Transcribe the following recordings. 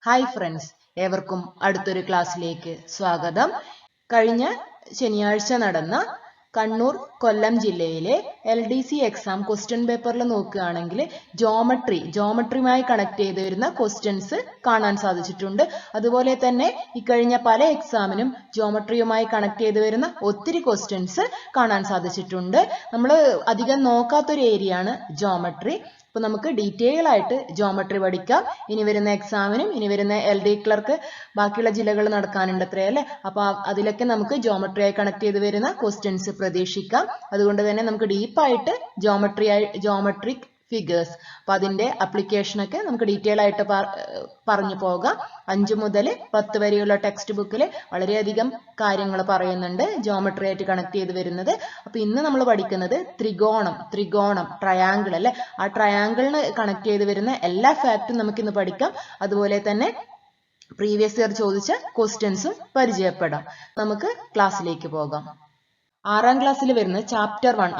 Hi friends, ഏവർക്കും അടുത്തൊരു ക്ലാസ്സിലേക്ക് സ്വാഗതം. കഴിഞ്ഞ ശനിയാഴ്ച നടന്ന കണ്ണൂർ കൊല്ലം ജില്ലയിലെ LDC എക്സാം ക്വസ്റ്റ്യൻ പേപ്പറിൽ നോക്കുകയാണെങ്കിൽ ജോമെട്രിയുമായി കണക്ട് ചെയ്ത് വരുന്ന ക്വസ്റ്റ്യൻസ് കാണാൻ സാധിച്ചിട്ടുണ്ട്. അതുപോലെ തന്നെ ഇക്കഴിഞ്ഞ പല എക്സാമിനും ജോമെട്രിയുമായി കണക്ട് ചെയ്ത് വരുന്ന ഒത്തിരി ക്വസ്റ്റ്യൻസ് കാണാൻ സാധിച്ചിട്ടുണ്ട്. നമ്മൾ അധികം നോക്കാത്തൊരു ഏരിയ ആണ് ജോമെട്രി. അപ്പോൾ നമുക്ക് ഡീറ്റെയിൽ ആയിട്ട് ജോമെട്രി പഠിക്കാം. ഇനി വരുന്ന എക്സാമിനും ഇനി വരുന്ന LD ക്ലർക്ക് ബാക്കിയുള്ള ജില്ലകൾ നടക്കാനുണ്ട് അത്രേ അല്ലേ. അപ്പോൾ അതിലൊക്കെ നമുക്ക് ജോമെട്രിയായി കണക്ട് ചെയ്ത് വരുന്ന ക്വസ്റ്റ്യൻസ് പ്രതീക്ഷിക്കാം. അതുകൊണ്ട് തന്നെ നമുക്ക് ഡീപ്പായിട്ട് ജോമെട്രിക് ഫിഗേഴ്സ് അപ്പൊ അതിന്റെ അപ്ലിക്കേഷൻ ഒക്കെ നമുക്ക് ഡീറ്റെയിൽ ആയിട്ട് പറഞ്ഞു പോകാം. 5 മുതൽ 10 വരെയുള്ള ടെക്സ്റ്റ് ബുക്കിൽ വളരെയധികം കാര്യങ്ങൾ പറയുന്നുണ്ട് ജോമെട്രി ആയിട്ട് കണക്ട് ചെയ്ത് വരുന്നത്. അപ്പൊ ഇന്ന് നമ്മൾ പഠിക്കുന്നത് ത്രികോണം ട്രയാങ്കിൾ അല്ലെ. ആ ട്രയാങ്കിളിന് കണക്ട് ചെയ്ത് വരുന്ന എല്ലാ ഫാക്റ്റും നമുക്ക് ഇന്ന് പഠിക്കാം. അതുപോലെ തന്നെ പ്രീവിയസ് ഇയർ ചോദിച്ച ക്വസ്റ്റ്യൻസും പരിചയപ്പെടാം. നമുക്ക് ക്ലാസ്സിലേക്ക് പോകാം. 6ാം ക്ലാസ്സിൽ വരുന്ന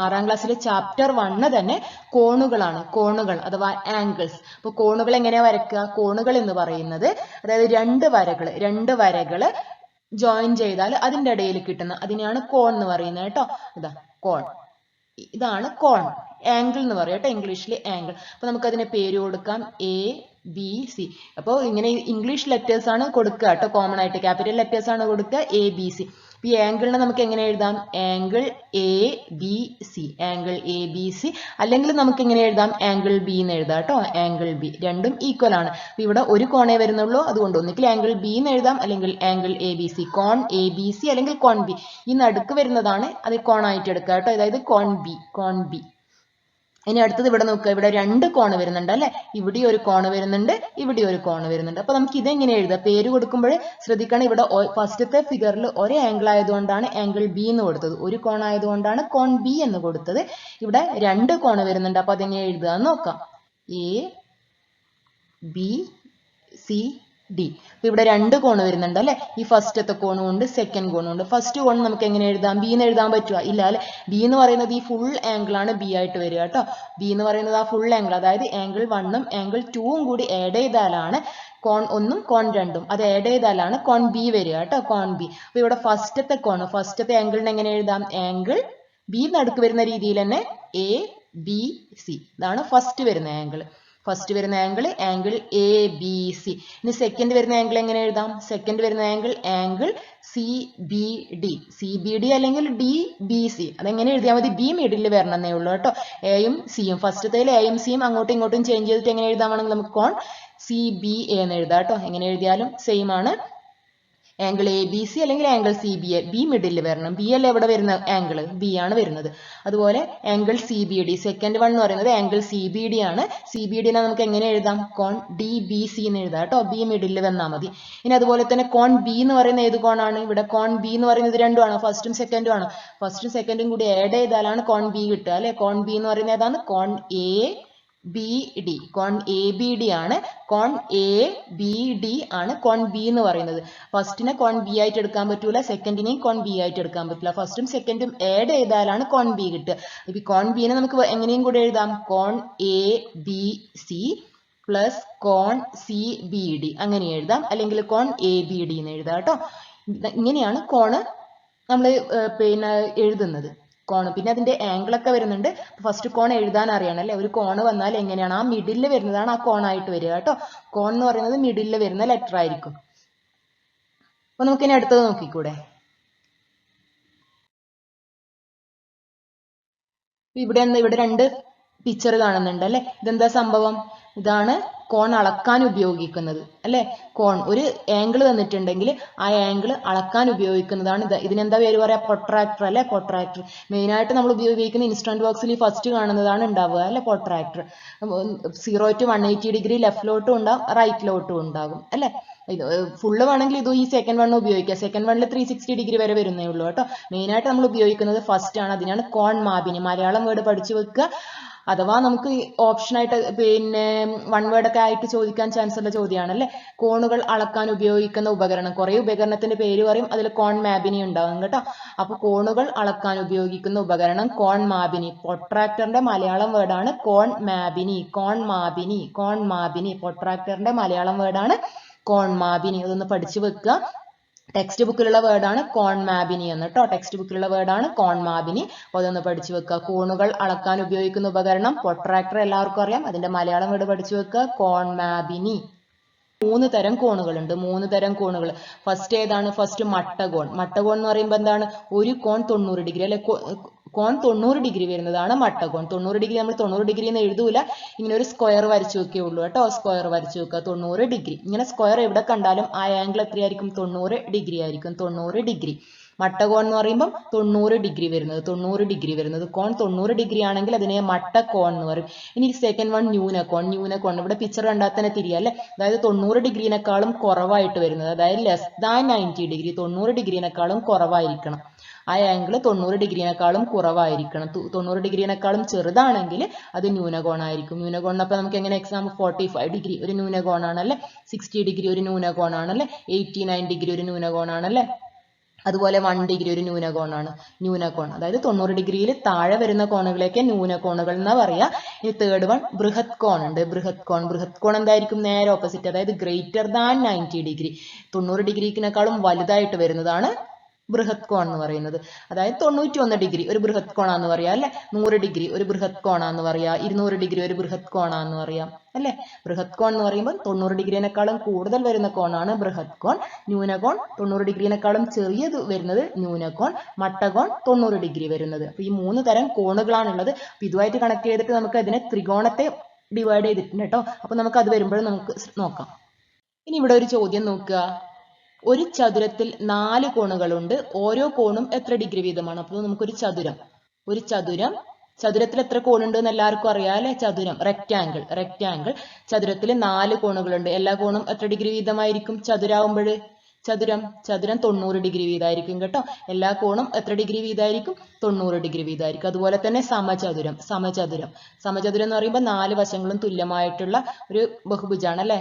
ആറാം ക്ലാസ്സിലെ ചാപ്റ്റർ 1 തന്നെ കോണുകളാണ്. കോണുകൾ അഥവാ ആംഗിൾസ്. അപ്പൊ കോണുകൾ എങ്ങനെയാ വരയ്ക്കുക? കോണുകൾ എന്ന് പറയുന്നത് അതായത് രണ്ട് വരകള് ജോയിൻ ചെയ്താൽ അതിന്റെ ഇടയിൽ കിട്ടുന്ന അതിനെയാണ് കോൺ എന്ന് പറയുന്നത് കേട്ടോ. ഇതാണ് കോൺ. ആംഗിൾ എന്ന് പറയും കേട്ടോ, ഇംഗ്ലീഷിൽ ആംഗിൾ. അപ്പൊ നമുക്ക് അതിന് പേര് കൊടുക്കാം ABC. അപ്പോൾ ഇങ്ങനെ ഇംഗ്ലീഷ് ലെറ്റേഴ്സ് ആണ് കൊടുക്കുക കേട്ടോ. കോമൺ ആയിട്ട് ക്യാപിറ്റൽ ലെറ്റേഴ്സ് ആണ് കൊടുക്കുക ABC. ഈ ആംഗിളിനെ നമുക്ക് എങ്ങനെ എഴുതാം? Angle ABC, angle ABC. അല്ലെങ്കിൽ നമുക്ക് എങ്ങനെ എഴുതാം? ആംഗിൾ B എന്ന് എഴുതാം കേട്ടോ. ആംഗിൾ B രണ്ടും ഈക്വൽ ആണ്. അപ്പൊ ഇവിടെ ഒരു കോണേ വരുന്നുള്ളൂ. അതുകൊണ്ട് ഒന്നുകിൽ ആംഗിൾ B എന്ന് എഴുതാം അല്ലെങ്കിൽ ആംഗിൾ ABC. കോൺ ABC അല്ലെങ്കിൽ കോൺ B. ഈ നടുക്ക് വരുന്നതാണ് അത് കോൺ ആയിട്ട് എടുക്കുക കേട്ടോ. അതായത് കോൺ B. ഇനി അടുത്തത് ഇവിടെ നോക്കുക. ഇവിടെ 2 കോണ് വരുന്നുണ്ട് അല്ലെ. ഇവിടെ ഒരു കോണ് വരുന്നുണ്ട്, ഇവിടെ ഒരു കോണ് വരുന്നുണ്ട്. അപ്പൊ നമുക്ക് ഇതെങ്ങനെ എഴുതാം? പേര് കൊടുക്കുമ്പോൾ ശ്രദ്ധിക്കണം. ഇവിടെ ഫസ്റ്റത്തെ ഫിഗറിൽ ഒരു ആംഗിൾ ആയതുകൊണ്ടാണ് ആംഗിൾ B എന്ന് കൊടുത്തത്. ഒരു കോൺ ആയതുകൊണ്ടാണ് കോൺ B എന്ന് കൊടുത്തത്. ഇവിടെ 2 കോണ് വരുന്നുണ്ട്. അപ്പൊ അതെങ്ങനെ എഴുതുക നോക്കാം. ABCD. അപ്പൊ ഇവിടെ 2 കോണ് വരുന്നുണ്ട് അല്ലെ. ഈ ഫസ്റ്റത്തെ കോണും ഉണ്ട്, സെക്കൻഡ് കോണും ഉണ്ട്. ഫസ്റ്റ് കോൺ നമുക്ക് എങ്ങനെ എഴുതാം? B എന്ന് എഴുതാൻ പറ്റുക? ഇല്ല അല്ലെ. B എന്ന് പറയുന്നത് ഈ ഫുൾ ആംഗിൾ ആണ് B ആയിട്ട് വരിക കേട്ടോ. B എന്ന് പറയുന്നത് ആ ഫുൾ ആംഗിൾ, അതായത് ആംഗിൾ 1ഉം ആംഗിൾ 2ഉം കൂടി ആഡ് ചെയ്താലാണ് കോൺ 1ഉം കോൺ 2ഉം അത് ആഡ് ചെയ്താലാണ് കോൺ B വരിക കേട്ടോ. കോൺ B. അപ്പൊ ഇവിടെ ഫസ്റ്റത്തെ ആംഗിളിനെ എങ്ങനെ എഴുതാം? ആംഗിൾ B നടുക്ക് വരുന്ന രീതിയിൽ തന്നെ ABC. ഇതാണ് ഫസ്റ്റ് വരുന്ന ആംഗിൾ. Angle ABC. ഇനി സെക്കൻഡ് വരുന്ന ആംഗിൾ എങ്ങനെ എഴുതാം? സെക്കൻഡ് വരുന്ന ആംഗിൾ CBD അല്ലെങ്കിൽ DBC. അതെങ്ങനെ എഴുതിയാൽ മതി? B മിഡിൽ വരണമെന്നേ ഉള്ളൂ കേട്ടോ. എയും സിയും ഫസ്റ്റത്തേൽ എയും സിയും അങ്ങോട്ടും ഇങ്ങോട്ടും ചേഞ്ച് ചെയ്തിട്ട് എങ്ങനെ എഴുതാമെങ്കിൽ നമുക്ക് കോൺ CBA എന്ന് എഴുതാം കേട്ടോ. എങ്ങനെ എഴുതിയാലും സെയിം ആണ്. ആംഗിൾ ABC അല്ലെങ്കിൽ ആംഗിൾ CBA. B മിഡിൽ വരണം. B അല്ല എവിടെ വരുന്ന ആംഗിൾ? B ആണ് വരുന്നത്. അതുപോലെ ആംഗിൾ CBD. സെക്കൻഡ് വൺ എന്ന് പറയുന്നത് ആംഗിൾ CBD ആണ്. CBD നമുക്ക് എങ്ങനെ എഴുതാം? കോൺ DBC എന്ന് എഴുതാം കേട്ടോ. B മിഡിൽ വന്നാൽ മതി. ഇനി അതുപോലെ തന്നെ കോൺ B എന്ന് പറയുന്ന ഏത് കോണാണ്? ഇവിടെ കോൺ B എന്ന് പറയുന്നത് രണ്ടുമാണ്. ഫസ്റ്റും സെക്കൻഡും ആണ്. ഫസ്റ്റും സെക്കൻഡും കൂടി ആഡ് ചെയ്താലാണ് കോൺ B കിട്ടുക അല്ലെ. കോൺ B എന്ന് പറയുന്നത് ഏതാണ്? കോൺ ABD. കോൺ ABD ആണ്. കോൺ ABD ആണ് കോൺ B എന്ന് പറയുന്നത്. ഫസ്റ്റിനെ കോൺ B ആയിട്ട് എടുക്കാൻ പറ്റൂല, സെക്കൻഡിനെയും കോൺ B ആയിട്ട് എടുക്കാൻ പറ്റില്ല. ഫസ്റ്റും സെക്കൻഡും ആഡ് ചെയ്താലാണ് കോൺ B കിട്ടുക. ഇപ്പൊ കോൺ B നെ നമുക്ക് എങ്ങനെയും കൂടെ എഴുതാം? കോൺ ABC പ്ലസ് കോൺ CBD അങ്ങനെ എഴുതാം. അല്ലെങ്കിൽ കോൺ ABD എന്ന് എഴുതാം കേട്ടോ. ഇങ്ങനെയാണ് കോണ് നമ്മൾ എഴുതുന്നത്. കോൺ പിന്നെ അതിന്റെ ആംഗിൾ ഒക്കെ വരുന്നുണ്ട്. ഫസ്റ്റ് കോൺ എഴുതാൻ അറിയണം അല്ലെ. ഒരു കോണ് വന്നാൽ എങ്ങനെയാണ്? ആ മിഡിൽ വരുന്നതാണ് ആ കോൺ ആയിട്ട് വരിക കേട്ടോ. കോൺ എന്ന് പറയുന്നത് മിഡിൽ വരുന്ന ലെറ്റർ ആയിരിക്കും. അപ്പൊ നമുക്ക് ഇനി അടുത്തത് നോക്കിക്കൂടെ. ഇവിടെ 2 പിക്ചർ കാണുന്നുണ്ട് അല്ലെ. ഇതെന്താ സംഭവം? ഇതാണ് കോൺ അളക്കാൻ ഉപയോഗിക്കുന്നത് അല്ലെ. കോൺ ഒരു ആംഗിൾ തന്നിട്ടുണ്ടെങ്കിൽ ആ ആംഗിൾ അളക്കാൻ ഉപയോഗിക്കുന്നതാണ്. ഇതിനെന്താ പേര് പറയാ? പ്രൊട്രാക്ടർ അല്ലെ. പ്രൊട്രാക്ടർ മെയിൻ ആയിട്ട് നമ്മൾ ഉപയോഗിക്കുന്ന ഇൻസ്ട്രുമെന്റ് ബോക്സിൽ ഫസ്റ്റ് കാണുന്നതാണ് ഉണ്ടാവുക അല്ലെ. പ്രൊട്രാക്ടർ 0 to 180 ഡിഗ്രി ലെഫ്റ്റിലോട്ടും ഉണ്ടാവും, റൈറ്റിലോട്ടും ഉണ്ടാകും അല്ലെ. ഇത് ഫുള്ള് വേണമെങ്കിൽ ഇത് ഈ സെക്കൻഡ് വൺ ഉപയോഗിക്കാം. സെക്കൻഡ് വണ്ണിൽ 360 ഡിഗ്രി വരെ വരുന്നേ ഉള്ളൂ കേട്ടോ. മെയിൻ ആയിട്ട് നമ്മൾ ഉപയോഗിക്കുന്നത് ഫസ്റ്റ് ആണ്. അതിനാണ് കോൺ മാപിനി. മലയാളം വേർഡ് പഠിച്ചു വെക്കുക. അഥവാ നമുക്ക് ഓപ്ഷൻ ആയിട്ട് വൺ വേർഡ് ഒക്കെ ആയിട്ട് ചോദിക്കാൻ ചാൻസ് ഉള്ള ചോദ്യമാണ് അല്ലെ. കോണുകൾ അളക്കാൻ ഉപയോഗിക്കുന്ന ഉപകരണം. കുറെ ഉപകരണത്തിന്റെ പേര് പറയും, അതിൽ കോൺ മാപിനി ഉണ്ടാവും കേട്ടോ. അപ്പൊ കോണുകൾ അളക്കാൻ ഉപയോഗിക്കുന്ന ഉപകരണം കോൺ മാപിനി. പ്രൊട്രാക്ടറിന്റെ മലയാളം വേർഡാണ് കോൺ മാപിനി. പ്രൊട്രാക്ടറിന്റെ മലയാളം വേർഡാണ് കോൺമാബിനി. അതൊന്ന് പഠിച്ചു വെക്കുക. ടെക്സ്റ്റ് ബുക്കിലുള്ള വേർഡാണ് കോൺമാബിനി എന്ന് കേട്ടോ. ടെക്സ്റ്റ് ബുക്കിലുള്ള വേർഡാണ് കോൺമാബിനി. അപ്പോൾ അതൊന്ന് പഠിച്ചു വെക്കുക. കോണുകൾ അളക്കാൻ ഉപയോഗിക്കുന്ന ഉപകരണം പ്രൊട്രാക്ടർ എല്ലാവർക്കും അറിയാം. അതിന്റെ മലയാളം വേർഡ് പഠിച്ചു വെക്കുക, കോൺമാബിനി. 3 തരം കോണുകളുണ്ട്. 3 തരം കോണുകൾ. ഫസ്റ്റ് ഏതാണ്? ഫസ്റ്റ് മട്ടകോൺ. മട്ടകോൺ എന്ന് പറയുമ്പോൾ എന്താണ്? ഒരു കോൺ 90 ഡിഗ്രി അല്ലെ, കോൺ 90 ഡിഗ്രി വരുന്നതാണ് മട്ടകോൺ. 90 ഡിഗ്രി നമ്മൾ 90 ഡിഗ്രി എന്ന് എഴുതൂല, ഇങ്ങനെ ഒരു സ്ക്വയർ വരച്ചു വെക്കേ ഉള്ളൂ കേട്ടോ. സ്ക്വയർ വരച്ചു വെക്കുക, 90 ഡിഗ്രി. ഇങ്ങനെ സ്ക്വയർ എവിടെ കണ്ടാലും ആ ആംഗിൾ എത്രയായിരിക്കും? 90 ഡിഗ്രി ആയിരിക്കും. 90 ഡിഗ്രി. മട്ടകോൺ എന്ന് പറയുമ്പോൾ 90 ഡിഗ്രി വരുന്നത്, 90 ഡിഗ്രി വരുന്നത്. കോൺ 90 ഡിഗ്രി ആണെങ്കിൽ അതിനെ മട്ടകോൺ എന്ന് പറയും. ഇനി സെക്കൻഡ് വൺ ന്യൂനകോൺ. ന്യൂനകോൺ ഇവിടെ പിക്ചർ കണ്ടാൽ തന്നെ തിരിയാം അല്ലെ. അതായത് 90 ഡിഗ്രിനേക്കാളും കുറവായിട്ട് വരുന്നത്, അതായത് ലെസ് ദാൻ 90 ഡിഗ്രി. 90 ഡിഗ്രിനേക്കാളും കുറവായിരിക്കണം ആ ആംഗിൾ. 90 ഡിഗ്രിനേക്കാളും കുറവായിരിക്കണം. 90 ഡിഗ്രിനേക്കാളും ചെറുതാണെങ്കിൽ അത് ന്യൂനകോണായിരിക്കും. ന്യൂനകോൺ അപ്പോൾ നമുക്ക് എങ്ങനെ എക്സാമ്പിൾ 45 ഡിഗ്രി ഒരു ന്യൂനകോണാണല്ലേ, 60 ഡിഗ്രി ഒരു ന്യൂനകോണാണല്ലേ, 89 ഡിഗ്രി ഒരു ന്യൂനകോണാണല്ലേ, അതുപോലെ 1 ഡിഗ്രി ഒരു ന്യൂനകോണാണ്. ന്യൂനകോൺ അതായത് 90 ഡിഗ്രിയിൽ താഴെ വരുന്ന കോണുകളെയൊക്കെ ന്യൂനകോണുകൾ എന്നാ പറയാ. ഇനി തേർഡ് വൺ ബൃഹത് കോൺ ഉണ്ട്. ബൃഹത് കോൺ. ബൃഹത് കോൺ എന്തായിരിക്കും? നേരെ ഓപ്പോസിറ്റ്, അതായത് ഗ്രേറ്റർ ദാൻ 90 ഡിഗ്രി. 90 ഡിഗ്രിക്കിനേക്കാളും വലുതായിട്ട് വരുന്നതാണ് ബൃഹത് കോൺ എന്ന് പറയുന്നത്. അതായത് 91 ഡിഗ്രി ഒരു ബൃഹത് കോണാന്ന് പറയാം അല്ലെ, 100 ഡിഗ്രി ഒരു ബൃഹത് കോണാന്ന് പറയാ, 200 ഡിഗ്രി ഒരു ബൃഹത് കോണാന്ന് പറയാം അല്ലെ. ബൃഹത് കോൺ എന്ന് പറയുമ്പോൾ 90 ഡിഗ്രിനേക്കാളും കൂടുതൽ വരുന്ന കോണാണ് ബൃഹത് കോൺ. ന്യൂനകോൺ 90 ഡിഗ്രിനേക്കാളും ചെറിയത് വരുന്നത് ന്യൂനകോൺ. മട്ടകോൺ 90 ഡിഗ്രി വരുന്നത്. അപ്പൊ ഈ 3 തരം കോണുകളാണുള്ളത്. അപ്പൊ ഇതുമായിട്ട് കണക്ട് ചെയ്തിട്ട് നമുക്ക് അതിനെ ത്രികോണത്തെ ഡിവൈഡ് ചെയ്തിട്ടുണ്ട് കേട്ടോ. അപ്പൊ നമുക്ക് അത് വരുമ്പോഴും നമുക്ക് നോക്കാം. ഇനി ഇവിടെ ഒരു ചോദ്യം നോക്കുക. ഒരു ചതുരത്തിൽ 4 കോണുകളുണ്ട്. ഓരോ കോണും എത്ര ഡിഗ്രി വീതമാണ്? അപ്പോൾ നമുക്കൊരു ഒരു ചതുരത്തിൽ എത്ര കോണുണ്ട് എന്ന് എല്ലാവർക്കും അറിയാം അല്ലെ. ചതുരം, റെക്റ്റാങ്കിൾ. ചതുരത്തിൽ 4 കോണുകളുണ്ട്. എല്ലാ കോണും എത്ര ഡിഗ്രി വീതമായിരിക്കും ചതുരാവുമ്പോൾ? ചതുരം 90 ഡിഗ്രി വീതമായിരിക്കും കേട്ടോ. എല്ലാ കോണും എത്ര ഡിഗ്രി വീതമായിരിക്കും? 90 ഡിഗ്രി വീതമായിരിക്കും. അതുപോലെ തന്നെ സമചതുരം എന്ന് പറയുമ്പോൾ 4 വശങ്ങളും തുല്യമായിട്ടുള്ള ഒരു ബഹുഭുജാണ് അല്ലെ.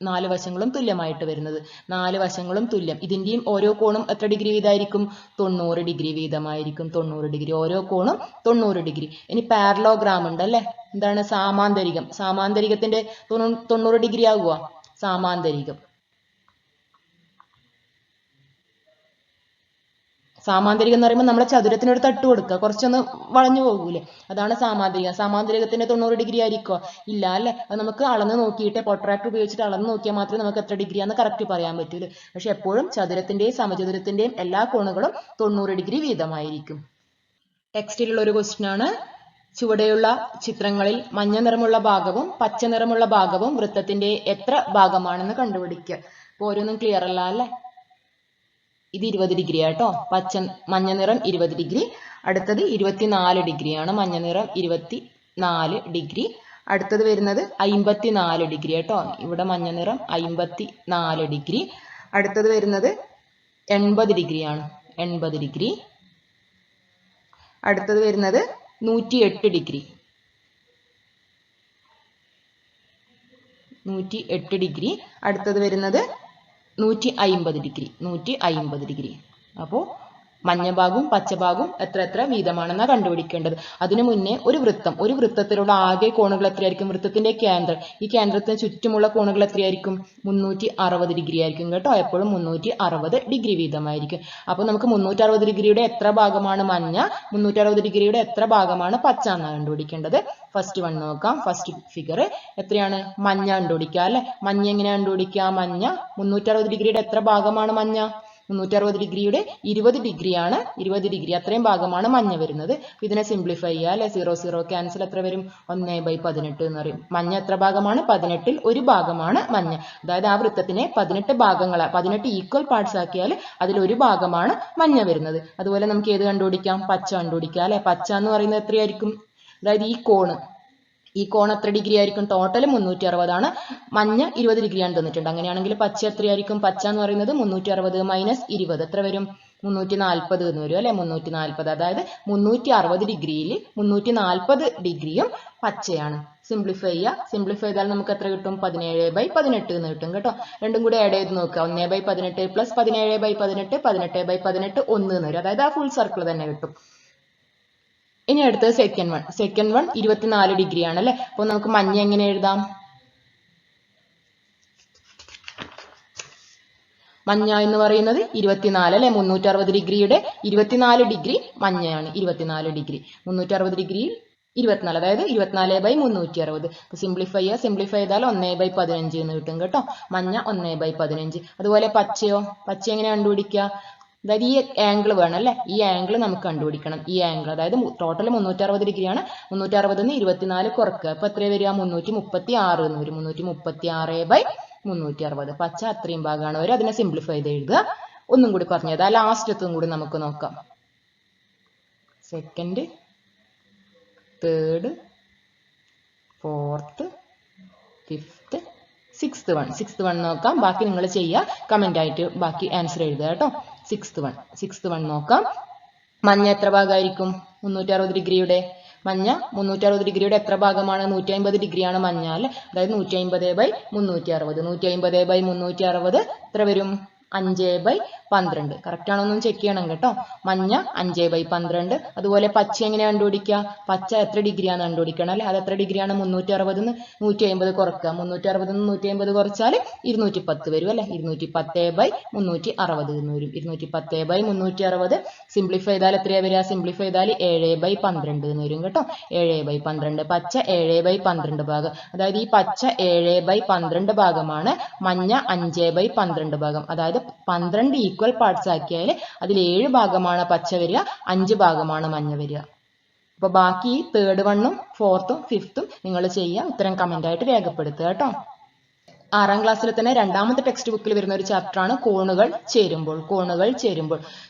4 വശങ്ങളും തുല്യമായിട്ട് വരുന്നത്, 4 വശങ്ങളും തുല്യം. ഇതിന്റെയും ഓരോ കോണും എത്ര ഡിഗ്രി വീതമായിരിക്കും? 90 ഡിഗ്രി വീതമായിരിക്കും. 90 ഡിഗ്രി. ഓരോ കോണും 90 ഡിഗ്രി. ഇനി പാരലോഗ്രാം ഉണ്ട് അല്ലെ. എന്താണ്? സാമാന്തരികത്തിന്റെ 90 ഡിഗ്രി ആകുക. സാമാന്തരികം എന്ന് പറയുമ്പോൾ നമ്മളെ ചതുരത്തിന് ഒരു തട്ട് കൊടുക്കുക, കുറച്ചൊന്ന് വളഞ്ഞു പോകൂലേ, അതാണ് സാമാന്തരികം. സാമാന്തരികത്തിന്റെ 90 ഡിഗ്രി ആയിരിക്കുമോ? ഇല്ല അല്ലെ. അത് നമുക്ക് അളന്ന് നോക്കിയിട്ട് പ്രൊട്രാക്ടർ ഉപയോഗിച്ചിട്ട് അളന്ന് നോക്കിയാൽ മാത്രമേ നമുക്ക് എത്ര ഡിഗ്രിയാന്ന് കറക്റ്റ് പറയാൻ പറ്റൂലേ. പക്ഷെ എപ്പോഴും ചതുരത്തിന്റെയും സമചതുരത്തിന്റെയും എല്ലാ കോണുകളും 90 ഡിഗ്രി വീതമായിരിക്കും. ടെക്സ്റ്റിലുള്ള ഒരു ക്വസ്റ്റ്യൻ ആണ്. ചുവടെയുള്ള ചിത്രങ്ങളിൽ മഞ്ഞ നിറമുള്ള ഭാഗവും പച്ച നിറമുള്ള ഭാഗവും വൃത്തത്തിന്റെ എത്ര ഭാഗമാണെന്ന് കണ്ടുപിടിക്കുക. അപ്പോൾ ഓരോന്നും ക്ലിയർ അല്ല അല്ലെ. ഇത് 20 ഡിഗ്രി ആട്ടോ. മഞ്ഞ നിറം 20 ഡിഗ്രി. അടുത്തത് 24 ഡിഗ്രിയാണ്. മഞ്ഞ നിറം 24 ഡിഗ്രി. അടുത്തത് വരുന്നത് 54 ഡിഗ്രി ആട്ടോ. ഇവിടെ മഞ്ഞ നിറം 54 ഡിഗ്രി. അടുത്തത് വരുന്നത് 80 ഡിഗ്രിയാണ്. 80 ഡിഗ്രി. അടുത്തത് വരുന്നത് 108 ഡിഗ്രി. 108 ഡിഗ്രി. അടുത്തത് വരുന്നത് 150 ഡിഗ്രി. 150 ഡിഗ്രി. അപ്പോൾ മഞ്ഞ ഭാഗവും പച്ച ഭാഗവും എത്ര വീതമാണെന്നാണ് കണ്ടുപിടിക്കേണ്ടത്. അതിനു മുന്നേ ഒരു വൃത്തത്തിലുള്ള ആകെ കോണുകൾ എത്രയായിരിക്കും? വൃത്തത്തിന്റെ കേന്ദ്രം, ഈ കേന്ദ്രത്തിന് ചുറ്റുമുള്ള കോണുകൾ എത്രയായിരിക്കും? 360 ഡിഗ്രി ആയിരിക്കും കേട്ടോ. എപ്പോഴും 360 ഡിഗ്രി വീതമായിരിക്കും. അപ്പോൾ നമുക്ക് 360 ഡിഗ്രിയുടെ എത്ര ഭാഗമാണ് മഞ്ഞ, 360 ഡിഗ്രിയുടെ എത്ര ഭാഗമാണ് പച്ച എന്നാണ് കണ്ടുപിടിക്കേണ്ടത്. ഫസ്റ്റ് വൺ നോക്കാം. ഫസ്റ്റ് ഫിഗർ എത്രയാണ്? മഞ്ഞ കണ്ടുപിടിക്കുക അല്ലെ. മഞ്ഞ എങ്ങനെ കണ്ടുപിടിക്കുക? മഞ്ഞ 360 ഡിഗ്രിയുടെ എത്ര ഭാഗമാണ് മഞ്ഞ? 360 ഡിഗ്രിയുടെ 20 ഡിഗ്രിയാണ്. 20 ഡിഗ്രി അത്രയും ഭാഗമാണ് മഞ്ഞ വരുന്നത്. ഇതിനെ സിംപ്ലിഫൈ ചെയ്യുക അല്ലെ. 0 ക്യാൻസൽ എത്ര വരും? 1/18 എന്ന് പറയും. മഞ്ഞ എത്ര ഭാഗമാണ്? 18ൽ ഒരു ഭാഗമാണ് മഞ്ഞ. അതായത് ആ വൃത്തത്തിനെ 18 ഈക്വൽ പാർട്സ് ആക്കിയാൽ അതിൽ ഒരു ഭാഗമാണ് മഞ്ഞ വരുന്നത്. അതുപോലെ നമുക്ക് ഏത് കണ്ടുപിടിക്കാം? പച്ച കണ്ടുപിടിക്കാം അല്ലെ. പച്ച എന്ന് പറയുന്നത് എത്രയായിരിക്കും? അതായത് ഈ കോൺ എത്ര ഡിഗ്രി ആയിരിക്കും? ടോട്ടൽ 360 ആണ്. മഞ്ഞ 20 ഡിഗ്രിയാണ് തന്നിട്ടുണ്ട്. അങ്ങനെയാണെങ്കിൽ പച്ച എത്രയായിരിക്കും? പച്ച എന്ന് പറയുന്നത് 360 മൈനസ് 20 എത്ര വരും? 340 എന്ന് വരും അല്ലെ. 340. അതായത് 360 ഡിഗ്രിയിൽ 340 ഡിഗ്രിയും പച്ചയാണ്. സിംപ്ലിഫൈ ചെയ്താൽ നമുക്ക് എത്ര കിട്ടും? 17/18 എന്ന് കിട്ടും കേട്ടോ. രണ്ടും കൂടി ആഡ് ചെയ്ത് നോക്കുക. 1/18 പ്ലസ് 17/18 18/18 1 എന്ന് വരും. അതായത് ആ ഫുൾ സർക്കിൾ തന്നെ കിട്ടും. ഇനി അടുത്തത് സെക്കൻഡ് വൺ 24 ഡിഗ്രി ആണ് അല്ലെ. അപ്പോൾ നമുക്ക് മഞ്ഞ എങ്ങനെ എഴുതാം? മഞ്ഞ എന്ന് പറയുന്നത് 24 അല്ലെ 360 ഡിഗ്രിയുടെ 24 ഡിഗ്രി മഞ്ഞയാണ് 24 ഡിഗ്രി 360 ഡിഗ്രിയിൽ 24 അതായത് 24/360. സിംപ്ലിഫൈ ചെയ്താൽ 1/15 എന്ന് കിട്ടും കേട്ടോ. മഞ്ഞ 1/15. അതുപോലെ പച്ചയോ, പച്ച എങ്ങനെ കണ്ടുപിടിക്കുക? അതായത് ഈ ആംഗിൾ വേണം അല്ലെ, ഈ ആംഗിൾ നമുക്ക് കണ്ടുപിടിക്കണം. ഈ ആംഗിൾ അതായത് ടോട്ടൽ 360 ഡിഗ്രിയാണ്. 360 24 കുറക്കുക. അപ്പൊ എത്ര വരിക? 336 എന്ന് വരും. 336/360. പച്ച അത്രയും ഭാഗമാണ് വരും. അതിനെ സിംപ്ലിഫൈ ചെയ്ത് എഴുതുക. ഒന്നും കൂടി പറഞ്ഞത് ആ ലാസ്റ്റത്തും കൂടി നമുക്ക് നോക്കാം. Second, third, fourth, fifth, sixth one നോക്കാം. ബാക്കി നിങ്ങൾ ചെയ്യുക, കമന്റ് ആയിട്ട് ബാക്കി ആൻസർ എഴുതുക കേട്ടോ. സിക്സ്ത് വൺ നോക്കാം. മഞ്ഞ എത്ര ഭാഗമായിരിക്കും 360 ഡിഗ്രിയുടെ? മഞ്ഞ 360 ഡിഗ്രിയുടെ എത്ര ഭാഗമാണ്? 150 ഡിഗ്രിയാണ് മഞ്ഞ അല്ലെ. അതായത് 150/360. 150/360 എത്ര വരും? 5/12. കറക്റ്റ് ആണോ എന്ന് ചെക്ക് ചെയ്യണം കേട്ടോ. മഞ്ഞ 5/12. അതുപോലെ പച്ച എങ്ങനെ കണ്ടുപിടിക്കുക? പച്ച എത്ര ഡിഗ്രിയാണ് കണ്ടുപിടിക്കണം അല്ലെ. അത് എത്ര ഡിഗ്രിയാണ്? 360 150 കുറക്കുക. 360 150 കുറച്ചാൽ 210 വരും അല്ലെ. 210/360 എന്ന് വരും. 210/360 സിംപ്ലിഫൈ ചെയ്താൽ എത്രയാ വരിക? സിംപ്ലിഫൈ ചെയ്താൽ 7/12 എന്ന് വരും കേട്ടോ. 7/12. പച്ച 7/12 ഭാഗം. അതായത് ഈ പച്ച 7/12 ഭാഗമാണ്. മഞ്ഞ 5/12 ഭാഗം. അതായത് 12 ഈക്വൽ പാർട്സ് ആക്കിയാൽ അതിൽ 7 ഭാഗമാണ് പച്ച വരിക, 5 ഭാഗമാണ് മഞ്ഞ വരിക. അപ്പൊ ബാക്കി തേർഡ് വണ്ണും ഫോർത്തും ഫിഫ്ത്തും നിങ്ങൾ ചെയ്യുക. ഉത്തരം കമന്റ് ആയിട്ട് രേഖപ്പെടുത്തുക കേട്ടോ. 6ാം ക്ലാസ്സിൽ തന്നെ രണ്ടാമത്തെ ടെക്സ്റ്റ് ബുക്കിൽ വരുന്ന ഒരു ചാപ്റ്റർ ആണ് കോണുകൾ ചേരുമ്പോൾ.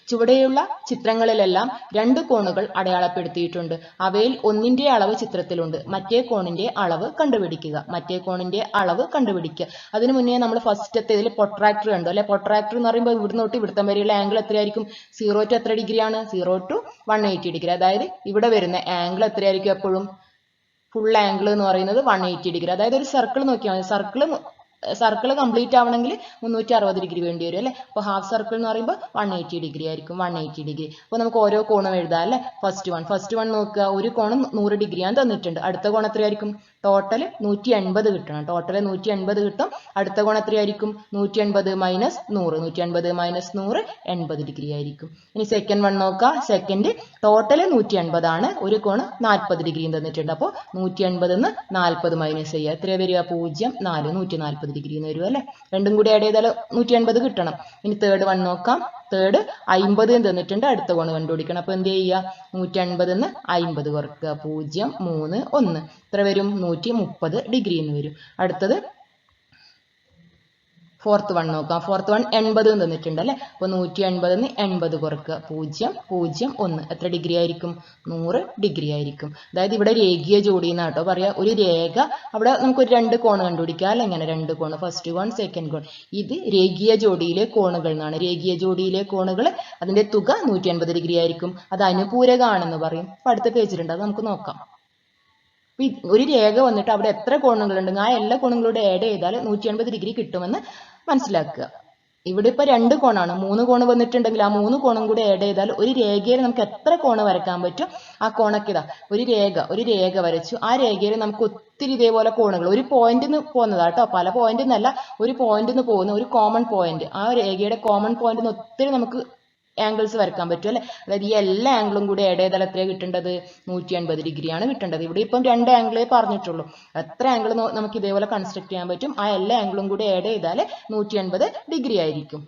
ചുവടെയുള്ള ചിത്രങ്ങളിലെല്ലാം 2 കോണുകൾ അടയാളപ്പെടുത്തിയിട്ടുണ്ട്. അവയിൽ ഒന്നിന്റെ അളവ് ചിത്രത്തിലുണ്ട്. മറ്റേ കോണിന്റെ അളവ് കണ്ടുപിടിക്കുക. അതിനു മുന്നേ നമ്മൾ ഫസ്റ്റത്തെ ഇതിൽ പൊട്രാക്ടർ കണ്ടു അല്ലെ. പൊട്രാക്ടർ എന്ന് പറയുമ്പോൾ ഇവിടുന്ന് തൊട്ട് ഇവിടുത്തെ വരെയുള്ള ആംഗിൾ എത്രയായിരിക്കും? 0 to എത്ര ഡിഗ്രിയാണ്? 0 to 180 ഡിഗ്രി. അതായത് ഇവിടെ വരുന്ന ആംഗിൾ എത്രയായിരിക്കും എപ്പോഴും? ഫുൾ ആംഗിൾ എന്ന് പറയുന്നത് 180 ഡിഗ്രി. അതായത് ഒരു സർക്കിൾ നോക്കിയാൽ മതി. സർക്കിൾ കംപ്ലീറ്റ് ആവണമെങ്കിൽ 360 ഡിഗ്രി വേണ്ടി വരും അല്ലെ. അപ്പൊ ഹാഫ് സർക്കിൾ എന്ന് പറയുമ്പോൾ 180 ഡിഗ്രി ആയിരിക്കും. 180 ഡിഗ്രി. അപ്പൊ നമുക്ക് ഓരോ കോണും എഴുതാം അല്ലെ. ഫസ്റ്റ് വൺ നോക്കുക. ഒരു കോണം 100 ഡിഗ്രിയാണ് തന്നിട്ടുണ്ട്. അടുത്ത കോണം എത്രയായിരിക്കും? ടോട്ടൽ 180 കിട്ടണം. കിട്ടും. അടുത്ത കോണം എത്രയായിരിക്കും? 180 മൈനസ് 100. 180 - 100 80 ഡിഗ്രി ആയിരിക്കും. ഇനി സെക്കൻഡ് വൺ നോക്കുക. സെക്കൻഡ് ടോട്ടൽ 180 ആണ്. ഒരു കോണ് 40 ഡിഗ്രിയും തന്നിട്ടുണ്ട്. അപ്പോൾ 180 40 മൈനസ് ചെയ്യുക. എത്ര വരിക? 0 4 140 ഡിഗ്രി എന്ന് വരും അല്ലെ. രണ്ടും കൂടി ആഡ് ചെയ്താൽ 180 കിട്ടണം. ഇനി തേർഡ് വൺ നോക്കാം. തേർഡ് 50 തന്നിട്ടുണ്ട്. അടുത്ത കോണ് കണ്ടുപിടിക്കണം. അപ്പൊ എന്ത് ചെയ്യുക? 180 50 കുറക്കുക. 0 3 1 എത്ര വരും? 130 ഡിഗ്രി എന്ന് വരും. അടുത്തത് ഫോർത്ത് വൺ നോക്കാം. ഫോർത്ത് വൺ 80 തന്നിട്ടുണ്ട് അല്ലെ. അപ്പൊ 180 80 കുറക്കുക. 0 0 1 എത്ര ഡിഗ്രി ആയിരിക്കും? 100 ഡിഗ്രി ആയിരിക്കും. അതായത് ഇവിടെ രേഖീയ ജോഡി എന്നാ കേട്ടോ പറയാ. ഒരു രേഖ അവിടെ നമുക്കൊരു 2 കോണ് കണ്ടുപിടിക്കാം അല്ലെ. ഇങ്ങനെ 2 കോണ്, ഫസ്റ്റ് കോൺ സെക്കൻഡ് കോൺ. ഇത് രേഖീയ ജോഡിയിലെ കോണുകൾ എന്നാണ്. രേഖീയ ജോഡിയിലെ കോണുകൾ അതിന്റെ തുക 180 ഡിഗ്രി ആയിരിക്കും. അത് അനുപൂരകമാണെന്ന് പറയും. അപ്പൊ അടുത്ത പേജിലുണ്ട്, അത് നമുക്ക് നോക്കാം. ഒരു രേഖ വന്നിട്ട് അവിടെ എത്ര കോണുകളുണ്ടെങ്കിൽ ആ എല്ലാ കോണുകളോട് ആഡ് ചെയ്താൽ 180 ഡിഗ്രി കിട്ടുമെന്ന് മനസ്സിലാക്കുക. ഇവിടെ ഇപ്പൊ 2 കോണാണ്. 3 കോണ് വന്നിട്ടുണ്ടെങ്കിൽ ആ 3 കോണും കൂടി ആഡ് ചെയ്താൽ ഒരു രേഖയിൽ നമുക്ക് എത്ര കോണ് വരയ്ക്കാൻ പറ്റും? ആ കോണൊക്കെ ഇതാ ഒരു രേഖ വരച്ചു. ആ രേഖയിൽ നമുക്ക് ഒത്തിരി ഇതേപോലെ കോണുകൾ ഒരു പോയിന്റിൽ നിന്ന് പോകുന്നതാട്ടോ. പല പോയിന്റിൽ നിന്നല്ല, ഒരു പോയിന്റിൽ നിന്ന് പോകുന്ന ഒരു കോമൺ പോയിന്റ്. ആ രേഖയുടെ കോമൺ പോയിന്റിൽ നിന്ന് ഒത്തിരി നമുക്ക് ആംഗിൾസ് വരക്കാൻ പറ്റും അല്ലെ. അതായത് ഈ എല്ലാ ആംഗിളും കൂടി ആഡ് ചെയ്താൽ എത്രയാണ് കിട്ടേണ്ടത്? 180 ഡിഗ്രിയാണ് കിട്ടേണ്ടത്. ഇവിടെ ഇപ്പം 2 ആംഗിളേ പറഞ്ഞിട്ടുള്ളൂ. എത്ര ആംഗിൾ നമുക്ക് ഇതേപോലെ കൺസ്ട്രക്ട് ചെയ്യാൻ പറ്റും? ആ എല്ലാ ആംഗിളും കൂടി ആഡ് ചെയ്താൽ 180 ഡിഗ്രി ആയിരിക്കും.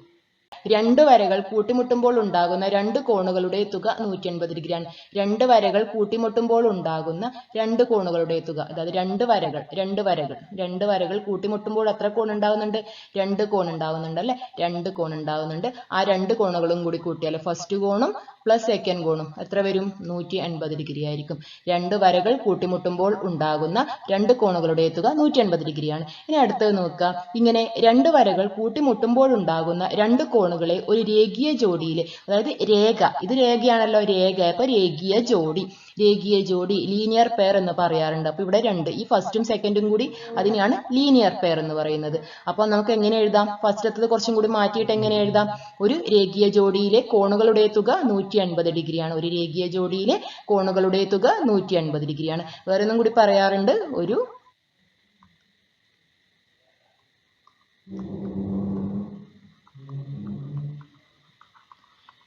2 വരകൾ കൂട്ടിമുട്ടുമ്പോൾ ഉണ്ടാകുന്ന 2 കോണുകളുടെ തുക 180 ഡിഗ്രിയാണ്. 2 വരകൾ കൂട്ടിമുട്ടുമ്പോൾ ഉണ്ടാകുന്ന 2 കോണുകളുടെ തുക, അതായത് 2 വരകൾ കൂട്ടിമുട്ടുമ്പോൾ എത്ര കോൺ ഉണ്ടാകുന്നുണ്ട്? 2 കോൺ ഉണ്ടാകുന്നുണ്ട് അല്ലെ. 2 കോൺ ഉണ്ടാകുന്നുണ്ട്. ആ 2 കോണുകളും കൂടി കൂട്ടിയാൽ ഫസ്റ്റ് കോണും പ്ലസ് സെക്കൻഡ് കോണും എത്ര വരും? 180 ഡിഗ്രി ആയിരിക്കും. 2 വരകൾ കൂട്ടിമുട്ടുമ്പോൾ ഉണ്ടാകുന്ന 2 കോണുകളുടെ തുക 180 ഡിഗ്രിയാണ്. ഇനി അടുത്തത് നോക്കുക. ഇങ്ങനെ 2 വരകൾ കൂട്ടിമുട്ടുമ്പോൾ ഉണ്ടാകുന്ന 2 കോണുകളെ ഒരു രേഖീയ ജോഡിയിലെ, അതായത് ഇത് രേഖയാണല്ലോ, അപ്പൊ രേഖീയ ജോഡി ലീനിയർ പെയർ എന്ന് പറയാറുണ്ട്. അപ്പൊ ഇവിടെ 2, ഈ ഫസ്റ്റും സെക്കൻഡും കൂടി അതിനെയാണ് ലീനിയർ പെയർ എന്ന് പറയുന്നത്. അപ്പൊ നമുക്ക് എങ്ങനെ എഴുതാം? ഫസ്റ്റത്തത് കുറച്ചും കൂടി മാറ്റിയിട്ട് എങ്ങനെ എഴുതാം? ഒരു രേഖീയ ജോഡിയിലെ കോണുകളുടെ തുക 180 ഡിഗ്രിയാണ്. ഒരു രേഖീയ ജോഡിയിലെ കോണുകളുടെ തുക 180 ഡിഗ്രിയാണ്. വേറെ ഒന്നും കൂടി പറയാറുണ്ട്. ഒരു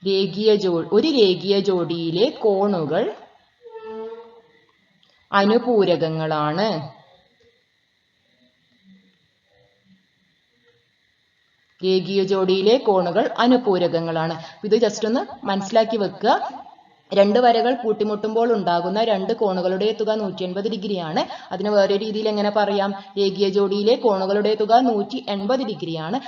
ഒരു രേഖീയ ജോഡിയിലെ കോണുകൾ അനുപൂരകങ്ങളാണ്. രേഖീയ ജോഡിയിലെ കോണുകൾ അനുപൂരകങ്ങളാണ്. ഇത് ജസ്റ്റ് ഒന്ന് മനസ്സിലാക്കി വെക്കുക. രണ്ട് വരകൾ കൂട്ടിമുട്ടുമ്പോൾ ഉണ്ടാകുന്ന രണ്ട് കോണുകളുടെ തുക 180 ഡിഗ്രിയാണ്. അതിന് വേറെ രീതിയിൽ എങ്ങനെ പറയാം? രേഖീയ ജോഡിയിലെ കോണുകളുടെ തുക 180 ഡിഗ്രിയാണ്.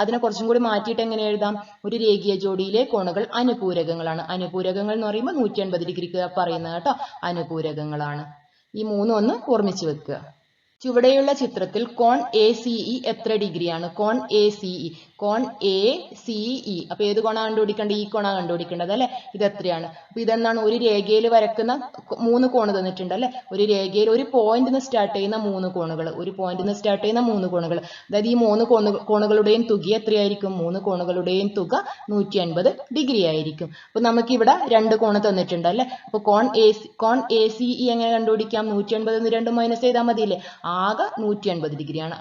അതിനെ കുറച്ചും കൂടി മാറ്റിയിട്ട് എങ്ങനെ എഴുതാം? ഒരു രേഖീയ ജോഡിയിലെ കോണുകൾ അനുപൂരകങ്ങളാണ്. അനുപൂരകങ്ങൾ എന്ന് പറയുമ്പോൾ 180 ഡിഗ്രിക്ക് പറയുന്നത് കേട്ടോ, അനുപൂരകങ്ങളാണ്. ഈ മൂന്നും ഒന്ന് ഓർമ്മിച്ച് വെക്കുക. ചുവടെയുള്ള ചിത്രത്തിൽ കോൺ ACE എത്ര ഡിഗ്രിയാണ്? കോൺ ACE അപ്പൊ ഏത് കോണാണ് കണ്ടുപിടിക്കേണ്ടത്? ഈ കോണാണ് കണ്ടുപിടിക്കേണ്ടത് അല്ലെ? ഇത് എത്രയാണ്? അപ്പൊ ഇതെന്താണ്? ഒരു രേഖയിൽ വരക്കുന്ന 3 കോണ് തന്നിട്ടുണ്ട് അല്ലെ? ഒരു രേഖയിൽ ഒരു പോയിന്റ് നിന്ന് സ്റ്റാർട്ട് ചെയ്യുന്ന 3 കോണുകൾ, അതായത് ഈ 3 കോണുകളുടെയും തുക എത്രയായിരിക്കും? 3 കോണുകളുടെയും തുക 180 ഡിഗ്രി ആയിരിക്കും. അപ്പൊ നമുക്ക് ഇവിടെ 2 കോണ് തന്നിട്ടുണ്ട് അല്ലെ? അപ്പൊ കോൺ ACE എങ്ങനെ കണ്ടുപിടിക്കാം? 180 2 മൈനസ് ചെയ്താൽ മതിയല്ലേ? ആകെ 180 ഡിഗ്രിയാണ്.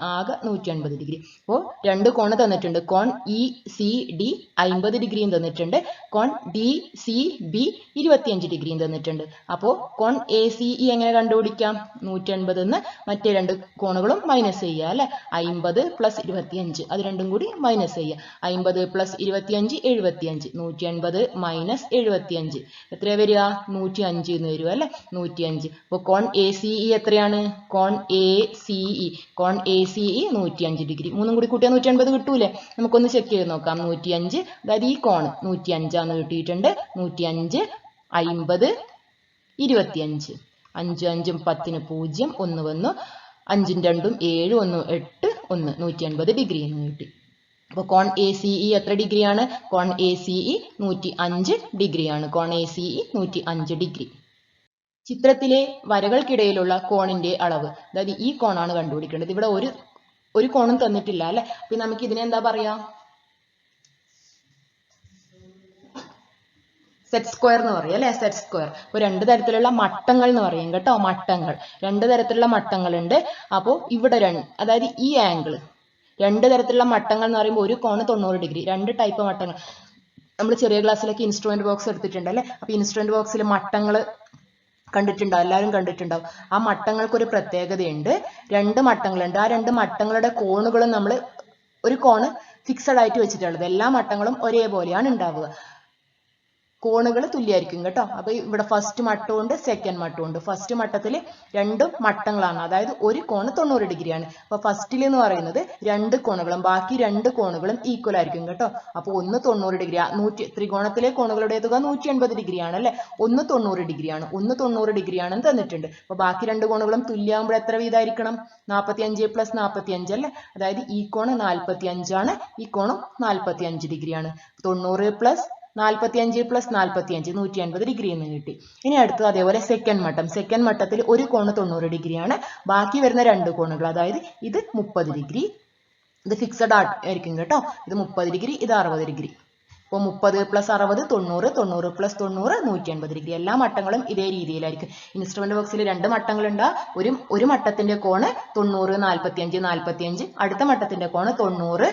അപ്പോൾ 2 കോണ് തന്നിട്ടുണ്ട്. കോൺ ECD 50 ഡിഗ്രിയും തന്നിട്ടുണ്ട്. കോൺ DCB 25 ഡിഗ്രിയും തന്നിട്ടുണ്ട്. അപ്പോൾ കോൺ ACE എങ്ങനെ കണ്ടുപിടിക്കാം? 180 എന്ന് മറ്റേ 2 കോണുകളും മൈനസ് ചെയ്യുക അല്ലെ? 50 പ്ലസ് 25 അത് രണ്ടും കൂടി മൈനസ് ചെയ്യുക. 50 പ്ലസ് 25 75. 180 മൈനസ് 75 എത്രയാ വരിക? 105 എന്ന് വരും അല്ലെ? 105. അപ്പോൾ കോൺ ACE എത്രയാണ്? കോൺ ACE 105 ഡിഗ്രി. മൂന്നും കൂടി കൂട്ടിയാൽ 180 കിട്ടൂലേ? നമുക്കൊന്ന് ചെക്ക് ചെയ്ത് നോക്കാം. 105, അതായത് ഈ കോൺ 105 ആണെന്ന് കിട്ടിയിട്ടുണ്ട്. 105 50 25. 5 5 10 0 1 വന്നു. 5 2 7 1 8 1 180 ഡിഗ്രി എന്ന് കിട്ടി. അപ്പോൾ കോൺ ACE എത്ര ഡിഗ്രിയാണ്? കോൺ ACE 105 ഡിഗ്രിയാണ്. കോൺ ACE 105 ഡിഗ്രി. ചിത്രത്തിലെ വരകൾക്കിടയിലുള്ള കോണിന്റെ അളവ്, അതായത് ഈ കോണാണ് കണ്ടുപിടിക്കേണ്ടത്. ഇവിടെ ഒരു കോണും തന്നിട്ടില്ല അല്ലെ? അപ്പൊ നമുക്ക് ഇതിനെ എന്താ പറയാ? സെറ്റ് സ്ക്വയർ എന്ന് പറയും അല്ലെ? Set square. അപ്പോൾ 2 തരത്തിലുള്ള മട്ടങ്ങൾ എന്ന് പറയും കേട്ടോ. മട്ടങ്ങൾ 2 തരത്തിലുള്ള മട്ടങ്ങളുണ്ട്. അപ്പോൾ ഇവിടെ അതായത് ഈ ആംഗിൾ 2 തരത്തിലുള്ള മട്ടങ്ങൾ എന്ന് പറയുമ്പോൾ ഒരു കോണ് 90 ഡിഗ്രി. 2 ടൈപ്പ് മട്ടങ്ങൾ നമ്മൾ ചെറിയ ക്ലാസ്സിലൊക്കെ ഇൻസ്ട്രുമെന്റ് ബോക്സ് എടുത്തിട്ടുണ്ട് അല്ലെ? അപ്പൊ ഇൻസ്ട്രുമെന്റ് ബോക്സിൽ മട്ടങ്ങൾ കണ്ടിട്ടുണ്ടാവും, എല്ലാവരും കണ്ടിട്ടുണ്ടാവും. ആ മട്ടങ്ങൾക്ക് ഒരു പ്രത്യേകതയുണ്ട്. 2 മട്ടങ്ങളുണ്ട്. ആ 2 മട്ടങ്ങളുടെ കോണുകളും നമ്മൾ ഒരു കോണ് ഫിക്സഡ് ആയിട്ട് വെച്ചിട്ടുള്ളത്. എല്ലാ മട്ടങ്ങളും ഒരേപോലെയാണ് ഉണ്ടാവുക. കോണുകൾ തുല്യമായിരിക്കും കേട്ടോ. അപ്പൊ ഇവിടെ ഫസ്റ്റ് മട്ടമുണ്ട്, സെക്കൻഡ് മട്ടമുണ്ട്. ഫസ്റ്റ് മട്ടത്തിൽ 2 മട്ടങ്ങളാണ്, അതായത് ഒരു കോണ് 90 ഡിഗ്രിയാണ്. അപ്പൊ ഫസ്റ്റിൽ എന്ന് പറയുന്നത് 2 കോണുകളും ബാക്കി 2 കോണുകളും ഈക്വൽ ആയിരിക്കും കേട്ടോ. അപ്പൊ ഒന്ന് 90 ഡിഗ്രി. ത്രികോണത്തിലെ കോണുകളുടെ തുക 180 ഡിഗ്രിയാണ് അല്ലെ? ഒന്ന് 90 ഡിഗ്രിയാണ്. ഒന്ന് 90 ഡിഗ്രിയാണെന്ന് തന്നിട്ടുണ്ട്. അപ്പൊ ബാക്കി 2 കോണുകളും തുല്യമാകുമ്പോൾ എത്ര വീതമായിരിക്കണം? 45 പ്ലസ് 45 അല്ലെ? അതായത് ഈ കോണ് 45 ആണ്, ഈ കോണും 45 ഡിഗ്രിയാണ്. 90 പ്ലസ് 45 പ്ലസ് 45 180 ഡിഗ്രി എന്ന് കിട്ടി. ഇനി അടുത്തത് അതേപോലെ സെക്കൻഡ് മട്ടം. സെക്കൻഡ് മട്ടത്തിൽ ഒരു കോണ് 90 ഡിഗ്രിയാണ്. ബാക്കി വരുന്ന 2 കോണുകൾ, അതായത് ഇത് 30 ഡിഗ്രി, ഇത് ഫിക്സഡ് ആയിരിക്കും കേട്ടോ. ഇത് 30 ഡിഗ്രി, ഇത് 60 ഡിഗ്രി. അപ്പോൾ 30 പ്ലസ് 60 90, 90 പ്ലസ് 90 180 ഡിഗ്രി. എല്ലാ മട്ടങ്ങളും ഇതേ രീതിയിലായിരിക്കും. ഇൻസ്ട്രുമെന്റ് ബോക്സിൽ 2 മട്ടങ്ങളുണ്ട്. ഒരു മട്ടത്തിന്റെ കോണ് 90 45 45, അടുത്ത മട്ടത്തിന്റെ കോണ് 90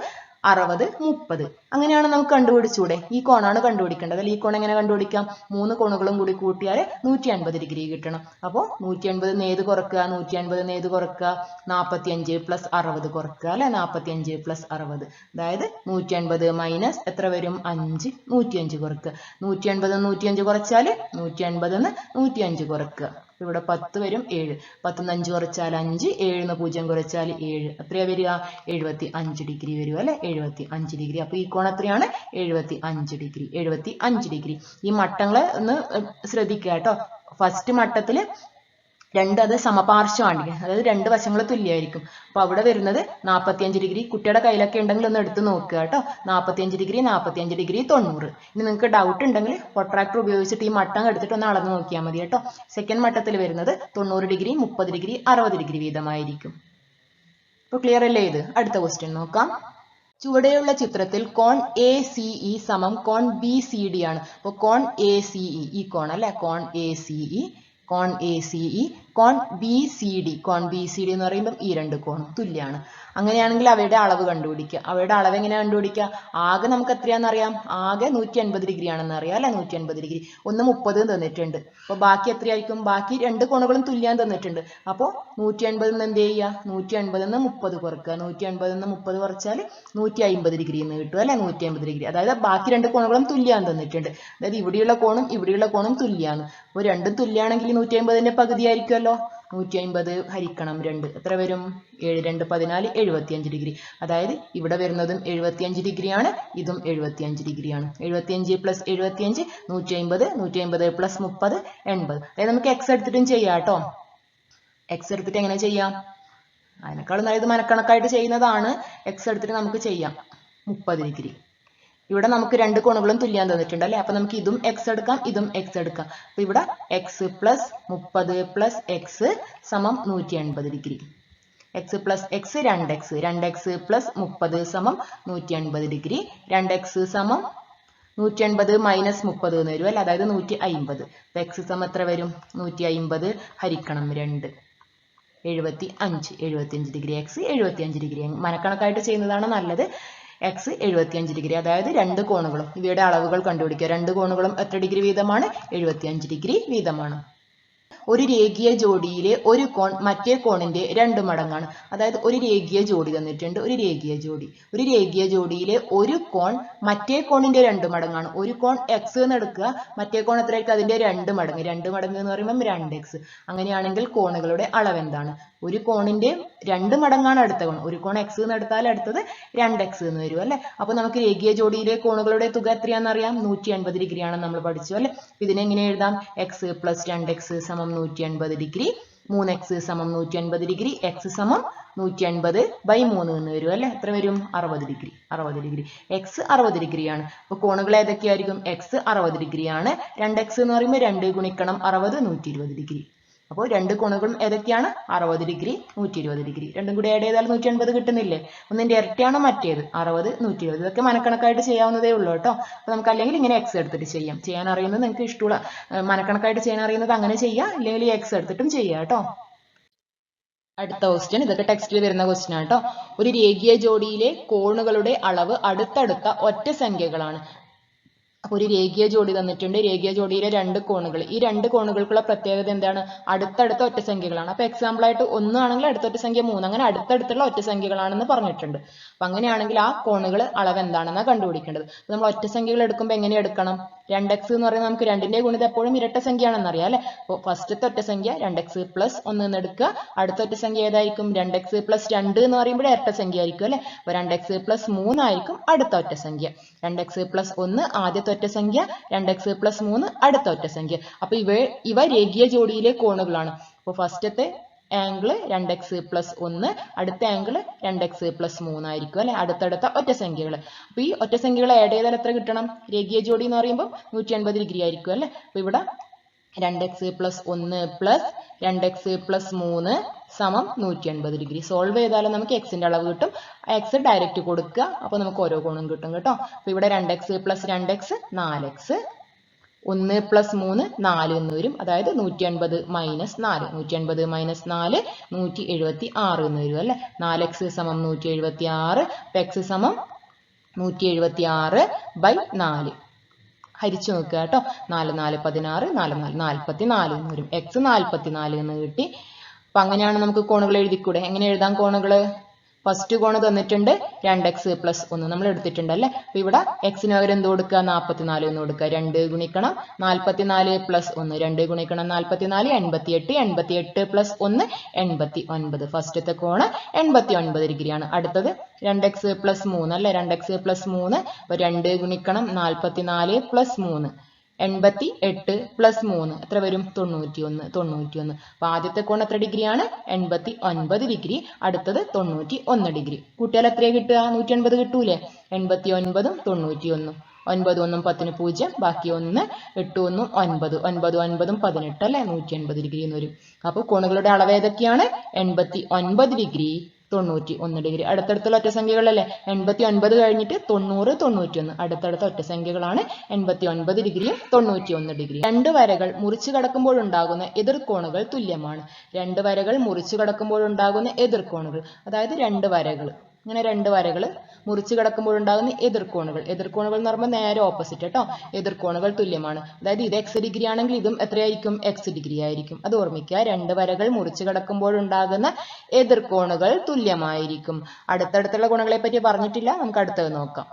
60 30. അങ്ങനെയാണ് നമുക്ക് കണ്ടുപിടിച്ചൂടെ? ഈ കോണാണ് കണ്ടുപിടിക്കേണ്ടത്. അല്ലെ? ഈ കോൺ എങ്ങനെ കണ്ടുപിടിക്കാം? 3 കോണുകളും കൂടി കൂട്ടിയാൽ 180 ഡിഗ്രി കിട്ടണം. അപ്പോൾ 180 നേത് കുറക്കുക, 180 നേത് കുറക്കുക, 45 പ്ലസ് 60 കുറക്കുക അല്ലെ? 45 പ്ലസ് 60, അതായത് 180 മൈനസ് എത്ര വരും? 5. 105 കുറക്കുക. 180 105 കുറച്ചാൽ 180 105 കുറക്കുക. ഇവിടെ 10 വരും, 7. 10 5 കുറച്ചാൽ 5, 7 0 കുറച്ചാൽ 7. എത്രയാ വരിക? 75 ഡിഗ്രി വരും അല്ലെ? 75 ഡിഗ്രി. അപ്പൊ ഈ കോൺ എത്രയാണ്? 75 ഡിഗ്രി. 75 ഡിഗ്രി. ഈ മട്ടങ്ങളെ ഒന്ന് ശ്രദ്ധിക്കുക കേട്ടോ. ഫസ്റ്റ് മട്ടത്തില് 2 അത് സമപാർശ്വമാണ്, അതായത് 2 വശങ്ങൾ തുല്യമായിരിക്കും. അപ്പൊ അവിടെ വരുന്നത് 45 ഡിഗ്രി. കുട്ടിയുടെ കയ്യിലൊക്കെ ഉണ്ടെങ്കിൽ ഒന്ന് എടുത്ത് നോക്കുക കേട്ടോ. 45 ഡിഗ്രി 45 ഡിഗ്രി 90. ഇനി നിങ്ങൾക്ക് ഡൗട്ട് ഉണ്ടെങ്കിൽ പ്രൊട്രാക്ടർ ഉപയോഗിച്ചിട്ട് ഈ മട്ടം എടുത്തിട്ട് ഒന്ന് അളന്ന് നോക്കിയാൽ മതി കേട്ടോ. സെക്കൻഡ് മട്ടത്തിൽ വരുന്നത് 90 ഡിഗ്രി 30 ഡിഗ്രി 60 ഡിഗ്രി വീതമായിരിക്കും. അപ്പൊ ക്ലിയർ അല്ലേ ഇത്? അടുത്ത ക്വസ്റ്റ്യൻ നോക്കാം. ചുവടെയുള്ള ചിത്രത്തിൽ കോൺ ACE സമം കോൺ BCD ആണ്. അപ്പോൾ കോൺ ACE ഈ കോൺ അല്ലെ? കോൺ ACE കോൺ ബി സി ഡി എന്ന് പറയുമ്പോൾ ഈ രണ്ട് കോണും തുല്യമാണ്. അങ്ങനെയാണെങ്കിൽ അവയുടെ അളവ് കണ്ടുപിടിക്കുക. അവയുടെ അളവ് എങ്ങനെയാണ് കണ്ടുപിടിക്കുക? ആകെ നമുക്ക് എത്രയാണെന്നറിയാം? ആകെ 180 ഡിഗ്രി ആണെന്ന് അറിയാം അല്ലെ? 180 ഡിഗ്രി. ഒന്ന് 30 തന്നിട്ടുണ്ട്. അപ്പോൾ ബാക്കി എത്രയായിരിക്കും? ബാക്കി രണ്ട് കോണുകളും തുല്യം തന്നിട്ടുണ്ട്. അപ്പോൾ 180 എന്ത് ചെയ്യുക? 180 30 കുറക്കുക. 180 30 കുറച്ചാൽ 150 ഡിഗ്രി എന്ന് കിട്ടും അല്ലെ? 150 ഡിഗ്രി. അതായത് ബാക്കി രണ്ട് കോണുകളും തുല്യം തന്നിട്ടുണ്ട്. അതായത് ഇവിടെയുള്ള കോണും തുല്യമാണ്. അപ്പോൾ രണ്ടും തുല്യമാണെങ്കിൽ 150ന്റെ പകുതി ആയിരിക്കുമല്ലോ. 150 ഹരിക്കണം 2 എത്ര വരും? 7 2 14 75 ഡിഗ്രി. അതായത് ഇവിടെ വരുന്നതും 75 ഡിഗ്രിയാണ്, ഇതും 75 ഡിഗ്രിയാണ്. 75 പ്ലസ് 75 150, 150 പ്ലസ് 30 80. അതായത് നമുക്ക് എക്സ് എടുത്തിട്ടും ചെയ്യാം കേട്ടോ. എക്സ് എടുത്തിട്ട് എങ്ങനെ ചെയ്യാം? അതിനേക്കാളും നല്ലത് മനക്കണക്കായിട്ട് ചെയ്യുന്നതാണ്. എക്സ് എടുത്തിട്ട് നമുക്ക് ചെയ്യാം 30 ഡിഗ്രി. ഇവിടെ നമുക്ക് രണ്ട് കോണുകളും തുല്യം തന്നിട്ടുണ്ട് അല്ലെ? അപ്പൊ നമുക്ക് ഇതും എക്സ് എടുക്കാം, ഇതും എക്സ് എടുക്കാം. അപ്പൊ ഇവിടെ എക്സ് പ്ലസ് 30 പ്ലസ് എക്സ് സമം 180 degree. X plus X 2x, 2x plus 30 സമം 180 ഡിഗ്രി. 2x സമം 180 മൈനസ് 30 എന്ന് വരും അല്ലെ? അതായത് 150. അപ്പൊ എക്സ് സമം എത്ര വരും? 150 ഹരിക്കണം 2 75 ഡിഗ്രി. X 75 degree. മനക്കണക്കായിട്ട് ചെയ്യുന്നതാണ് നല്ലത്. X 75 degree. അതായത് രണ്ട് കോണുകളും ഇവയുടെ അളവുകൾ കണ്ടുപിടിക്കുക. രണ്ട് കോണുകളും എത്ര ഡിഗ്രി വീതമാണ്? 75 ഡിഗ്രി വീതമാണ്. ഒരു രേഖീയ ജോഡിയിലെ ഒരു കോൺ മറ്റേ കോണിന്റെ 2 മടങ്ങാണ്. അതായത് ഒരു രേഖീയ ജോഡി തന്നിട്ടുണ്ട്. ഒരു രേഖീയ ജോഡിയിലെ ഒരു കോൺ മറ്റേ കോണിന്റെ 2 മടങ്ങാണ്. ഒരു കോൺ എക്സ് എന്ന് എടുക്കുക, മറ്റേ കോൺ എത്രയായിരിക്കും? അതിന്റെ 2 മടങ്ങ്. 2 മടങ്ങ് എന്ന് പറയുമ്പോൾ 2x. അങ്ങനെയാണെങ്കിൽ കോണുകളുടെ അളവ് എന്താണ്? ഒരു കോണിന്റെ 2 മടങ്ങാണ് അടുത്ത കോൺ. ഒരു കോൺ എക്സ് എന്ന് എടുത്താൽ അടുത്തത് 2x എന്ന് വരും അല്ലെ? അപ്പൊ നമുക്ക് രേഖീയ ജോഡിയിലെ കോണുകളുടെ തുക എത്രയാണെന്ന് അറിയാം? 180 ഡിഗ്രി ആണെന്ന് നമ്മൾ പഠിച്ചു അല്ലെ? ഇതിനെങ്ങനെ എഴുതാം? എക്സ് പ്ലസ് 2x സമം 180 ഡിഗ്രി. 3x സമം 180 ഡിഗ്രി. എക്സ് സമം 180 ബൈ 3 എന്ന് വരും അല്ലെ? എത്ര വരും? 60 ഡിഗ്രി. എക്സ് 60 ഡിഗ്രിയാണ്. അപ്പൊ കോണുകൾ ഏതൊക്കെയായിരിക്കും? എക്സ് 60 ഡിഗ്രിയാണ്. 2x എന്ന് പറയുമ്പോൾ 2 ഗുണിക്കണം 60 120 ഡിഗ്രി. അപ്പോൾ രണ്ട് കോണുകളും ഏതൊക്കെയാണ്? 60 ഡിഗ്രി 120 ഡിഗ്രി. രണ്ടും കൂടി ആഡ് ചെയ്താൽ 180 കിട്ടുന്നില്ലേ? ഒന്നിന്റെ ഇരട്ടിയാണ് മറ്റേത്. 60 120. ഇതൊക്കെ മനക്കണക്കായിട്ട് ചെയ്യാവുന്നതേ ഉള്ളൂ കേട്ടോ. അപ്പൊ നമുക്ക് അല്ലെങ്കിൽ ഇങ്ങനെ എക്സ് എടുത്തിട്ട് ചെയ്യാൻ അറിയുന്നത് നിങ്ങൾക്ക് ഇഷ്ടമുള്ള മനക്കണക്കായിട്ട് ചെയ്യാൻ അറിയുന്നത് അങ്ങനെ ചെയ്യാം. ഇല്ലെങ്കിൽ എക്സ് എടുത്തിട്ടും ചെയ്യാം കേട്ടോ. അടുത്ത ക്വസ്റ്റ്യൻ, ഇതൊക്കെ ടെക്സ്റ്റിൽ വരുന്ന ക്വസ്റ്റ്യൻ ആണ് കേട്ടോ. ഒരു രേഖീയ ജോഡിയിലെ കോണുകളുടെ അളവ് അടുത്തടുത്ത ഒറ്റ സംഖ്യകളാണ്. അപ്പൊ ഒരു രേഖീയ ജോഡി തന്നിട്ടുണ്ട്. രേഖീയ ജോഡിയിലെ രണ്ട് കോണുകൾ. ഈ രണ്ട് കോണുകൾക്കുള്ള പ്രത്യേകത എന്താണ്? അടുത്തടുത്ത ഒറ്റ സംഖ്യകളാണ്. അപ്പൊ എക്സാമ്പിൾ ആയിട്ട് 1 ആണെങ്കിൽ അടുത്തൊറ്റ സംഖ്യ 3, അങ്ങനെ അടുത്തടുത്തുള്ള ഒറ്റ സംഖ്യകളാണെന്ന് പറഞ്ഞിട്ടുണ്ട്. അപ്പൊ അങ്ങനെയാണെങ്കിൽ ആ കോണുകൾ അളവ് എന്താണെന്നാണ് കണ്ടുപിടിക്കേണ്ടത്. നമ്മൾ ഒറ്റ സംഖ്യകൾ എടുക്കുമ്പോൾ എങ്ങനെ എടുക്കണം? 2x എന്ന് പറയുന്നത് നമുക്ക് 2ന്റെ ഗുണിതം എപ്പോഴും ഇരട്ട സംഖ്യയാണെന്ന് അറിയാം അല്ലെ? അപ്പോൾ ഫസ്റ്റത്തെ ഒറ്റ സംഖ്യ 2x പ്ലസ് 1 എന്ന് എടുക്കുക. അടുത്ത ഒറ്റ സംഖ്യ ഏതായിരിക്കും? 2x പ്ലസ് 2 എന്ന് പറയുമ്പോൾ ഇരട്ട സംഖ്യ ആയിരിക്കും അല്ലെ? അപ്പൊ 2x പ്ലസ് 3 ആയിരിക്കും അടുത്ത ഒറ്റ സംഖ്യ. 2x പ്ലസ് 1 ആദ്യത്തെ ഒറ്റ സംഖ്യ, 2x പ്ലസ് 3 അടുത്ത ഒറ്റ സംഖ്യ. അപ്പൊ ഇവ രേഖീയ ജോഡിയിലെ കോണുകളാണ്. അപ്പോൾ ഫസ്റ്റത്തെ ആംഗിൾ 2x പ്ലസ് 1, അടുത്ത ആംഗിൾ 2x പ്ലസ് 3 ആയിരിക്കും അല്ലെ? അടുത്തടുത്ത ഒറ്റ സംഖ്യകൾ. അപ്പൊ ഈ ഒറ്റ സംഖ്യകൾ ആഡ് ചെയ്താൽ എത്ര കിട്ടണം? രേഖീയ ജോഡി എന്ന് പറയുമ്പോൾ 180 ഡിഗ്രി ആയിരിക്കും അല്ലെ? അപ്പൊ ഇവിടെ 2x plus 1 plus 2x plus 3 സമം 180 ഡിഗ്രി. സോൾവ് ചെയ്താലും നമുക്ക് എക്സിന്റെ അളവ് കിട്ടും. എക്സ് ഡയറക്റ്റ് കൊടുക്കുക. അപ്പൊ നമുക്ക് ഓരോ കോണും കിട്ടും കേട്ടോ. അപ്പൊ ഇവിടെ 2x plus 2x 4x, 1 plus 3 4 എന്ന് വരും. അതായത് 180 മൈനസ് 4, 180 മൈനസ് 4 176 എന്ന് വരും അല്ലെ? 4x സമം 176. എക്സ് സമം 176 ബൈ 4 ഹരിച്ചു നോക്കുക കേട്ടോ. 4 4 16, 4 4 44 എന്ന് വരും. എക്സ് 44 എന്ന് കിട്ടി. അപ്പൊ അങ്ങനെയാണ് നമുക്ക് കോണുകൾ എഴുതിക്കൂടെ? എങ്ങനെ എഴുതാം കോണുകള്? ഫസ്റ്റ് കോണ് തന്നിട്ടുണ്ട് 2x പ്ലസ് 1 നമ്മൾ എടുത്തിട്ടുണ്ട് അല്ലെ? അപ്പൊ ഇവിടെ എക്സിന് പകരം എന്ത് കൊടുക്കുക? 44 എന്ന് കൊടുക്കുക. 2 ഗുണിക്കണം 44 പ്ലസ് 1, 2 ഗുണിക്കണം 44 88, 88 പ്ലസ് 1 89. ഫസ്റ്റത്തെ കോണ് 89 ഡിഗ്രിയാണ്. അടുത്തത് 2x പ്ലസ് 3 അല്ലെ? 2x പ്ലസ് 3, അപ്പൊ 2 ഗുണിക്കണം 44 പ്ലസ് 3 88 പ്ലസ് 3 എത്ര വരും? 91. അപ്പൊ ആദ്യത്തെ കോൺ എത്ര ഡിഗ്രിയാണ്? 89 ഡിഗ്രി. അടുത്തത് 91 ഡിഗ്രി. കൂട്ടിയാൽ എത്രയാ കിട്ടുക? 180 കിട്ടൂലേ? 89 91. 9 1 10 0, ബാക്കി 1, 8 1 9, 9 9 18 അല്ലെ? 180 ഡിഗ്രി എന്ന് വരും. അപ്പൊ കോണുകളുടെ അളവ് ഏതൊക്കെയാണ്? 89 ഡിഗ്രി 91 ഡിഗ്രി. അടുത്തടുത്തുള്ള ഒറ്റസംഖ്യകളല്ലേ? 89 കഴിഞ്ഞിട്ട് 90, 91. അടുത്തടുത്ത ഒറ്റസംഖ്യകളാണ് 89 ഡിഗ്രിയും 91 ഡിഗ്രിയും. രണ്ട് വരകൾ മുറിച്ചു കടക്കുമ്പോഴുണ്ടാകുന്ന എതിർകോണുകൾ തുല്യമാണ്. രണ്ട് വരകൾ മുറിച്ചു കടക്കുമ്പോഴുണ്ടാകുന്ന എതിർകോണുകൾ, അതായത് രണ്ട് വരകൾ, ഇങ്ങനെ രണ്ട് വരകൾ മുറിച്ചു കടക്കുമ്പോഴുണ്ടാകുന്ന എതിർകോണുകൾ. എതിർകോണുകൾ എന്ന് പറയുമ്പോൾ നേരെ ഓപ്പോസിറ്റ് കേട്ടോ. എതിർകോണുകൾ തുല്യമാണ്. അതായത് ഇത് x ഡിഗ്രി ആണെങ്കിൽ ഇതും എത്രയായിരിക്കും? x ഡിഗ്രി ആയിരിക്കും. അത് ഓർമ്മിക്കുക. രണ്ട് വരകൾ മുറിച്ചു കടക്കുമ്പോഴുണ്ടാകുന്ന എതിർകോണുകൾ തുല്യമായിരിക്കും. അടുത്തടുത്തുള്ള കോണുകളെ പറ്റി പറഞ്ഞിട്ടില്ല. നമുക്ക് അടുത്തത് നോക്കാം.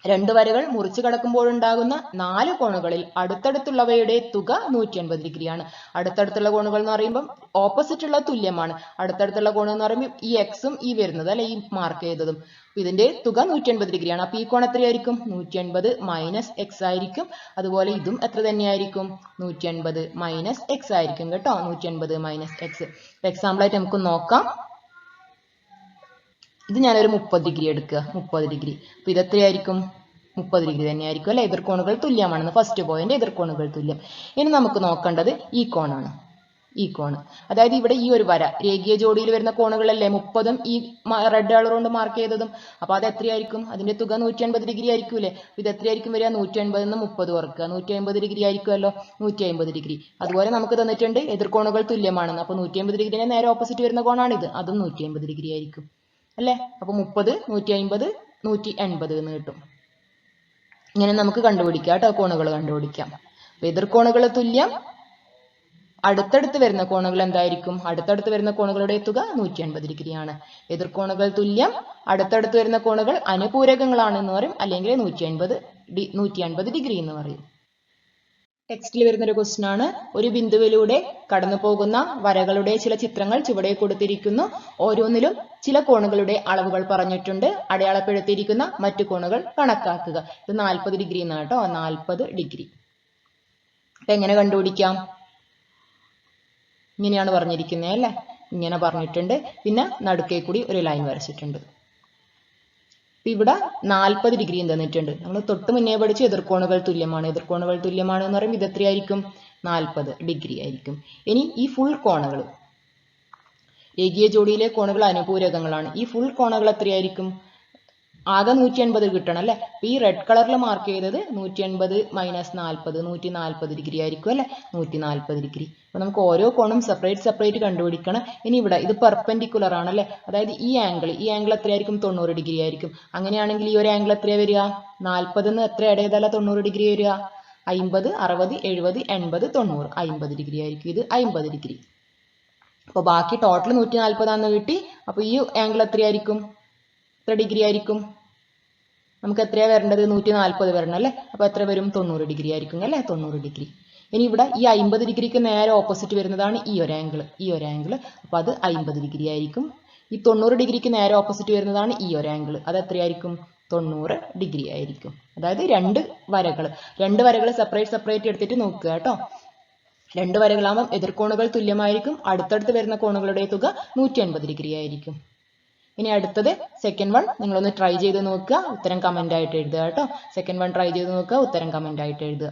രണ്ട് വരകൾ മുറിച്ചു കടക്കുമ്പോഴുണ്ടാകുന്ന 4 കോണുകളിൽ അടുത്തടുത്തുള്ളവയുടെ തുക 180 ഡിഗ്രിയാണ്. അടുത്തടുത്തുള്ള കോണുകൾ എന്ന് പറയുമ്പോൾ ഓപ്പോസിറ്റ് ഉള്ള തുല്യമാണ്. അടുത്തടുത്തുള്ള കോൺ എന്ന് പറയുമ്പോൾ ഈ എക്സും ഈ വരുന്നത് അല്ലെ, ഈ മാർക്ക് ചെയ്തതും, ഇതിന്റെ തുക 180 ഡിഗ്രിയാണ്. അപ്പൊ ഈ കോൺ എത്രയായിരിക്കും? 180 മൈനസ് എക്സ് ആയിരിക്കും. അതുപോലെ ഇതും എത്ര തന്നെയായിരിക്കും? 180 മൈനസ് എക്സ് ആയിരിക്കും കേട്ടോ. 180 മൈനസ് എക്സ്. എക്സാമ്പിൾ ആയിട്ട് നമുക്ക് നോക്കാം. ഇത് ഞാനൊരു 30 ഡിഗ്രി എടുക്കുക. 30 ഡിഗ്രി. അപ്പൊ ഇത് എത്രയായിരിക്കും? 30 ഡിഗ്രി തന്നെയായിരിക്കും അല്ലെ. എതിർകോണുകൾ തുല്യമാണെന്ന് ഫസ്റ്റ് പോയിന്റ്. എതിർകോണുകൾ തുല്യം. ഇനി നമുക്ക് നോക്കേണ്ടത് ഈ കോണാണ്. ഈ കോണ്, അതായത് ഇവിടെ ഈ ഒരു വര രേഖീയ ജോഡിയിൽ വരുന്ന കോണുകളല്ലേ 30ഉം ഈ റെഡ് കളർ കൊണ്ട് മാർക്ക് ചെയ്തതും. അപ്പൊ അത് എത്രയായിരിക്കും? അതിന്റെ തുക 180 ഡിഗ്രി ആയിരിക്കൂലേ. ഇത് എത്രയായിരിക്കും വരിക? 180 നിന്ന് 30 കുറക്കുക. 150 ഡിഗ്രി ആയിരിക്കുമല്ലോ. 150 ഡിഗ്രി. അതുപോലെ നമുക്ക് തന്നിട്ടുണ്ട് എതിർകോണുകൾ തുല്യമാണെന്ന്. അപ്പൊ 150 ഡിഗ്രിനെ നേരെ ഓപ്പോസിറ്റ് വരുന്ന കോണാണിത്. അതും 150 ഡിഗ്രി ആയിരിക്കും അല്ലേ. അപ്പൊ 30, 150, 180 എന്ന് കിട്ടും. ഇങ്ങനെ നമുക്ക് കണ്ടുപിടിക്കാം കേട്ടോ. കോണുകൾ കണ്ടുപിടിക്കാം. അപ്പൊ എതിർകോണുകൾ തുല്യം. അടുത്തടുത്ത് വരുന്ന കോണുകൾ എന്തായിരിക്കും? അടുത്തടുത്ത് വരുന്ന കോണുകളുടെ തുക 180 ഡിഗ്രിയാണ്. എതിർകോണുകൾ തുല്യം. അടുത്തടുത്ത് വരുന്ന കോണുകൾ അനുപൂരകങ്ങളാണെന്ന് പറയും, അല്ലെങ്കിൽ 180 ഡിഗ്രി എന്ന് പറയും. ടെക്സ്റ്റിൽ വരുന്നൊരു ക്വസ്റ്റ്യൻ ആണ്. ഒരു ബിന്ദുവിലൂടെ കടന്നു പോകുന്ന വരകളുടെ ചില ചിത്രങ്ങൾ ചുവടെ കൊടുത്തിരിക്കുന്നു. ഓരോന്നിലും ചില കോണുകളുടെ അളവുകൾ പറഞ്ഞിട്ടുണ്ട്. അടയാളപ്പെടുത്തിയിരിക്കുന്ന മറ്റു കോണുകൾ കണക്കാക്കുക. ഇത് 40 ഡിഗ്രി എന്നാണ് കേട്ടോ. 40 ഡിഗ്രി. അപ്പൊ എങ്ങനെ കണ്ടുപിടിക്കാം? ഇങ്ങനെയാണ് പറഞ്ഞിരിക്കുന്നത് അല്ലേ. ഇങ്ങനെ പറഞ്ഞിട്ടുണ്ട്. പിന്നെ നടുക്കേ കൂടി ഒരു ലൈൻ വരച്ചിട്ടുണ്ട്. ഇവിടെ 40 ഡിഗ്രി തന്നിട്ടുണ്ട്. നമ്മൾ തൊട്ട് മുന്നേ പഠിച്ച് എതിർകോണുകൾ തുല്യമാണ്. എതിർകോണുകൾ തുല്യമാണ് എന്ന് പറയുമ്പോൾ ഇത് എത്രയായിരിക്കും? 40 ഡിഗ്രി ആയിരിക്കും. ഇനി ഈ ഫുൾ കോണുകൾ, രേഖീയ ജോഡിയിലെ കോണുകൾ അനുപൂരകങ്ങളാണ്. ഈ ഫുൾ കോണുകൾ എത്രയായിരിക്കും? ആകെ 180 കിട്ടണം അല്ലെ. ഈ റെഡ് കളറിൽ മാർക്ക് ചെയ്തത് 180 മൈനസ് 40, 140 ഡിഗ്രി ആയിരിക്കും അല്ലെ. 140 ഡിഗ്രി. അപ്പൊ നമുക്ക് ഓരോ കോണും സെപ്പറേറ്റ് കണ്ടുപിടിക്കണം. ഇനി ഇവിടെ ഇത് പെർപെൻഡിക്കുലർ ആണ് അല്ലെ. അതായത് ഈ ആംഗിൾ എത്രയായിരിക്കും? 90 ഡിഗ്രി ആയിരിക്കും. അങ്ങനെയാണെങ്കിൽ ഈ ഒരു ആംഗിൾ എത്രയാ വരിക? 40 എത്ര ആഡ് ചെയ്താല 90 ഡിഗ്രി വരിക? 50, 60, 70, 80, 90. 50 ഡിഗ്രി ആയിരിക്കും. ഇത് 50 ഡിഗ്രി. അപ്പൊ ബാക്കി ടോട്ടൽ 140 ആണെന്ന് കിട്ടി. അപ്പൊ ഈ ആംഗിൾ എത്രയായിരിക്കും? എത്ര ഡിഗ്രി ആയിരിക്കും? നമുക്ക് എത്രയാ വരേണ്ടത്? 140 വരണം അല്ലെ. അപ്പൊ എത്ര വരും? 90 ഡിഗ്രി ആയിരിക്കും അല്ലെ. 90 ഡിഗ്രി. ഇനി ഇവിടെ ഈ 50 ഡിഗ്രിക്ക് നേരെ ഓപ്പോസിറ്റ് വരുന്നതാണ് ഈ ഒരു ആംഗിൾ. അപ്പൊ അത് 50 ഡിഗ്രി ആയിരിക്കും. ഈ 90 ഡിഗ്രിക്ക് നേരെ ഓപ്പോസിറ്റ് വരുന്നതാണ് ഈ ഒരു ആംഗിൾ. അത് എത്രയായിരിക്കും? 90 ഡിഗ്രി ആയിരിക്കും. അതായത് രണ്ട് വരകൾ സെപ്പറേറ്റ് എടുത്തിട്ട് നോക്കുക കേട്ടോ. രണ്ട് വരകളാകുമ്പോൾ എതിർകോണുകൾ തുല്യമായിരിക്കും. അടുത്തടുത്ത് വരുന്ന കോണുകളുടെ തുക 180 ഡിഗ്രി ആയിരിക്കും. ഇനി അടുത്തത് സെക്കൻഡ് വൺ. നിങ്ങളൊന്ന് ട്രൈ ചെയ്ത് നോക്കുക. ഉത്തരം കമന്റ് ആയിട്ട് എഴുതുക കേട്ടോ. സെക്കൻഡ് വൺ ട്രൈ ചെയ്ത് നോക്കുക. ഉത്തരം കമന്റ് ആയിട്ട് എഴുതുക.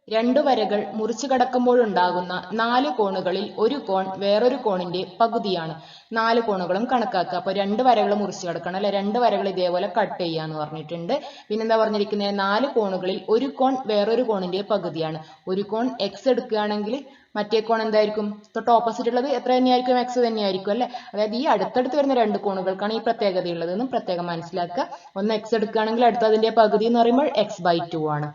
രണ്ടു വരകൾ മുറിച്ചു കടക്കുമ്പോഴുണ്ടാകുന്ന 4 കോണുകളിൽ ഒരു കോൺ വേറൊരു കോണിന്റെ പകുതിയാണ്. 4 കോണുകളും കണക്കാക്കുക. അപ്പൊ 2 വരകൾ മുറിച്ചു കടക്കണം അല്ലെ. 2 വരകൾ ഇതേപോലെ കട്ട് ചെയ്യാന്ന് പറഞ്ഞിട്ടുണ്ട്. പിന്നെന്താ പറഞ്ഞിരിക്കുന്നത്? 4 കോണുകളിൽ ഒരു കോൺ വേറൊരു കോണിന്റെ പകുതിയാണ്. ഒരു കോൺ എക്സ് എടുക്കുകയാണെങ്കിൽ മറ്റേ കോൺ എന്തായിരിക്കും? തൊട്ട് ഓപ്പോസിറ്റ് ഉള്ളത് എത്ര തന്നെയായിരിക്കും? എക്സ് തന്നെയായിരിക്കും അല്ലെ. അതായത് ഈ അടുത്തടുത്ത് വരുന്ന 2 കോണുകൾക്കാണ് ഈ പ്രത്യേകത ഉള്ളതെന്നും പ്രത്യേകം മനസ്സിലാക്കുക. ഒന്ന് എക്സ് എടുക്കുകയാണെങ്കിൽ അടുത്തതിന്റെ പകുതി എന്ന് പറയുമ്പോൾ x/2 ആണ്.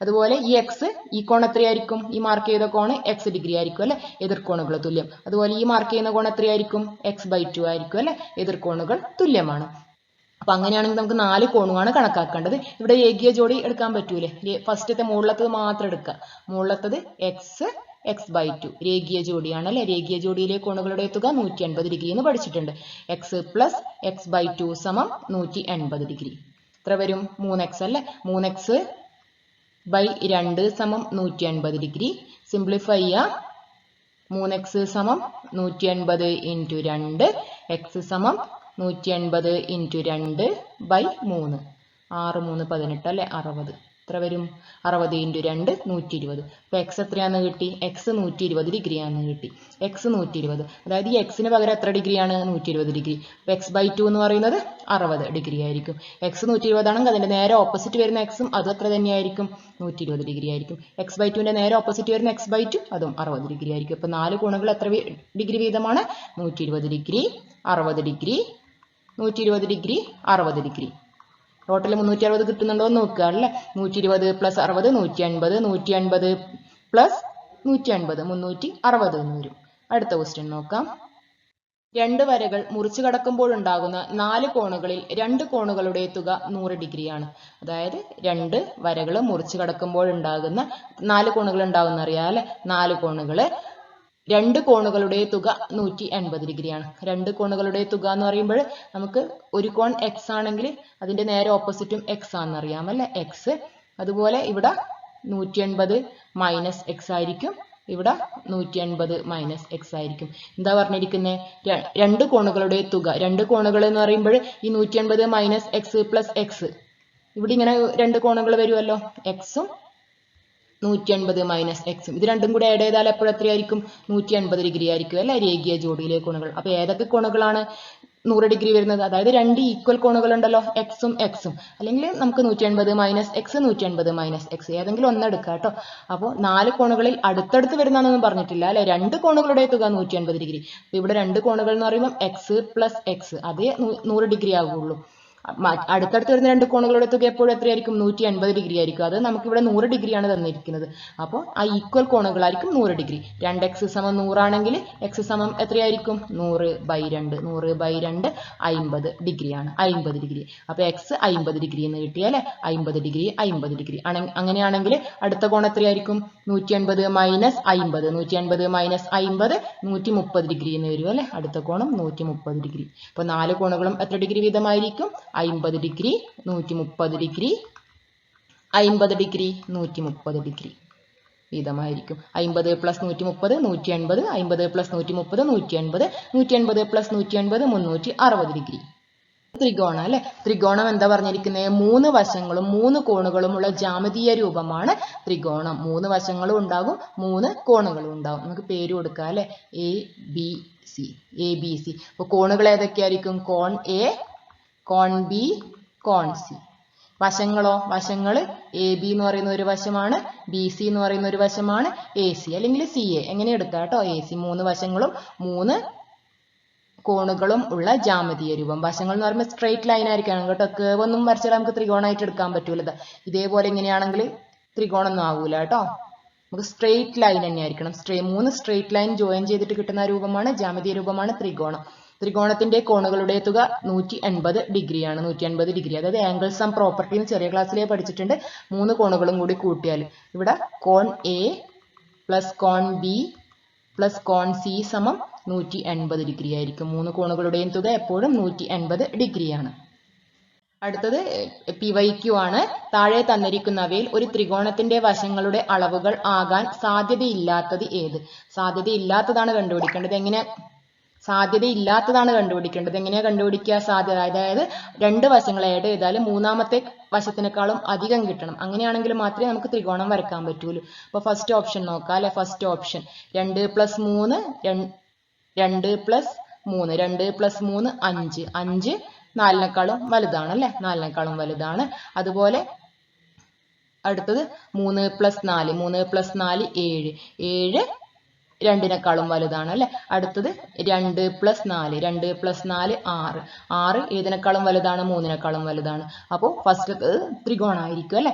അതുപോലെ ഈ എക്സ്, ഈ കോൺ എത്രയായിരിക്കും? ഈ മാർക്ക് ചെയ്ത കോണ് x ഡിഗ്രി ആയിരിക്കും അല്ലെ. എതിർകോണുകൾ തുല്യം. അതുപോലെ ഈ മാർക്ക് ചെയ്യുന്ന കോൺ എത്രയായിരിക്കും? x/2 ആയിരിക്കും അല്ലെ. എതിർകോണുകൾ തുല്യമാണ്. അപ്പൊ അങ്ങനെയാണെങ്കിൽ നമുക്ക് 4 കോണുമാണ് കണക്കാക്കേണ്ടത്. ഇവിടെ രേഖീയ ജോഡി എടുക്കാൻ പറ്റൂലേ. ഫസ്റ്റത്തെ മുകളിലത്തത് മാത്രം എടുക്കുക. മുകളിലത്തത് x/2 രേഖീയ ജോഡിയാണ് അല്ലെ. രേഖീയ ജോഡിയിലെ കോണുകളുടെ തുക 180 ഡിഗ്രി എന്ന് പഠിച്ചിട്ടുണ്ട്. x പ്ലസ് x/2 സമം 180 ഡിഗ്രി. എത്ര വരും? 3x അല്ലെ. 3x/2 സമം 180 ഡിഗ്രി. സിംപ്ലിഫൈ ചെയ്യാം. 3x സമം 180 ഇൻറ്റു 2. x സമം 180 ഇൻറ്റു 2/3. 6 3 18 അല്ലെ. 60. എത്ര വരും 60 × 2 120. അപ്പോൾ എക്സ് എത്രയാണെന്ന് കിട്ടി? എക്സ് 120 ഡിഗ്രിയാണെന്ന് കിട്ടി. എക്സ് 120, അതായത് ഈ എക്സിന് പകരം എത്ര ഡിഗ്രിയാണ്? 120 ഡിഗ്രി. അപ്പോൾ x/2 എന്ന് പറയുന്നത് 60 ഡിഗ്രി ആയിരിക്കും. എക്സ് 120 ആണെങ്കിൽ അതിൻ്റെ നേരെ ഓപ്പോസിറ്റ് വരുന്ന എക്സും അത് എത്ര തന്നെയായിരിക്കും? 120 ഡിഗ്രി ആയിരിക്കും. x/2ൻ്റെ നേരെ ഓപ്പോസിറ്റ് വരുന്ന x/2 അതും 60 ഡിഗ്രി ആയിരിക്കും. അപ്പോൾ 4 കോണുകൾ എത്ര ഡിഗ്രി വീതമാണ്? 120 degree, 60 degree, 120 degree, 60 degree. Total 360 കിട്ടുന്നുണ്ടോ എന്ന് നോക്കുക അല്ലേ. 120 + 60 180, 180 + 180 360 എന്ന് വരും. അടുത്ത ക്വസ്റ്റ്യൻ നോക്കാം. രണ്ട് വരകൾ മുറിച്ചു കടക്കുമ്പോഴുണ്ടാകുന്ന 4 കോണുകളിൽ 2 കോണുകളുടെ തുക 100 ഡിഗ്രിയാണ്. അതായത് 2 വരകൾ മുറിച്ചു കടക്കുമ്പോഴുണ്ടാകുന്ന 4 കോണുകൾ ഉണ്ടാകുന്ന അറിയാം അല്ലെ. 4 കോണുകള് 2 കോണുകളുടെ തുക 180 ഡിഗ്രിയാണ്. 2 കോണുകളുടെ തുക എന്ന് പറയുമ്പോൾ നമുക്ക് ഒരു കോൺ എക്സ് ആണെങ്കിൽ അതിന്റെ നേരെ ഓപ്പോസിറ്റും എക്സ് ആണെന്ന് അറിയാം അല്ലെ. എക്സ്. അതുപോലെ ഇവിടെ 180 - എക്സ് ആയിരിക്കും, ഇവിടെ 180 - എക്സ് ആയിരിക്കും. എന്താ പറഞ്ഞിരിക്കുന്നത്? 2 കോണുകളുടെ തുക. 2 കോണുകൾ എന്ന് പറയുമ്പോൾ ഈ 180 - എക്സ് + എക്സ്, ഇവിടെ ഇങ്ങനെ 2 കോണുകൾ വരുമല്ലോ. എക്സും 180 - എക്സും ഇത് രണ്ടും കൂടി ആഡ് ചെയ്താൽ എപ്പോഴും എത്രയായിരിക്കും? 180 ഡിഗ്രി ആയിരിക്കും അല്ലെ. രേഖീയ ജോഡിയിലെ കോണുകൾ. അപ്പോൾ ഏതൊക്കെ കോണുകളാണ് 100 ഡിഗ്രി വരുന്നത്? അതായത് 2 ഈക്വൽ കോണുകൾ ഉണ്ടല്ലോ, എക്സും എക്സും. അല്ലെങ്കിൽ നമുക്ക് 180 - എക്സ് 180 - എക്സ് ഏതെങ്കിലും ഒന്ന് എടുക്കാം കേട്ടോ. അപ്പോൾ 4 കോണുകളിൽ അടുത്തടുത്ത് വരുന്നതെന്നൊന്നും പറഞ്ഞിട്ടില്ല അല്ലെ. 2 കോണുകളുടെ തുക 180 ഡിഗ്രി. അപ്പോൾ ഇവിടെ 2 കോണുകൾ എന്ന് പറയുമ്പോൾ എക്സ് + എക്സ് അതേ 100 ഡിഗ്രി ആവുള്ളൂ. അടുത്തടുത്ത് വരുന്ന 2 കോണുകളുടെ തുക എപ്പോഴും എത്രയായിരിക്കും? 180 ഡിഗ്രി ആയിരിക്കും. അത് നമുക്കിവിടെ 100 ഡിഗ്രിയാണ് തന്നിരിക്കുന്നത്. അപ്പോൾ ആ ഈക്വൽ കോണുകളായിരിക്കും 100 ഡിഗ്രി. 2x = 100 ആണെങ്കിൽ x = എത്രയായിരിക്കും? 100/2. 100/2 50 ഡിഗ്രിയാണ്. 50 ഡിഗ്രി. അപ്പോൾ x 50 ഡിഗ്രി എന്ന് കിട്ടി അല്ലെ. 50 ഡിഗ്രി 50 ഡിഗ്രി. അങ്ങനെയാണെങ്കിൽ അടുത്ത കോൺ എത്രയായിരിക്കും? 180 - 50. 180 - 50 130 ഡിഗ്രി എന്ന് വരും അല്ലെ. അടുത്ത കോണും 130 ഡിഗ്രി. അപ്പോൾ 4 കോണുകളും എത്ര ഡിഗ്രി വീതമായിരിക്കും? 50 ഡിഗ്രി, 130 ഡിഗ്രി, 50 ഡിഗ്രി, 130 ഡിഗ്രി വീതമായിരിക്കും. 50 + 130 180, 50 + 130 180, 180 + 180 360 ഡിഗ്രി. ത്രികോണം അല്ലെ. ത്രികോണം എന്താ പറഞ്ഞിരിക്കുന്നത്? 3 വശങ്ങളും 3 കോണുകളും ഉള്ള ജാമിതീയ രൂപമാണ് ത്രികോണം. 3 വശങ്ങളും ഉണ്ടാകും, 3 കോണുകളും ഉണ്ടാകും. നമുക്ക് പേര് കൊടുക്കാം അല്ലെ. ABC. അപ്പോൾ കോണുകൾ ഏതൊക്കെയായിരിക്കും? കോൺ എ, കോൺ ബി, കോൺ സി. വശങ്ങളോ? വശങ്ങൾ AB എന്ന് പറയുന്ന ഒരു വശമാണ്, BC എന്ന് പറയുന്ന ഒരു വശമാണ്, AC അല്ലെങ്കിൽ CA എങ്ങനെ എടുക്കാം കേട്ടോ. AC 3 വശങ്ങളും 3 കോണുകളും ഉള്ള ജാമിതീയ രൂപം. വശങ്ങൾ എന്ന് പറയുമ്പോൾ സ്ട്രെയിറ്റ് ലൈൻ ആയിരിക്കണം കേട്ടോ. കേവ് ഒന്നും വരച്ചാൽ നമുക്ക് ത്രികോണമായിട്ട് എടുക്കാൻ പറ്റൂല. ഇതേപോലെ ഇങ്ങനെയാണെങ്കിൽ ത്രികോണം ഒന്നും ആവൂല കേട്ടോ. നമുക്ക് സ്ട്രെയിറ്റ് ലൈൻ തന്നെ ആയിരിക്കണം. 3 സ്ട്രെയിറ്റ് ലൈൻ ജോയിൻ ചെയ്തിട്ട് കിട്ടുന്ന രൂപമാണ് ജാമിതീയ രൂപമാണ് ത്രികോണം. ത്രികോണത്തിന്റെ കോണുകളുടെ തുക 180 ഡിഗ്രിയാണ്. 180 ഡിഗ്രി. അതായത് ആംഗിൾ സം പ്രോപ്പർട്ടി എന്ന് ചെറിയ ക്ലാസ്സിലേ പഠിച്ചിട്ടുണ്ട്. 3 കോണുകളും കൂടി കൂട്ടിയാൽ ഇവിടെ കോൺ എ + കോൺ ബി + കോൺ സി = 180 ഡിഗ്രി ആയിരിക്കും. 3 കോണുകളുടെയും തുക എപ്പോഴും 180 ഡിഗ്രിയാണ്. അടുത്തത് PYQ ആണ്. താഴെ തന്നിരിക്കുന്നവയിൽ ഒരു ത്രികോണത്തിന്റെ വശങ്ങളുടെ അളവുകൾ ആകാൻ സാധ്യതയില്ലാത്തത് ഏത്? സാധ്യതയില്ലാത്തതാണ് കണ്ടുപിടിക്കേണ്ടത്. എങ്ങനെയാ കണ്ടുപിടിക്കുക? സാധ്യത, അതായത് 2 വശങ്ങൾ ആഡ് ചെയ്താൽ മൂന്നാമത്തെ വശത്തിനേക്കാളും അധികം കിട്ടണം. അങ്ങനെയാണെങ്കിൽ മാത്രമേ നമുക്ക് ത്രികോണം വരയ്ക്കാൻ പറ്റുള്ളൂ. അപ്പോൾ ഫസ്റ്റ് ഓപ്ഷൻ നോക്കാം അല്ലെ. First option 2 + 3 2 + 3 2 + 3 5. 5 4നേക്കാളും വലുതാണ് അല്ലെ. 4നേക്കാളും വലുതാണ്. അതുപോലെ അടുത്തത് 3 + 4 3 + 4 7. 7 2നേക്കാളും വലുതാണ് അല്ലെ. അടുത്തത് 2 + 4 2 + 4 6. 6 ഏതിനേക്കാളും വലുതാണ്? 3നേക്കാളും വലുതാണ്. അപ്പോൾ ഫസ്റ്റത്തത് ത്രികോണമായിരിക്കും അല്ലെ.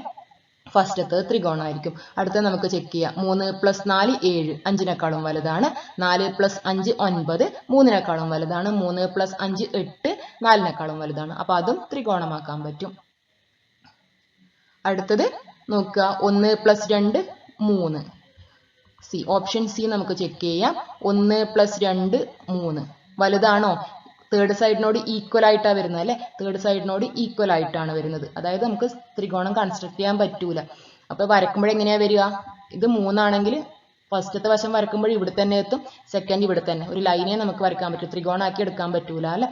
ഫസ്റ്റത്തത് ത്രികോണമായിരിക്കും. അടുത്തത് നമുക്ക് ചെക്ക് ചെയ്യാം. 3 + 4 7 5നേക്കാളും വലുതാണ്. 4 + 5 9 3നേക്കാളും വലുതാണ്. 3 + 5 8 4നേക്കാളും വലുതാണ്. അപ്പോൾ അതും ത്രികോണമാക്കാൻ പറ്റും. അടുത്തത് നോക്കുക. 1 + 2 3. ഓപ്ഷൻ സി നമുക്ക് ചെക്ക് ചെയ്യാം. 1 + 2 3 വലുതാണോ? തേർഡ് സൈഡിനോട് ഈക്വൽ ആയിട്ടാണ് വരുന്നത് അല്ലെ. തേർഡ് സൈഡിനോട് ഈക്വൽ ആയിട്ടാണ് വരുന്നത്. അതായത് നമുക്ക് ത്രികോണം കൺസ്ട്രക്ട് ചെയ്യാൻ പറ്റൂല. അപ്പോൾ വരക്കുമ്പോൾ എങ്ങനെയാ വരിക? ഇത് 3 ആണെങ്കിൽ ഫസ്റ്റത്തെ വശം വരക്കുമ്പോൾ ഇവിടെ തന്നെ എത്തും, സെക്കൻഡ് ഇവിടെ തന്നെ. ഒരു ലൈനെ നമുക്ക് വരക്കാൻ പറ്റും, ത്രികോണമാക്കി എടുക്കാൻ പറ്റൂല അല്ലെ.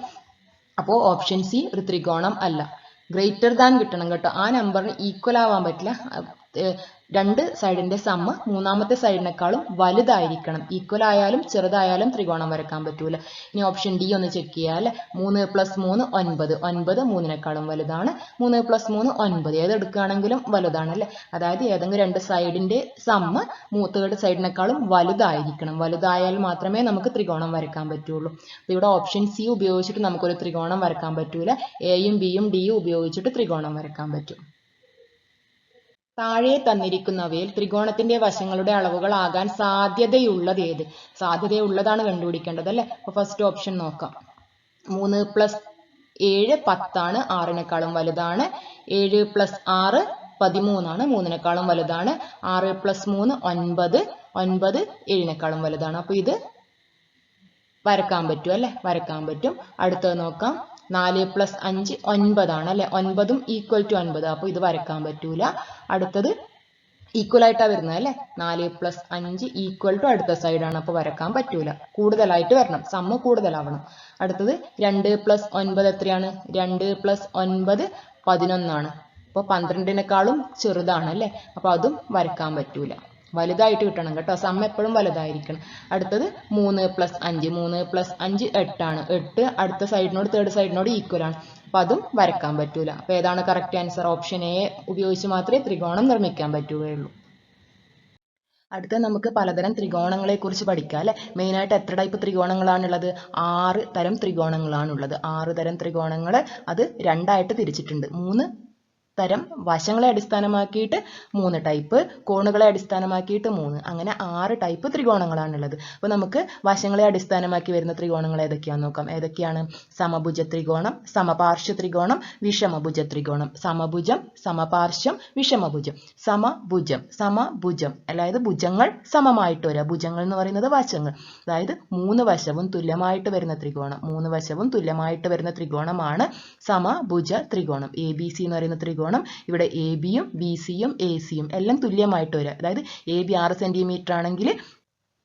അപ്പോൾ ഓപ്ഷൻ സി ഒരു ത്രികോണം അല്ല. ഗ്രേറ്റർ ദാൻ കിട്ടണം കേട്ടോ. ആ നമ്പറിന് ഈക്വൽ ആവാൻ പറ്റില്ല. രണ്ട് സൈഡിന്റെ സമ്മ് മൂന്നാമത്തെ സൈഡിനേക്കാളും വലുതായിരിക്കണം. ഈക്വൽ ആയാലും ചെറുതായാലും ത്രികോണം വരക്കാൻ പറ്റൂല. ഇനി ഓപ്ഷൻ ഡി ഒന്ന് ചെക്ക് ചെയ്യാം അല്ലെ. 3 + 3 9. 9 3നേക്കാളും വലുതാണ്. 3 + 3 9. ഏതെടുക്കുകയാണെങ്കിലും വലുതാണ് അല്ലെ. അതായത് ഏതെങ്കിലും രണ്ട് സൈഡിന്റെ സമ്മ് തേർഡ് സൈഡിനേക്കാളും വലുതായിരിക്കണം. വലുതായാൽ മാത്രമേ നമുക്ക് ത്രികോണം വരക്കാൻ പറ്റുള്ളൂ. ഇവിടെ ഓപ്ഷൻ സി ഉപയോഗിച്ചിട്ട് നമുക്കൊരു ത്രികോണം വരക്കാൻ പറ്റൂല. എയും ബിയും ഡിയും ഉപയോഗിച്ചിട്ട് ത്രികോണം വരക്കാൻ പറ്റും. താഴെ തന്നിരിക്കുന്നവയിൽ ത്രികോണത്തിന്റെ വശങ്ങളുടെ അളവുകൾ ആകാൻ സാധ്യതയുള്ളത് ഏത്? സാധ്യതയുള്ളതാണ് കണ്ടുപിടിക്കേണ്ടത് അല്ലെ. അപ്പൊ ഫസ്റ്റ് ഓപ്ഷൻ നോക്കാം. 3 + 7 10 ആണ്. 6നേക്കാളും വലുതാണ്. 7 + 6 13 ആണ്. 3നേക്കാളും വലുതാണ്. 6 + 3 9. 9 7നേക്കാളും വലുതാണ്. അപ്പൊ ഇത് വരക്കാൻ പറ്റും അല്ലെ. വരക്കാൻ പറ്റും. അടുത്തത് നോക്കാം. 4 + 5 9 ആണ് അല്ലെ. 9ഉം ഈക്വൽ ടു 9. അപ്പൊ ഇത് വരക്കാൻ പറ്റൂല. അടുത്തത് ഈക്വൽ ആയിട്ടാ വരുന്നത് അല്ലെ. 4 + 5 ഈക്വൽ ടു അടുത്ത സൈഡാണ്. അപ്പൊ വരക്കാൻ പറ്റൂല. കൂടുതലായിട്ട് വരണം. സമ്മ് കൂടുതലാവണം. അടുത്തത് 2 + 9 എത്രയാണ്? 2 + 9 11 ആണ്. അപ്പൊ 12നേക്കാളും ചെറുതാണ് അല്ലെ. അപ്പൊ അതും വരക്കാൻ പറ്റൂല. വലുതായിട്ട് കിട്ടണം കേട്ടോ. സമ്മ് എപ്പോഴും വലുതായിരിക്കണം. അടുത്തത് 3 + 5. 3 + 5 8 ആണ്. 8 അടുത്ത സൈഡിനോട് തേർഡ് സൈഡിനോട് ഈക്വൽ ആണ്. അപ്പൊ അതും വരക്കാൻ പറ്റൂല. അപ്പൊ ഏതാണ് കറക്റ്റ് ആൻസർ? ഓപ്ഷൻ എ ഉപയോഗിച്ച് മാത്രമേ ത്രികോണം നിർമ്മിക്കാൻ പറ്റുകയുള്ളൂ. അടുത്ത നമുക്ക് പലതരം ത്രികോണങ്ങളെ കുറിച്ച് പഠിക്കാം അല്ലെ. മെയിനായിട്ട് എത്ര ടൈപ്പ് ത്രികോണങ്ങളാണുള്ളത്? 6 തരം ത്രികോണങ്ങളാണുള്ളത്. 6 തരം ത്രികോണങ്ങൾ അത് രണ്ടായിട്ട് തിരിച്ചിട്ടുണ്ട്. 3 തരം വശങ്ങളെ അടിസ്ഥാനമാക്കിയിട്ട് 3 ടൈപ്പ്, കോണുകളെ അടിസ്ഥാനമാക്കിയിട്ട് 3, അങ്ങനെ 6 ടൈപ്പ് ത്രികോണങ്ങളാണുള്ളത്. അപ്പോൾ നമുക്ക് വശങ്ങളെ അടിസ്ഥാനമാക്കി വരുന്ന ത്രികോണങ്ങൾ ഏതൊക്കെയാണെന്ന് നോക്കാം. ഏതൊക്കെയാണ്? സമഭുജ ത്രികോണം, സമപാർശ്വ ത്രികോണം, വിഷമഭുജ ത്രികോണം. സമഭുജം, സമപാർശ്വം, വിഷമഭുജം. സമഭുജം അതായത് ഭുജങ്ങൾ സമമായിട്ട് വരിക. ഭുജങ്ങൾ എന്ന് പറയുന്നത് വശങ്ങൾ. അതായത് 3 വശവും തുല്യമായിട്ട് വരുന്ന ത്രികോണം. 3 വശവും തുല്യമായിട്ട് വരുന്ന ത്രികോണമാണ് സമഭുജ ത്രികോണം. ABC എന്ന് പറയുന്ന ത്രികോണം. ഇവിടെ എ ബിയും ബി സിയും എ സിയും എല്ലാം തുല്യമായിട്ട് വരിക. അതായത് എ ബി 6 സെന്റിമീറ്റർ ആണെങ്കിൽ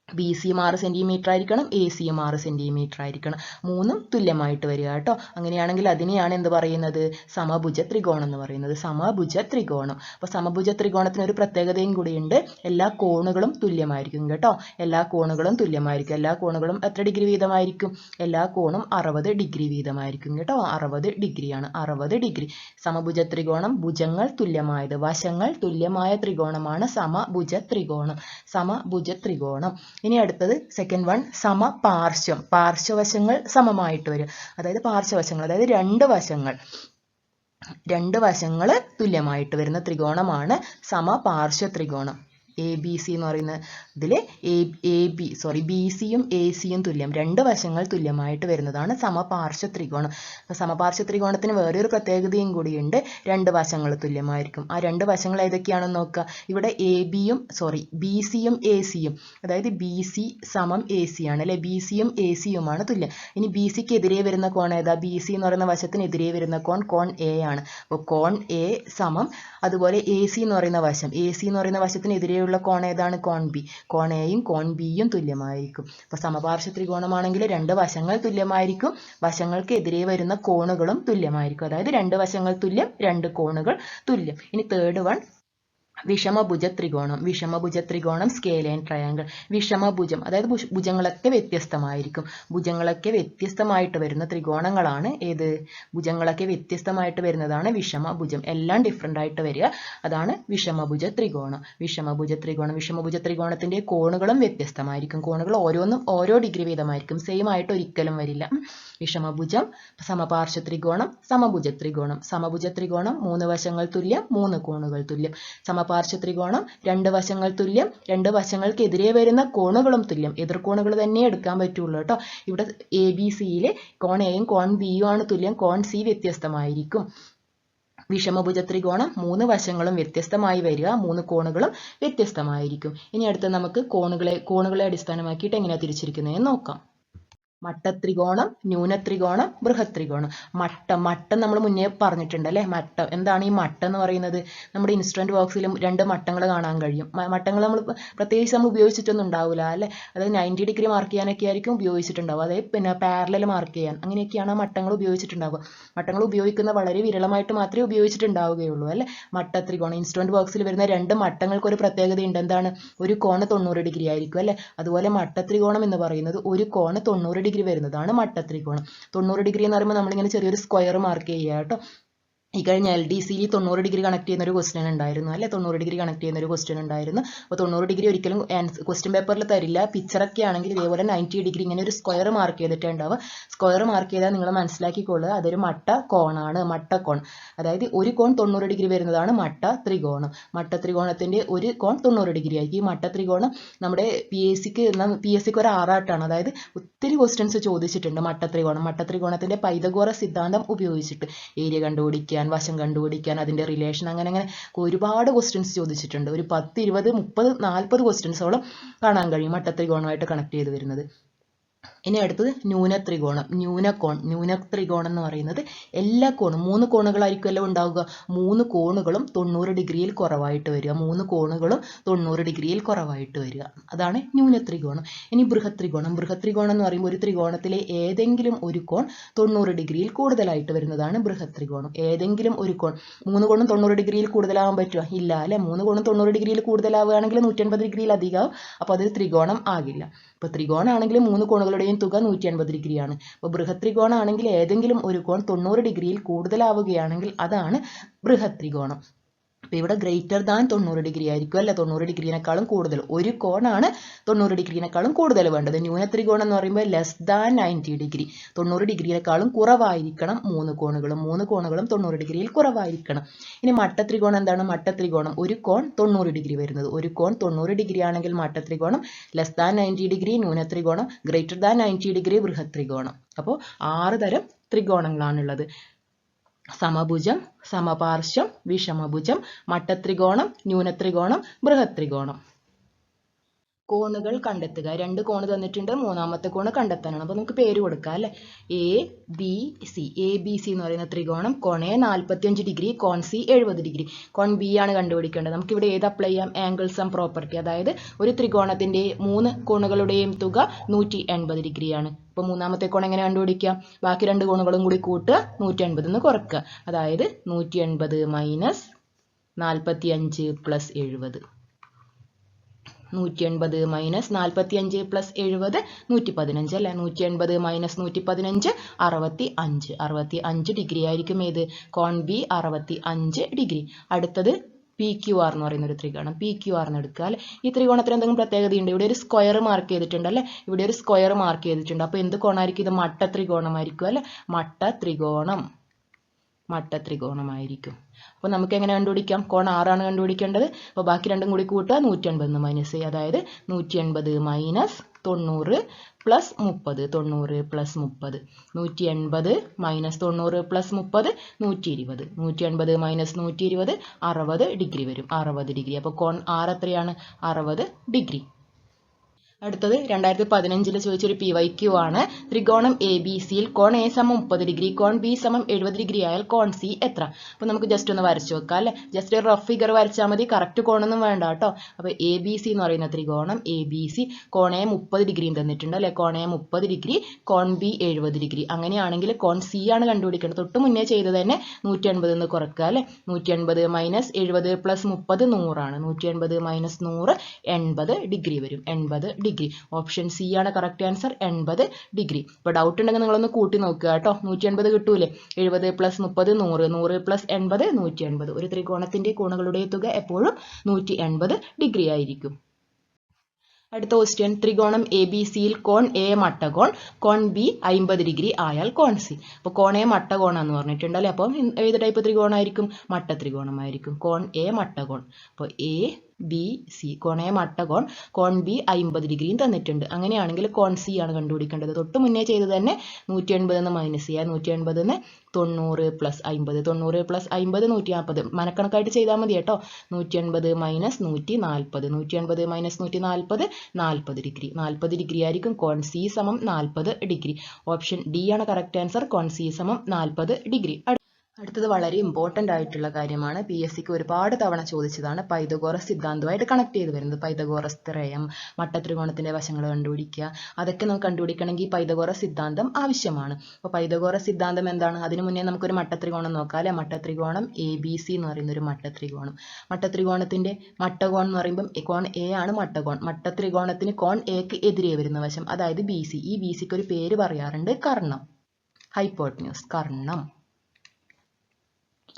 ബി സിയും 6 സെന്റിമീറ്റർ ആയിരിക്കണം. എ സിയും 6 സെന്റിമീറ്റർ ആയിരിക്കണം. മൂന്നും തുല്യമായിട്ട് വരിക കേട്ടോ. അങ്ങനെയാണെങ്കിൽ അതിനെയാണ് എന്ത് പറയുന്നത്? സമഭുജ ത്രികോണം എന്ന് പറയുന്നത്. സമഭുജ ത്രികോണം. അപ്പൊ സമഭുജ ത്രികോണത്തിന് ഒരു പ്രത്യേകതയും കൂടിയുണ്ട്. എല്ലാ കോണുകളും തുല്യമായിരിക്കും കേട്ടോ. എല്ലാ കോണുകളും തുല്യമായിരിക്കും. എല്ലാ കോണുകളും എത്ര ഡിഗ്രി വീതമായിരിക്കും? എല്ലാ കോണും 60 ഡിഗ്രി വീതമായിരിക്കും കേട്ടോ. 60 ഡിഗ്രിയാണ്. 60 ഡിഗ്രി. സമഭുജ ത്രികോണം ഭുജങ്ങൾ തുല്യമായത്, വശങ്ങൾ തുല്യമായ ത്രികോണമാണ് സമഭുജ ത്രികോണം. സമഭുജ ത്രികോണം. ഇനി അടുത്തത് സെക്കൻഡ് വൺ, സമപാർശ്വം. പാർശ്വവശങ്ങൾ സമമായിട്ട് വരും. അതായത് പാർശ്വവശങ്ങൾ അതായത് രണ്ട് വശങ്ങൾ തുല്യമായിട്ട് വരുന്ന ത്രികോണമാണ് സമപാർശ്വ ത്രികോണം. ABC എന്ന് പറയുന്ന ഇതിൽ ബി സിയും എ സിയും തുല്യം, രണ്ട് വശങ്ങൾ തുല്യമായിട്ട് വരുന്നതാണ് സമപാർശ്വ ത്രികോണം. അപ്പോൾ സമപാർശ്വ ത്രികോണത്തിന് വേറൊരു പ്രത്യേകതയും കൂടിയുണ്ട്. രണ്ട് വശങ്ങൾ തുല്യമായിരിക്കും. ആ രണ്ട് വശങ്ങൾ ഏതൊക്കെയാണെന്ന് നോക്കുക. ഇവിടെ ബി സിയും എ സിയും, അതായത് ബി സി സമം എ സി ആണ് അല്ലെ. ബി സിയും എ സിയുമാണ് തുല്യം. ഇനി ബി സിക്ക് എതിരെ വരുന്ന കോൺ ഏതാ? ബി സി എന്ന് പറയുന്ന വശത്തിന് എതിരെ വരുന്ന കോൺ എ ആണ്. അപ്പോൾ കോൺ എ സമം, അതുപോലെ എ സി എന്ന് പറയുന്ന വശത്തിന് എതിരെയുള്ള കോൺ ഏതാണ്? കോൺ ബി. കോൺ എയും കോൺ ബിയും തുല്യമായിരിക്കും. അപ്പോൾ സമപാർശ്വ ത്രികോണമാണെങ്കിൽ രണ്ട് വശങ്ങൾ തുല്യമായിരിക്കും, വശങ്ങൾക്ക് എതിരെ വരുന്ന കോണുകളും തുല്യമായിരിക്കും. അതായത് രണ്ട് വശങ്ങൾ തുല്യം, രണ്ട് കോണുകൾ തുല്യം. ഇനി തേർഡ് വൺ, വിഷമഭുജ ത്രികോണം സ്കെയിൽ ആൻഡ് ട്രയാങ്കിൾ. വിഷമഭുജം അതായത് ഭുജങ്ങളൊക്കെ വ്യത്യസ്തമായിരിക്കും. ഭുജങ്ങളൊക്കെ വ്യത്യസ്തമായിട്ട് വരുന്ന ത്രികോണങ്ങളാണ് ഏത്? ഭുജങ്ങളൊക്കെ വ്യത്യസ്തമായിട്ട് വരുന്നതാണ് വിഷമഭുജം. എല്ലാം ഡിഫറെൻ്റ് ആയിട്ട് വരിക, അതാണ് വിഷമഭുജ ത്രികോണം. വിഷമഭുജ ത്രികോണത്തിന്റെ കോണുകളും വ്യത്യസ്തമായിരിക്കും. കോണുകൾ ഓരോന്നും ഓരോ ഡിഗ്രി വീതമായിരിക്കും. സെയിം ആയിട്ട് ഒരിക്കലും വരില്ല. വിഷമഭുജം, സമപാർശ്വ ത്രികോണം, സമഭുജ ത്രികോണം 3 വശങ്ങൾ തുല്യം, 3 കോണുകൾ തുല്യം. സമപാർശ്വ ത്രികോണം രണ്ട് വശങ്ങൾ തുല്യം, രണ്ട് വശങ്ങൾക്ക് എതിരെ വരുന്ന കോണുകളും തുല്യം. എതിർകോണുകൾ തന്നെ എടുക്കാൻ പറ്റുള്ളൂ കേട്ടോ. ഇവിടെ ABC-യിൽ കോൺ എയും കോൺ ബിയും ആണ് തുല്യം, കോൺ സി വ്യത്യസ്തമായിരിക്കും. വിഷമഭുജ ത്രികോണം 3 വശങ്ങളും വ്യത്യസ്തമായി വരിക, 3 കോണുകളും വ്യത്യസ്തമായിരിക്കും. ഇനി അടുത്ത് നമുക്ക് കോണുകളെ അടിസ്ഥാനമാക്കിയിട്ട് എങ്ങനെയാണ് തിരിച്ചിരിക്കുന്നതെന്ന് നോക്കാം. മട്ടത്രികോണം, ന്യൂനത്രികോണം, ബൃഹത്രികോണം. മട്ടം നമ്മൾ മുന്നേ പറഞ്ഞിട്ടുണ്ട് അല്ലേ. മട്ടം എന്താണ് ഈ മട്ടം എന്ന് പറയുന്നത്? നമ്മുടെ ഇൻസ്ട്രുമെന്റ് ബോക്സിലും 2 മട്ടങ്ങൾ കാണാൻ കഴിയും. മട്ടങ്ങൾ നമ്മൾ പ്രത്യേകിച്ച് നമ്മൾ ഉപയോഗിച്ചിട്ടൊന്നും ഉണ്ടാവില്ല അല്ലേ. അതായത് 90 ഡിഗ്രി മാർക്ക് ചെയ്യാനൊക്കെ ആയിരിക്കും ഉപയോഗിച്ചിട്ടുണ്ടാവുക. അതായത് പിന്നെ പാരലൽ മാർക്ക് ചെയ്യാൻ അങ്ങനെയൊക്കെയാണ് മട്ടങ്ങൾ ഉപയോഗിച്ചിട്ടുണ്ടാവുക. മട്ടങ്ങൾ ഉപയോഗിക്കുന്ന വളരെ വിരളമായിട്ട് മാത്രമേ ഉപയോഗിച്ചിട്ടുണ്ടാവുകയുള്ളൂ അല്ലേ. മട്ടത്രികോണം ഇൻസ്ട്രുമെന്റ് ബോക്സിൽ വരുന്ന 2 മട്ടങ്ങൾക്ക് ഒരു പ്രത്യേകതയുണ്ട്. എന്താണ്? ഒരു കോണ് 90 ഡിഗ്രി ആയിരിക്കും അല്ലേ. അതുപോലെ മട്ടത്രികോണം എന്ന് പറയുന്നത് ഒരു കോണ് 90 ഡിഗ്രി വരുന്നതാണ് മട്ടത്രികോണം. 90 ഡിഗ്രി എന്ന് പറയുമ്പോൾ നമ്മളിങ്ങനെ ചെറിയൊരു സ്ക്വയർ മാർക്ക് ചെയ്യുക കേട്ടോ. ഈ കഴിഞ്ഞ LDCയിൽ 90 ഡിഗ്രി കണക്ട് ചെയ്യുന്ന ഒരു ക്വസ്റ്റ്യൻ ഉണ്ടായിരുന്നു അല്ലെ. 90 ഡിഗ്രി കണക്ട് ചെയ്യുന്ന ഒരു ക്വസ്റ്റ്യൻ ഉണ്ടായിരുന്നു. അപ്പോൾ 90 ഡിഗ്രി ഒരിക്കലും ക്വസ്റ്റ്യൻ പേപ്പറിൽ തരില്ല. പിക്ചറൊക്കെ ആണെങ്കിൽ ഇതേപോലെ 90 ഡിഗ്രി ഇങ്ങനെ ഒരു സ്ക്വയർ മാർക്ക് ചെയ്തിട്ടേ ഉണ്ടാവുക. സ്ക്വയർ മാർക്ക് ചെയ്താൽ നിങ്ങൾ മനസ്സിലാക്കിക്കൊള്ളുക അതൊരു മട്ട കോണാണ്. മട്ടക്കോൺ അതായത് ഒരു കോൺ 90 ഡിഗ്രി വരുന്നതാണ് മട്ടത്രികോണം. മട്ടത്രികോണത്തിന്റെ ഒരു കോൺ 90 ഡിഗ്രി ആയിരിക്കും. ഈ മട്ടത്രികോണം നമ്മുടെ PSCക്ക് ഒരു ആറാട്ടാണ്. അതായത് ഒത്തിരി ക്വസ്റ്റ്യൻസ് ചോദിച്ചിട്ടുണ്ട് മട്ടത്രികോണം. മട്ടത്രികോണത്തിന്റെ പൈതഗോറസ് സിദ്ധാന്തം ഉപയോഗിച്ചിട്ട് ഏരിയ കണ്ടുപിടിക്കാൻ, വശം കണ്ടുപിടിക്കാൻ, അതിന്റെ റിലേഷൻ, അങ്ങനെ ഒരുപാട് ക്വസ്റ്റ്യൻസ് ചോദിച്ചിട്ടുണ്ട്. ഒരു 10, 20, 30, 40 ക്വസ്റ്റ്യൻസോളം കാണാൻ കഴിയും മട്ടത്രികോണമായിട്ട് കണക്ട് ചെയ്ത് വരുന്നത്. ഇനി അടുത്തത് ന്യൂനത്രികോണം. ന്യൂനത്രികോണം എന്ന് പറയുന്നത് എല്ലാ കോണും 3 കോണുകളായിരിക്കുമല്ലോ ഉണ്ടാവുക. 3 കോണുകളും 90 ഡിഗ്രിയിൽ കുറവായിട്ട് വരിക. 3 കോണുകളും 90 ഡിഗ്രിയിൽ കുറവായിട്ട് വരിക. അതാണ് ന്യൂനത്രികോണം. ഇനി ബൃഹത്രികോണം. ബൃഹത്രികോണം എന്ന് പറയുമ്പോൾ ഒരു ത്രികോണത്തിലെ ഏതെങ്കിലും ഒരു കോൺ 90 ഡിഗ്രിയിൽ കൂടുതലായിട്ട് വരുന്നതാണ് ബൃഹത്രികോണം. ഏതെങ്കിലും ഒരു കോൺ. 3 കോണും 90 ഡിഗ്രിയിൽ കൂടുതലാവാൻ പറ്റുമോ? ഇല്ല അല്ലെ. 3 കോണും 90 ഡിഗ്രിയിൽ കൂടുതലാവുകയാണെങ്കിൽ 180 ഡിഗ്രിയിൽ അധികമാവും. അപ്പോൾ അതൊരു ത്രികോണം ആകില്ല. ഇപ്പോൾ ത്രികോണമാണെങ്കിൽ 3 കോണുകളുടെയും തുക 180 ഡിഗ്രിയാണ്. അപ്പോൾ ബൃഹത്രികോണമാണെങ്കിൽ ഏതെങ്കിലും ഒരു കോൺ 90 ഡിഗ്രിയിൽ കൂടുതലാവുകയാണെങ്കിൽ അതാണ് ബൃഹത്രികോണം. അപ്പോൾ ഇവിടെ ഗ്രേറ്റർ ദാൻ 90 ഡിഗ്രി ആയിരിക്കും അല്ലെ. 90 ഡിഗ്രിനേക്കാളും കൂടുതൽ. ഒരു കോണാണ് 90 ഡിഗ്രിനേക്കാളും കൂടുതൽ വേണ്ടത്. ന്യൂനത്രികോണം എന്ന് പറയുമ്പോൾ ലെസ് ദാൻ 90 ഡിഗ്രി. 90 ഡിഗ്രിനേക്കാളും കുറവായിരിക്കണം 3 കോണുകളും. 3 കോണുകളും 90 ഡിഗ്രിയിൽ കുറവായിരിക്കണം. ഇനി മട്ടത്രികോണം എന്താണ്? മട്ടത്രികോണം ഒരു കോൺ 90 ഡിഗ്രി വരുന്നത്. ഒരു കോൺ 90 ഡിഗ്രി ആണെങ്കിൽ മട്ടത്രികോണം, ലെസ് ദാൻ 90 ഡിഗ്രി ന്യൂനത്രികോണം, ഗ്രേറ്റർ ദാൻ 90 ഡിഗ്രി ബൃഹത്രികോണം. അപ്പോൾ 6 തരം ത്രികോണങ്ങളാണുള്ളത്. സമഭുജം, സമപാർശ്വം, വിഷമഭുജം, മട്ടത്രികോണം, ന്യൂനത്രികോണം, ബൃഹത്രികോണം. കോണുകൾ കണ്ടെത്തുക. 2 കോണ് തന്നിട്ടുണ്ട്. മൂന്നാമത്തെ കോണ് കണ്ടെത്താനാണ്. അപ്പോൾ നമുക്ക് പേര് കൊടുക്കാം അല്ലെ. ABC. ABC എന്ന് പറയുന്ന ത്രികോണം കോൺ A 45 ഡിഗ്രി, കോൺ C 70 ഡിഗ്രി. കോൺ B ആണ് കണ്ടുപിടിക്കേണ്ടത്. നമുക്കിവിടെ ഏത് അപ്ലൈ ചെയ്യാം? Angle sum property. അതായത് ഒരു ത്രികോണത്തിന്റെ 3 കോണുകളുടെയും തുക 180 ഡിഗ്രിയാണ്. അപ്പോൾ മൂന്നാമത്തെ കോൺ എങ്ങനെ കണ്ടുപിടിക്കാം? ബാക്കി 2 കോണുകളും കൂടി കൂട്ടുക, 180 എന്ന് കുറക്കുക. അതായത് 180 മൈനസ് 45 പ്ലസ് 70. 180 മൈനസ് 45 പ്ലസ് 70 115 അല്ലേ. 180 മൈനസ് 115 65. 65 ഡിഗ്രി ആയിരിക്കും ഏത്? കോൺ B 65 ഡിഗ്രി. അടുത്തത് PQR എന്ന് പറയുന്ന ഒരു ത്രികോണം. PQR എന്ന് എടുക്കുക അല്ലെ. ഈ ത്രികോണത്തിന് എന്തെങ്കിലും പ്രത്യേകതയുണ്ട്? ഇവിടെ ഒരു സ്ക്വയർ മാർക്ക് ചെയ്തിട്ടുണ്ട് അല്ലെ. ഇവിടെ ഒരു സ്ക്വയർ മാർക്ക് ചെയ്തിട്ടുണ്ട്. അപ്പോൾ എന്ത് കോണായിരിക്കും ഇത്? മട്ടത്രികോണമായിരിക്കും അല്ലെ. മട്ടത്രികോണമായിരിക്കും. അപ്പോൾ നമുക്ക് എങ്ങനെ കണ്ടുപിടിക്കാം? കോൺ 6 ആണ് കണ്ടുപിടിക്കേണ്ടത്. അപ്പോൾ ബാക്കി 2 കൂടി കൂട്ടുക, 180 മൈനസ് ചെയ്യുക. അതായത് 180 minus 90 plus 30. 90 plus 30. 180 minus 90 plus 30 120. 180 minus 120 60 degree വരും. 60 ഡിഗ്രി. അപ്പോൾ കോൺ 6 എത്രയാണ്? 60 ഡിഗ്രി. അടുത്തത് 2015 ചോദിച്ചൊരു PYQ ആണ്. ത്രികോണം ABCയിൽ കോൺ A 30 ഡിഗ്രി, കോൺ B 70 ഡിഗ്രി ആയാൽ കോൺ C എത്ര? അപ്പോൾ നമുക്ക് ജസ്റ്റ് ഒന്ന് വരച്ചു വെക്കാം അല്ലെ. ജസ്റ്റ് ഒരു റഫ് ഫിഗർ വരച്ചാൽ മതി. കറക്റ്റ് കോണൊന്നും വേണ്ട കേട്ടോ. അപ്പോൾ ABC എന്ന് പറയുന്ന ത്രികോണം ABC കോൺ A 30 ഡിഗ്രിയും തന്നിട്ടുണ്ട് അല്ലെ. കോൺ A 30 ഡിഗ്രി, കോൺ B 70 ഡിഗ്രി. അങ്ങനെയാണെങ്കിൽ കോൺ C ആണ് കണ്ടുപിടിക്കേണ്ടത്. തൊട്ട് മുന്നേ ചെയ്തത് തന്നെ 180 എന്ന് കുറക്കുക അല്ലെ. 180 മൈനസ് 70 പ്ലസ് 30 100 ആണ്. 180 മൈനസ് 100 80 ഡിഗ്രി വരും. 80 ഡിഗ്രി. ഓപ്ഷൻ C ആണ് കറക്റ്റ് ആൻസർ. 80 ഡിഗ്രി. ഇപ്പോൾ ഡൗട്ട് ഉണ്ടെങ്കിൽ നിങ്ങളൊന്ന് കൂട്ടി നോക്കുക കേട്ടോ. 180 കിട്ടൂലേ. 70 പ്ലസ് 30 100. 100 പ്ലസ് 80 180. ഒരു ത്രികോണത്തിന്റെ കോണുകളുടെ തുക എപ്പോഴും 180 ഡിഗ്രി ആയിരിക്കും. അടുത്ത ക്വസ്റ്റ്യൻ. ത്രികോണം ABCയിൽ കോൺ A മട്ടകോൺ, കോൺ B 50 ഡിഗ്രി ആയാൽ കോൺ C. അപ്പോൾ കോൺ A മട്ടകോണാന്ന് പറഞ്ഞിട്ടുണ്ട് അല്ലേ. അപ്പോൾ ഏത് ടൈപ്പ് ത്രികോണമായിരിക്കും? മട്ടത്രികോണമായിരിക്കും. കോൺ A മട്ടകോൺ. അപ്പോൾ A ബി സി. കോൺ എ മട്ടകോൺ, കോൺ ബി 50 ഡിഗ്രിയും തന്നിട്ടുണ്ട്. അങ്ങനെയാണെങ്കിൽ കോൺ സി ആണ് കണ്ടുപിടിക്കേണ്ടത്. തൊട്ട് മുന്നേ ചെയ്തത് തന്നെ 180 എന്ന് മൈനസ് ചെയ്യുക. 180 90 പ്ലസ് 50, 90 പ്ലസ് 50 140. മനക്കണക്കായിട്ട് ചെയ്താൽ മതി കേട്ടോ. 180 മൈനസ് 140, 180 മൈനസ് 140 40 ഡിഗ്രി. 40 ഡിഗ്രി ആയിരിക്കും. കോൺ സി സമം 40 ഡിഗ്രി. ഓപ്ഷൻ ഡി ആണ് കറക്റ്റ് ആൻസർ. കോൺ സി സമം 40 ഡിഗ്രി. അടുത്തത് വളരെ ഇമ്പോർട്ടൻ്റ് ആയിട്ടുള്ള കാര്യമാണ്. PSCക്ക് ഒരുപാട് തവണ ചോദിച്ചതാണ്. പൈതഗോറസ് സിദ്ധാന്തമായിട്ട് കണക്ട് ചെയ്ത് വരുന്നത്. പൈതഗോറസ് ത്രയം, മട്ടത്രികോണത്തിന്റെ വശങ്ങൾ കണ്ടുപിടിക്കുക, അതൊക്കെ നമുക്ക് കണ്ടുപിടിക്കണമെങ്കിൽ പൈതഗോറസ് സിദ്ധാന്തം ആവശ്യമാണ്. അപ്പോൾ പൈതഗോറസ് സിദ്ധാന്തം എന്താണ്? അതിനു മുന്നേ നമുക്കൊരു മട്ടത്രികോണം നോക്കാം അല്ലെ. മട്ടത്രികോണം ABC എന്ന് പറയുന്ന ഒരു മട്ടത്രികോണം. മട്ടത്രികോണത്തിന്റെ മട്ടകോൺ എന്ന് പറയുമ്പോൾ കോൺ A ആണ് മട്ടകോൺ. മട്ടത്രികോണത്തിന് കോൺ Aക്ക് എതിരെ വരുന്ന വശം, അതായത് BC. ഈ BCക്ക് ഒരു പേര് പറയാറുണ്ട്, കർണം, ഹൈപ്പോട്ടന്യൂസ്, കർണം.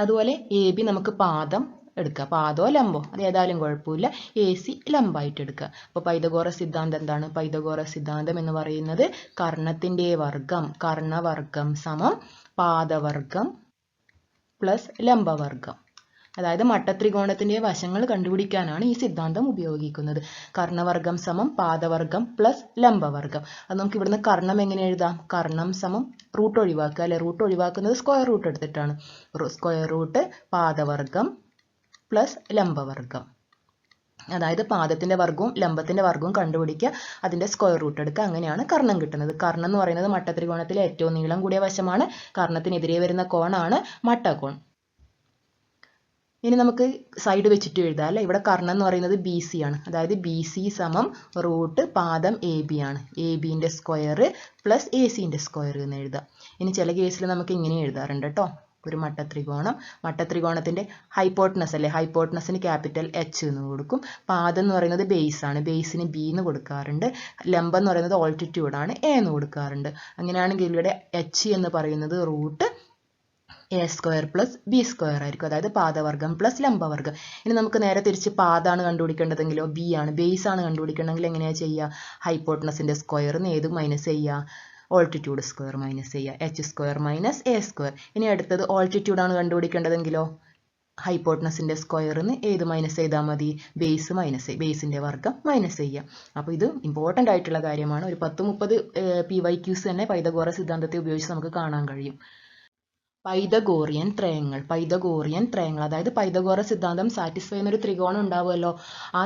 അതുപോലെ AB നമുക്ക് പാദം എടുക്കുക. പാദോ ലംബോ അത് ഏതായാലും കുഴപ്പമില്ല. AC ലംബമായിട്ട് എടുക്കുക. അപ്പോൾ പൈതഗോറസ് സിദ്ധാന്തം എന്താണ്? പൈതഗോറസ് സിദ്ധാന്തം എന്ന് പറയുന്നത് കർണത്തിന്റെ വർഗം, കർണവർഗം സമം പാദവർഗം പ്ലസ് ലംബവർഗം. അതായത് മട്ടത്രികോണത്തിന്റെ വശങ്ങൾ കണ്ടുപിടിക്കാനാണ് ഈ സിദ്ധാന്തം ഉപയോഗിക്കുന്നത്. കർണവർഗം സമം പാദവർഗം പ്ലസ് ലംബവർഗം. അത് നമുക്ക് ഇവിടുന്ന് കർണം എങ്ങനെ എഴുതാം? കർണം സമം റൂട്ട് ഒഴിവാക്കുക അല്ലെ. റൂട്ട് ഒഴിവാക്കുന്നത് സ്ക്വയർ റൂട്ട് എടുത്തിട്ടാണ്. സ്ക്വയർ റൂട്ട് പാദവർഗം പ്ലസ് ലംബവർഗം. അതായത് പാദത്തിന്റെ വർഗവും ലംബത്തിന്റെ വർഗവും കണ്ടുപിടിക്കുക, അതിന്റെ സ്ക്വയർ റൂട്ട് എടുക്കുക. അങ്ങനെയാണ് കർണം കിട്ടുന്നത്. കർണം എന്ന് പറയുന്നത് മട്ടത്രികോണത്തിലെ ഏറ്റവും നീളം കൂടിയ വശമാണ്. കർണത്തിനെതിരെ വരുന്ന കോണാണ് മട്ടകോൺ. ഇനി നമുക്ക് സൈഡ് വെച്ചിട്ട് എഴുതാം അല്ലെ. ഇവിടെ കർണം എന്ന് പറയുന്നത് BC ആണ്. അതായത് BC സമം റൂട്ട് പാദം AB ആണ്. ABന്റെ സ്ക്വയർ പ്ലസ് ACന്റെ സ്ക്വയർ എന്ന് എഴുതാം. ഇനി ചില കേസിൽ നമുക്ക് ഇങ്ങനെ എഴുതാറുണ്ട് കേട്ടോ. ഒരു മട്ടത്രികോണം, മട്ടത്രികോണത്തിന്റെ ഹൈപ്പോട്ടനസ് അല്ലെ, ഹൈപ്പോട്ടനസിന് ക്യാപിറ്റൽ H എന്ന് കൊടുക്കും. പാദം എന്ന് പറയുന്നത് ബേസ് ആണ്, ബേസിന് B എന്ന് കൊടുക്കാറുണ്ട്. ലംബം എന്ന് പറയുന്നത് ഓൾട്ടിറ്റ്യൂഡ് ആണ്, A എന്ന് കൊടുക്കാറുണ്ട്. അങ്ങനെയാണെങ്കിൽ ഇവിടെ H എന്ന് പറയുന്നത് root A square plus B square ആയിരിക്കും. അതായത് പാദവർഗം പ്ലസ് ലംബവർഗം. ഇനി നമുക്ക് നേരെ തിരിച്ച് പാദമാണ് കണ്ടുപിടിക്കേണ്ടതെങ്കിലോ B ആണ്, ബേസ് ആണ് കണ്ടുപിടിക്കണമെങ്കിൽ എങ്ങനെയാ ചെയ്യുക? ഹൈപ്പോട്ടനസിന്റെ സ്ക്വയറിന് ഏത് മൈനസ് ചെയ്യുക? ഓൾട്ടിറ്റ്യൂഡ് സ്ക്വയർ മൈനസ് ചെയ്യുക. H square minus A square. ഇനി അടുത്തത് ഓൾട്ടിറ്റ്യൂഡ് ആണ് കണ്ടുപിടിക്കേണ്ടതെങ്കിലോ ഹൈപ്പോട്ടനസിന്റെ സ്ക്വയറിന് ഏത് മൈനസ് ചെയ്താൽ മതി? ബേസ് മൈനസ്, ബേസിന്റെ വർഗം മൈനസ് ചെയ്യാം. അപ്പോൾ ഇത് ഇമ്പോർട്ടൻ്റ് ആയിട്ടുള്ള കാര്യമാണ്. ഒരു 10-30 PYQs തന്നെ പൈതഗോറസ് സിദ്ധാന്തത്തെ ഉപയോഗിച്ച് നമുക്ക് കാണാൻ കഴിയും. പൈതഗോറിയൻ ത്രയങ്ങൾ, പൈതഗോറിയൻ ത്രയങ്ങൾ അതായത് പൈതഗോറസ് സിദ്ധാന്തം സാറ്റിസ്ഫൈ ചെയ്യുന്ന ഒരു ത്രികോണം ഉണ്ടാവുമല്ലോ. ആ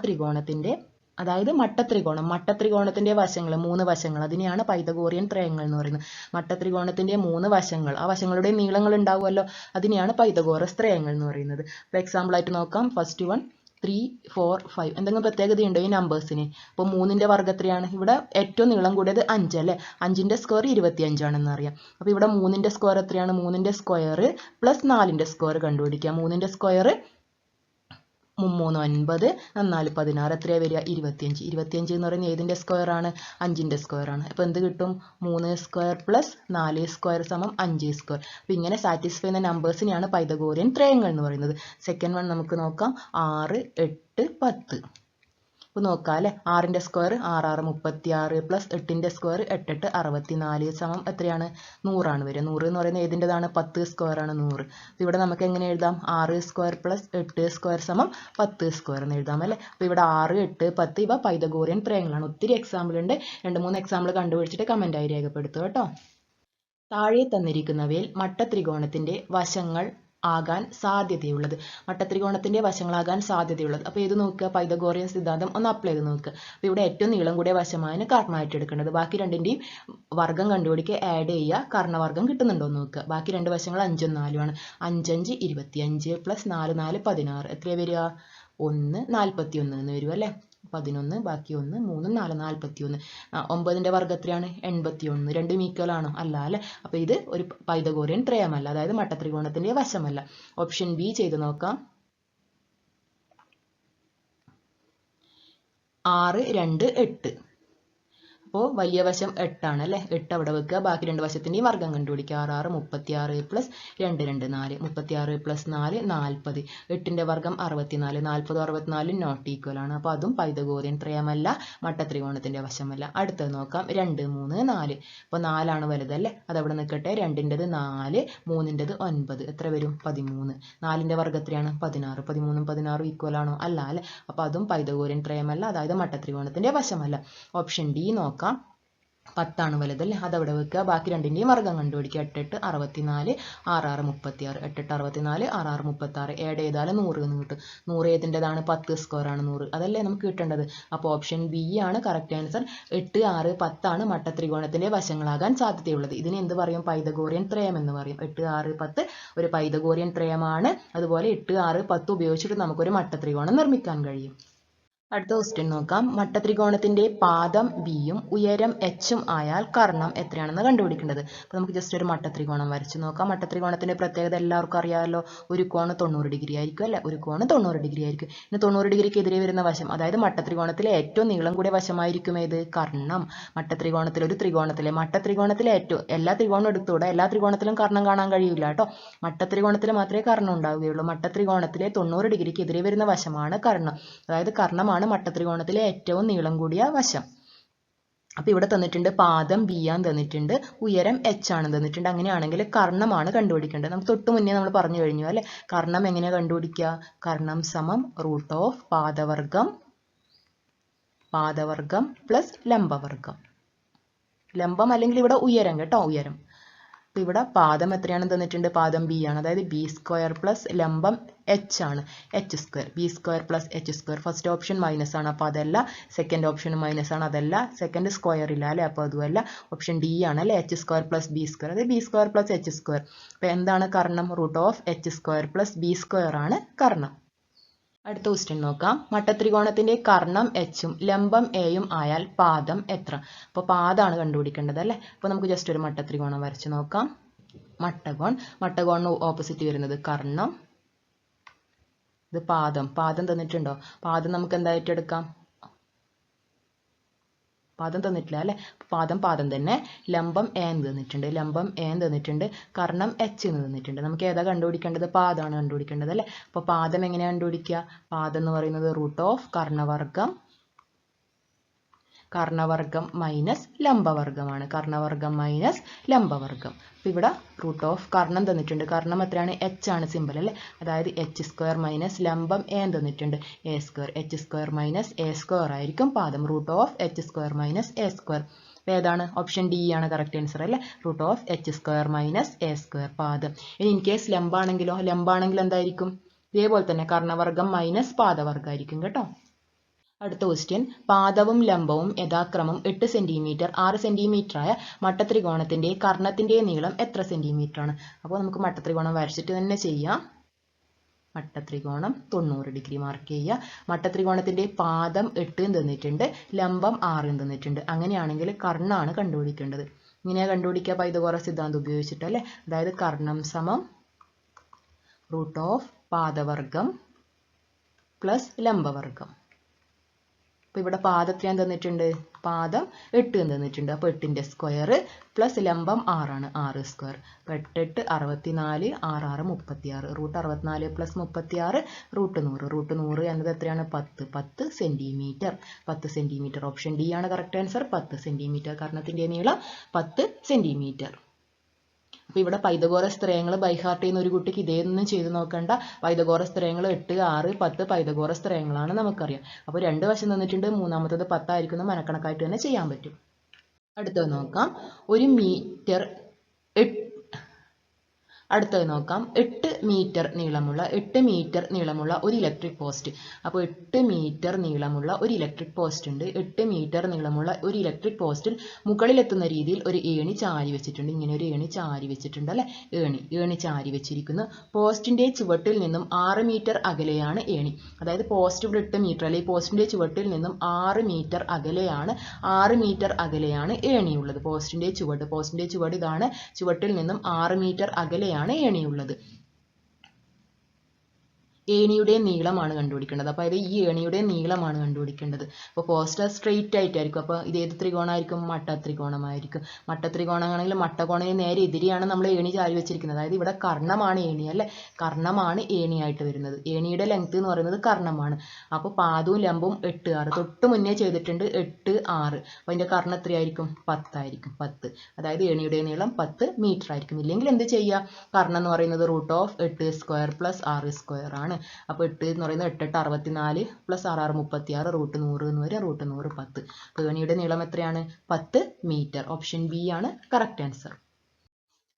ത്രികോണത്തിന്റെ അതായത് മട്ടത്രികോണം, മട്ടത്രികോണത്തിന്റെ വശങ്ങൾ, 3 വശങ്ങൾ, അതിനെയാണ് പൈതഗോറിയൻ ത്രയങ്ങൾ എന്ന് പറയുന്നത്. മട്ടത്രികോണത്തിന്റെ 3 വശങ്ങൾ, ആ വശങ്ങളുടെ നീളങ്ങൾ ഉണ്ടാവുമല്ലോ, അതിനെയാണ് പൈതഗോറസ് ത്രയങ്ങൾ എന്ന് പറയുന്നത്. ഇപ്പോൾ എക്സാമ്പിൾ ആയിട്ട് നോക്കാം. First one 3, 4, 5. എന്തെങ്കിലും പ്രത്യേകതയുണ്ടോ ഈ നമ്പേഴ്സിന്? അപ്പോൾ 3ന്റെ വർഗ്ഗം എത്രയാണ്? ഇവിടെ ഏറ്റവും നീളം കൂടിയത് 5 അല്ലേ. 5ന്റെ സ്ക്വയർ 25 ആണെന്ന് അറിയാം. അപ്പോൾ ഇവിടെ 3ന്റെ സ്ക്വയർ എത്രയാണ്? 3ന്റെ സ്ക്വയർ പ്ലസ് 4ന്റെ സ്ക്വയർ കണ്ടുപിടിക്കാം. 3ന്റെ സ്ക്വയർ 3 9, 4 16, എത്രയാണ് വരിക? 25. 25 എന്ന് പറയുന്നത് ഏതിന്റെ സ്ക്വയർ ആണ്? 5ന്റെ സ്ക്വയർ ആണ്. അപ്പോൾ എന്ത് കിട്ടും? 3 സ്ക്വയർ പ്ലസ് 4 സ്ക്വയർ സമം 5 സ്ക്വയർ. അപ്പോൾ ഇങ്ങനെ സാറ്റിസ്ഫൈ ചെയ്യുന്ന നമ്പേഴ്സിനെയാണ് പൈതഗോറിയൻ ത്രയങ്ങൾ എന്ന് പറയുന്നത്. സെക്കൻഡ് വൺ നമുക്ക് നോക്കാം. 6, 8, 10. അപ്പോൾ നോക്കാം അല്ലേ. 6ന്റെ സ്ക്വയർ 6 6 36 പ്ലസ് 8ന്റെ സ്ക്വയർ 8 8 64 സമം എത്രയാണ്? 100 ആണ് വരിക. 100 എന്ന് പറയുന്നത് ഏതിൻ്റെതാണ്? 10 സ്ക്വയർ ആണ് 100. അപ്പോൾ ഇവിടെ നമുക്ക് എങ്ങനെ എഴുതാം? 6 സ്ക്വയർ പ്ലസ് 8 സ്ക്വയർ സമം 10 സ്ക്വയർ എന്ന് എഴുതാം അല്ലേ. അപ്പോൾ ഇവിടെ 6, 8, 10 ഇവ പൈതഗോറിയൻ ത്രയങ്ങളാണ്. ഒത്തിരി എക്സാമ്പിൾ ഉണ്ട്. 2-3 എക്സാമ്പിൾ കണ്ടുപിടിച്ചിട്ട് കമൻ്റായി രേഖപ്പെടുത്തുക കേട്ടോ. താഴെ തന്നിരിക്കുന്നവയിൽ മട്ടത്രികോണത്തിന്റെ വശങ്ങൾ ആകാൻ സാധ്യതയുള്ളത്, മട്ടത്രികോണത്തിന്റെ വശങ്ങളാകാൻ സാധ്യതയുള്ളത്. അപ്പോൾ ഇത് നോക്കുക, പൈതഗോറിയൻ സിദ്ധാന്തം ഒന്ന് അപ്ലൈ ചെയ്ത് നോക്കുക. അപ്പോൾ ഇവിടെ ഏറ്റവും നീളം കൂടിയ വശമാണ് കർണമായിട്ട് എടുക്കേണ്ടത്. ബാക്കി രണ്ടിന്റെയും വർഗ്ഗം കണ്ടുപിടിക്കുക, ആഡ് ചെയ്യുക, കർണവർഗ്ഗം കിട്ടുന്നുണ്ടോ എന്ന് നോക്കുക. ബാക്കി 2 വശങ്ങൾ 5ഉം 4ഉം ആണ്. 5 5 25 പ്ലസ് 4 4 16, എത്രയാണ് വരിക? 1 41 എന്ന് വരും അല്ലേ. 11 ബാക്കി 1 3 4 41. 9ന്റെ വർഗ്ഗം എത്രയാണ്? 81. രണ്ടും ഈക്വൽ ആണോ? അല്ല അല്ലേ. അപ്പോൾ ഇത് ഒരു പൈതഗോറിയൻ ത്രയമല്ല, അതായത് മട്ടത്രികോണത്തിന്റെ വശമല്ല. ഓപ്ഷൻ ബി ചെയ്ത് നോക്കാം. 6 2 8. അപ്പോൾ വലിയ വശം 8 ആണ് അല്ലേ. 8 അവിടെ വെക്കുക. ബാക്കി രണ്ട് വശത്തിൻ്റെയും വർഗ്ഗം കണ്ടുപിടിക്കുക. 6 36 പ്ലസ് 2 2 4 36 പ്ലസ് 4 40. 8ന്റെ വർഗ്ഗം 64. 40 64 നോട്ട് ഈക്വൽ ആണ്. അപ്പോൾ അതും പൈതഗോറിയൻ ത്രയമല്ല, മട്ടത്രികോണത്തിന്റെ വശമല്ല. അടുത്തത് നോക്കാം. 2 3 4. അപ്പോൾ 4 ആണ് വലുതല്ലേ, അതവിടെ നിൽക്കട്ടെ. 2ൻ്റെത് 4, 3ൻ്റെത് 9. എത്ര വരും? 13. 4ന്റെ വർഗ്ഗം എത്രയാണ്? 16. 13ഉം 16ഉം ഈക്വൽ ആണോ? അല്ല അല്ലേ. അപ്പോൾ അതും പൈതഗോറിയൻ ത്രയമല്ല, അതായത് മട്ടത്രികോണത്തിന്റെ വശമല്ല. ഓപ്ഷൻ ഡി നോക്കാം. 10 ആണ് വലുതല്ലേ, അതവിടെ വെക്കുക. ബാക്കി രണ്ടിൻ്റെയും വർഗ്ഗം കണ്ടുപിടിക്കുക. 8 8 64 6 6 36. 8 8 64 6 6 36. ഏഡ് ചെയ്താൽ 100 എന്ന് കിട്ടും. 100 ഏതിൻ്റെതാണ്? 10 സ്ക്വയർ ആണ് 100. അതല്ലേ നമുക്ക് കിട്ടേണ്ടത്. അപ്പോൾ ഓപ്ഷൻ ബി ആണ് കറക്റ്റ് ആൻസർ. 8 6 10 ആണ് മട്ടത്രികോണത്തിന്റെ വശങ്ങളാകാൻ സാധ്യതയുള്ളത്. ഇതിന് എന്ത് പറയും? പൈതഗോറിയൻ ത്രയം എന്ന് പറയും. 8 6 10 ഒരു പൈതഗോറിയൻ ത്രയമാണ്. അതുപോലെ 8 6 10 ഉപയോഗിച്ചിട്ട് നമുക്കൊരു മട്ടത്രികോണം നിർമ്മിക്കാൻ കഴിയും. അടുത്ത ക്വസ്റ്റ്യൻ നോക്കാം. മട്ടത്രികോണത്തിന്റെ പാദം ബിയും ഉയരം എച്ചും ആയാൽ കർണം എത്രയാണെന്ന് കണ്ടുപിടിക്കേണ്ടത്. അപ്പോൾ നമുക്ക് ജസ്റ്റ് ഒരു മട്ടത്രികോണം വരച്ച് നോക്കാം. മട്ടത്രികോണത്തിന്റെ പ്രത്യേകത എല്ലാവർക്കും അറിയാമല്ലോ. ഒരു കോണ് 90 ഡിഗ്രി ആയിരിക്കും അല്ലേ. ഒരു കോണ് 90 ഡിഗ്രി ആയിരിക്കും. ഇനി 90 ഡിഗ്രിക്ക് എതിരെ വരുന്ന വശം, അതായത് മട്ടത്രികോണത്തിലെ ഏറ്റവും നീളം കൂടിയ വശമായിരിക്കും ഏത്? കർണം. മട്ടത്രികോണത്തിലെ ഒരു ത്രികോണത്തിലെ മട്ടത്രികോണത്തിലെ ഏറ്റവും, എല്ലാ ത്രികോണം എടുത്തുകൂടെ, എല്ലാ ത്രികോണത്തിലും കർണം കാണാൻ കഴിയില്ല കേട്ടോ. മട്ടത്രികോണത്തിൽ മാത്രമേ കർണം ഉണ്ടാവുകയുള്ളൂ. മട്ടത്രികോണത്തിലെ 90 ഡിഗ്രിക്ക് എതിരെ വരുന്ന വശമാണ് കർണം. അതായത് കർണമാണ് മട്ടത്രികോണത്തിലെ ഏറ്റവും നീളം കൂടിയ വശം. അപ്പൊ ഇവിടെ തന്നിട്ടുണ്ട് പാദം ബി ആണ് തന്നിട്ടുണ്ട്, ഉയരം എച്ച് ആണ് തന്നിട്ടുണ്ട്. അങ്ങനെയാണെങ്കിൽ കർണമാണ് കണ്ടുപിടിക്കേണ്ടത്. നമുക്ക് തൊട്ട് മുന്നേ നമ്മൾ പറഞ്ഞു കഴിഞ്ഞു അല്ലെ. കർണം എങ്ങനെയാ കണ്ടുപിടിക്കുക? കർണം സമം റൂട്ട് ഓഫ് പാദവർഗം പ്ലസ് ലംബവർഗം. ലംബം അല്ലെങ്കിൽ ഇവിടെ ഉയരം കേട്ടോ, ഉയരം. അപ്പോൾ ഇവിടെ പാദം എത്രയാണ് തന്നിട്ടുണ്ട്? പാദം ബി ആണ്, അതായത് ബി സ്ക്വയർ പ്ലസ് ലംബം എച്ച് ആണ്, H square. B square plus H square. First option minus ആണ്, അപ്പോൾ അതല്ല. സെക്കൻഡ് ഓപ്ഷൻ മൈനസ് ആണ്, അതല്ല. സെക്കൻഡ് സ്ക്വയർ ഇല്ല അല്ലേ, അപ്പോൾ അതുമല്ല. ഓപ്ഷൻ ഡി ആണ് അല്ലേ, H square plus B square. അതായത് B square plus H square. അപ്പോൾ എന്താണ് കർണം? Root of H square plus B square ആണ് കർണം. അടുത്ത ക്വസ്റ്റ്യൻ നോക്കാം. മട്ടത്രികോണത്തിന്റെ കർണം എച്ചും ലംബം എയും ആയാൽ പാദം എത്ര? അപ്പോൾ പാദമാണ് കണ്ടുപിടിക്കേണ്ടത് അല്ലേ. അപ്പോൾ നമുക്ക് ജസ്റ്റ് ഒരു മട്ടത്രികോണം വരച്ച് നോക്കാം. മട്ടകോണിന് ഓപ്പോസിറ്റ് വരുന്നത് കർണം, ഇത് പാദം. പാദം തന്നിട്ടുണ്ടോ? പാദം നമുക്ക് എന്തായിട്ട് എടുക്കാം? പാദം തന്നിട്ടില്ല അല്ലെ. പാദം തന്നെ. ലംബം എ എന്ന് തന്നിട്ടുണ്ട്, കർണം എച്ച് എന്ന് തന്നിട്ടുണ്ട്. നമുക്ക് ഏതാ കണ്ടുപിടിക്കേണ്ടത്? പാദമാണ് കണ്ടുപിടിക്കേണ്ടത് അല്ലെ. അപ്പോൾ പാദം എങ്ങനെയാണ് കണ്ടുപിടിക്കുക? പാദം എന്ന് പറയുന്നത് റൂട്ട് ഓഫ് കർണവർഗം മൈനസ് ലംബവർഗമാണ്. കർണവർഗം മൈനസ് ലംബവർഗം. അപ്പോൾ ഇവിടെ റൂട്ട് ഓഫ് കർണം തന്നിട്ടുണ്ട്. കർണം എത്രയാണ്? എച്ച് ആണ് സിമ്പിൾ അല്ലേ. അതായത് എച്ച് സ്ക്വയർ മൈനസ് ലംബം എ തന്നിട്ടുണ്ട്, A square. H square minus A square ആയിരിക്കും പാദം. Root of H square minus A square. അപ്പോൾ ഏതാണ്? ഓപ്ഷൻ ഡി ആണ് കറക്റ്റ് ആൻസർ അല്ലേ. Root of H square minus A square പാദം. ഇനി ഇൻ കേസ് ലംബാണെങ്കിലോ? ലംബാണെങ്കിൽ എന്തായിരിക്കും? ഇതേപോലെ തന്നെ കർണവർഗം മൈനസ് പാദവർഗം ആയിരിക്കും കേട്ടോ. അടുത്ത ക്വസ്റ്റ്യൻ. പാദവും ലംബവും യഥാക്രമം 8 സെന്റിമീറ്റർ 6 സെന്റിമീറ്റർ ആയ മട്ടത്രികോണത്തിന്റെ കർണത്തിന്റെ നീളം എത്ര സെന്റിമീറ്റർ ആണ്? അപ്പോൾ നമുക്ക് മട്ടത്രികോണം വരച്ചിട്ട് തന്നെ ചെയ്യാം. മട്ടത്രികോണം 90 ഡിഗ്രി മാർക്ക് ചെയ്യുക. മട്ടത്രികോണത്തിന്റെ പാദം 8 തന്നിട്ടുണ്ട്, ലംബം 6 തന്നിട്ടുണ്ട്. അങ്ങനെയാണെങ്കിൽ കർണാണ് കണ്ടുപിടിക്കേണ്ടത്. ഇങ്ങനെയാണ് കണ്ടുപിടിക്കുക പൈതഗോറസ് സിദ്ധാന്തം ഉപയോഗിച്ചിട്ട് അല്ലേ. അതായത് കർണം സമം റൂട്ട് ഓഫ് പാദവർഗം പ്ലസ് ലംബവർഗം. അപ്പോൾ ഇവിടെ പാദം എത്രയാണ് തന്നിട്ടുണ്ട്? പാദം 8 തന്നിട്ടുണ്ട്. അപ്പോൾ 8ന്റെ സ്ക്വയർ പ്ലസ് ലംബം 6 ആണ്, 6 സ്ക്വയർ. അപ്പോൾ 8 8 64 6 6 36. Root 64 plus 36 root 100. റൂട്ട് 100 എന്നത് എത്രയാണ്? 10 സെന്റിമീറ്റർ. 10 സെന്റിമീറ്റർ. ഓപ്ഷൻ ഡി ആണ് കറക്റ്റ് ആൻസർ. 10 സെന്റിമീറ്റർ. കർണത്തിന്റെ നീളം 10 സെന്റിമീറ്റർ. അപ്പോൾ ഇവിടെ പൈതഗോറസ് ത്രയങ്ങൾ ബൈഹാർട്ട് ചെയ്യുന്ന ഒരു കുട്ടിക്ക് ഇതേയൊന്നും ചെയ്ത് നോക്കണ്ട. പൈതഗോറസ് ത്രയങ്ങൾ 8 6 10 പൈതഗോറസ് ത്രയങ്ങളാണ് നമുക്കറിയാം. അപ്പോൾ രണ്ട് വശം തന്നിട്ടുണ്ട്, മൂന്നാമത്തത് 10 ആയിരിക്കും. മനക്കണക്കായിട്ട് തന്നെ ചെയ്യാൻ പറ്റും. അടുത്തത് നോക്കാം. 8 മീറ്റർ നീളമുള്ള ഒരു ഇലക്ട്രിക് പോസ്റ്റ്. അപ്പോൾ 8 മീറ്റർ നീളമുള്ള ഒരു ഇലക്ട്രിക് പോസ്റ്റ് ഉണ്ട്. 8 മീറ്റർ നീളമുള്ള ഒരു ഇലക്ട്രിക് പോസ്റ്റിൽ മുകളിലെത്തുന്ന രീതിയിൽ ഒരു ഏണി ചാരി വെച്ചിട്ടുണ്ട്. ഇങ്ങനെ ഒരു ഏണി ചാരി വെച്ചിട്ടുണ്ട് അല്ലെ. ഏണി ചാരി വെച്ചിരിക്കുന്നു. പോസ്റ്റിന്റെ ചുവട്ടിൽ നിന്നും 6 മീറ്റർ അകലെയാണ് ഏണി. അതായത് പോസ്റ്റ് ഇവിടെ 8 മീറ്റർ അല്ലെങ്കിൽ പോസ്റ്റിന്റെ ചുവട്ടിൽ നിന്നും 6 മീറ്റർ അകലെയാണ് ഏണിയുള്ളത്. പോസ്റ്റിന്റെ ചുവട് ഇതാണ്. ചുവട്ടിൽ നിന്നും 6 മീറ്റർ അകലെയാണ് ഏണിയുള്ളത്. ഏണിയുടെ നീളമാണ് കണ്ടുപിടിക്കേണ്ടത്. അപ്പോൾ അതായത് ഈ ഏണിയുടെ നീളമാണ് കണ്ടുപിടിക്കേണ്ടത്. അപ്പോൾ പോസ്റ്റർ സ്ട്രെയിറ്റ് ആയിട്ടായിരിക്കും. അപ്പോൾ ഇത് ഏത് ത്രികോണമായിരിക്കും? മട്ടത്രികോണമായിരിക്കും. മട്ടത്രികോണമാണെങ്കിൽ മട്ടകോണിന് നേരെ എതിരെയാണ് നമ്മൾ ഏണി ചാരി വെച്ചിരിക്കുന്നത്. അതായത് ഇവിടെ കർണമാണ് ഏണി അല്ലേ, കർണമാണ് ഏണിയായിട്ട് വരുന്നത്. ഏണിയുടെ ലെങ്ത് എന്ന് പറയുന്നത് കർണമാണ്. അപ്പോൾ പാദവും ലംബവും 8 6 തൊട്ട് മുന്നേ ചെയ്തിട്ടുണ്ട് 8 6. അപ്പോൾ അതിൻ്റെ കർണം എത്രയായിരിക്കും? 10 ആയിരിക്കും. 10, അതായത് ഏണിയുടെ നീളം 10 മീറ്റർ ആയിരിക്കും. ഇല്ലെങ്കിൽ എന്ത് ചെയ്യുക? കർണം എന്ന് പറയുന്നത് √8² + 6² ആണ്. അപ്പോൾ 8 എന്ന് പറയുന്നത് 8 8 64 + 6 6 36 √100 എന്ന് വരെ √100 10. അപ്പോൾ ഏണിയുടെ നീളം എത്രയാണ്? 10 മീറ്റർ. ഓപ്ഷൻ ബി ആണ് കറക്റ്റ് ആൻസർ.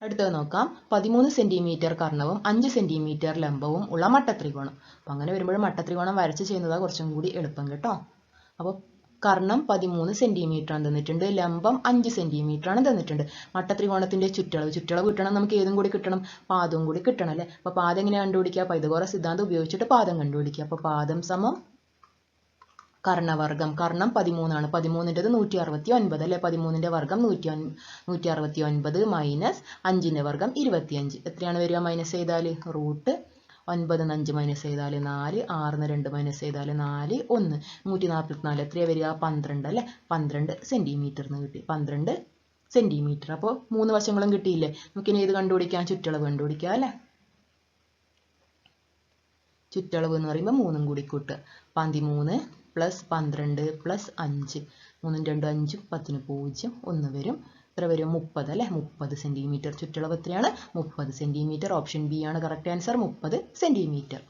അടുത്തത് നോക്കാം. 13 സെന്റിമീറ്റർ കർണവും 5 സെന്റിമീറ്റർ ലംബവും ഉള്ള മട്ടത്രികോണം. അപ്പം അങ്ങനെ വരുമ്പോൾ മട്ടത്രികോണം വരച്ച് ചെയ്യുന്നതാണ് കുറച്ചും കൂടി എളുപ്പം കേട്ടോ. അപ്പോൾ കർണം 13 സെന്റിമീറ്റർ ആണ് തന്നിട്ടുണ്ട്, ലംബം 5 സെന്റിമീറ്റർ ആണ് തന്നിട്ടുണ്ട്. മട്ടത്രികോണത്തിന്റെ ചുറ്റളവ് കിട്ടണം, നമുക്ക് ഏതും കൂടി കിട്ടണം? പാദവും കൂടി കിട്ടണം അല്ലേ. അപ്പോൾ പാദം എങ്ങനെ കണ്ടുപിടിക്കുക? പൈതഗോറസ് സിദ്ധാന്തം ഉപയോഗിച്ചിട്ട് പാദം കണ്ടുപിടിക്കുക. അപ്പോൾ പാദം സമം കർണവർഗം. കർണം 13 ആണ്, 13ൻ്റെത് 169 അല്ലേ. 13ന്റെ വർഗം 169 മൈനസ് 5ന്റെ വർഗം 25. എത്രയാണ് വരിക? മൈനസ് ചെയ്താൽ √9 5 മൈനസ് ചെയ്താൽ 4, 6 2 മൈനസ് ചെയ്താൽ 4 1 144. എത്രയാണ് വരിക? 12 അല്ലേ. 12 സെന്റിമീറ്റർ എന്ന് കിട്ടി. 12 സെന്റിമീറ്റർ. അപ്പോൾ 3 വശങ്ങളും കിട്ടിയില്ലേ. നമുക്കിനി ഇത് കണ്ടുപിടിക്കാം, ചുറ്റളവ് കണ്ടുപിടിക്കാം അല്ലേ. ചുറ്റളവ് എന്ന് പറയുമ്പോൾ 3 കൂടി കൂട്ടുക. 13 + 12 + 5. 3 2 5 10 0 1 വരും. എത്ര വരും? 30 അല്ലേ. 30 സെന്റിമീറ്റർ. ചുറ്റളവ് എത്രയാണ്? 30 സെന്റിമീറ്റർ. ഓപ്ഷൻ ബി ആണ് കറക്റ്റ് ആൻസർ. 30 സെന്റിമീറ്റർ.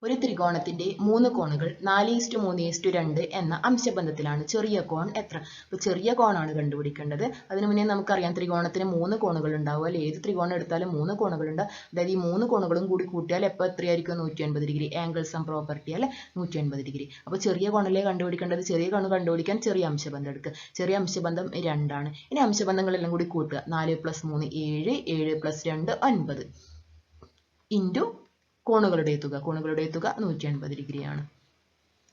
ഒരു ത്രികോണത്തിന്റെ 3 കോണുകൾ 4:3:2 എന്ന അംശബന്ധത്തിലാണ്. ചെറിയ കോൺ എത്ര? അപ്പോൾ ചെറിയ കോണാണ് കണ്ടുപിടിക്കേണ്ടത്. അതിനു മുന്നേ നമുക്കറിയാം ത്രികോണത്തിന് 3 കോണുകൾ ഉണ്ടാവും അല്ലെ. ഏത് ത്രികോണം എടുത്താലും 3 കോണുകളുണ്ട്. അതായത് ഈ 3 കോണുകളും കൂടി കൂട്ടിയാൽ എപ്പോൾ എത്രയായിരിക്കും? 180 ഡിഗ്രി. ആംഗിൾ സം പ്രോപ്പർട്ടി അല്ലെ, 180 ഡിഗ്രി. അപ്പോൾ ചെറിയ കോണല്ലേ കണ്ടുപിടിക്കേണ്ടത്. ചെറിയ കോൺ കണ്ടുപിടിക്കാൻ ചെറിയ അംശബന്ധം എടുക്കുക. ചെറിയ അംശബന്ധം 2 ആണ്. ഇനി അംശബന്ധങ്ങളെല്ലാം കൂടി കൂട്ടുക. 4 + 3 7, 7 + 2 9 ഇൻറ്റു കോണുകളുടെ തുക. കോണുകളുടെ തുക 180 ഡിഗ്രിയാണ്.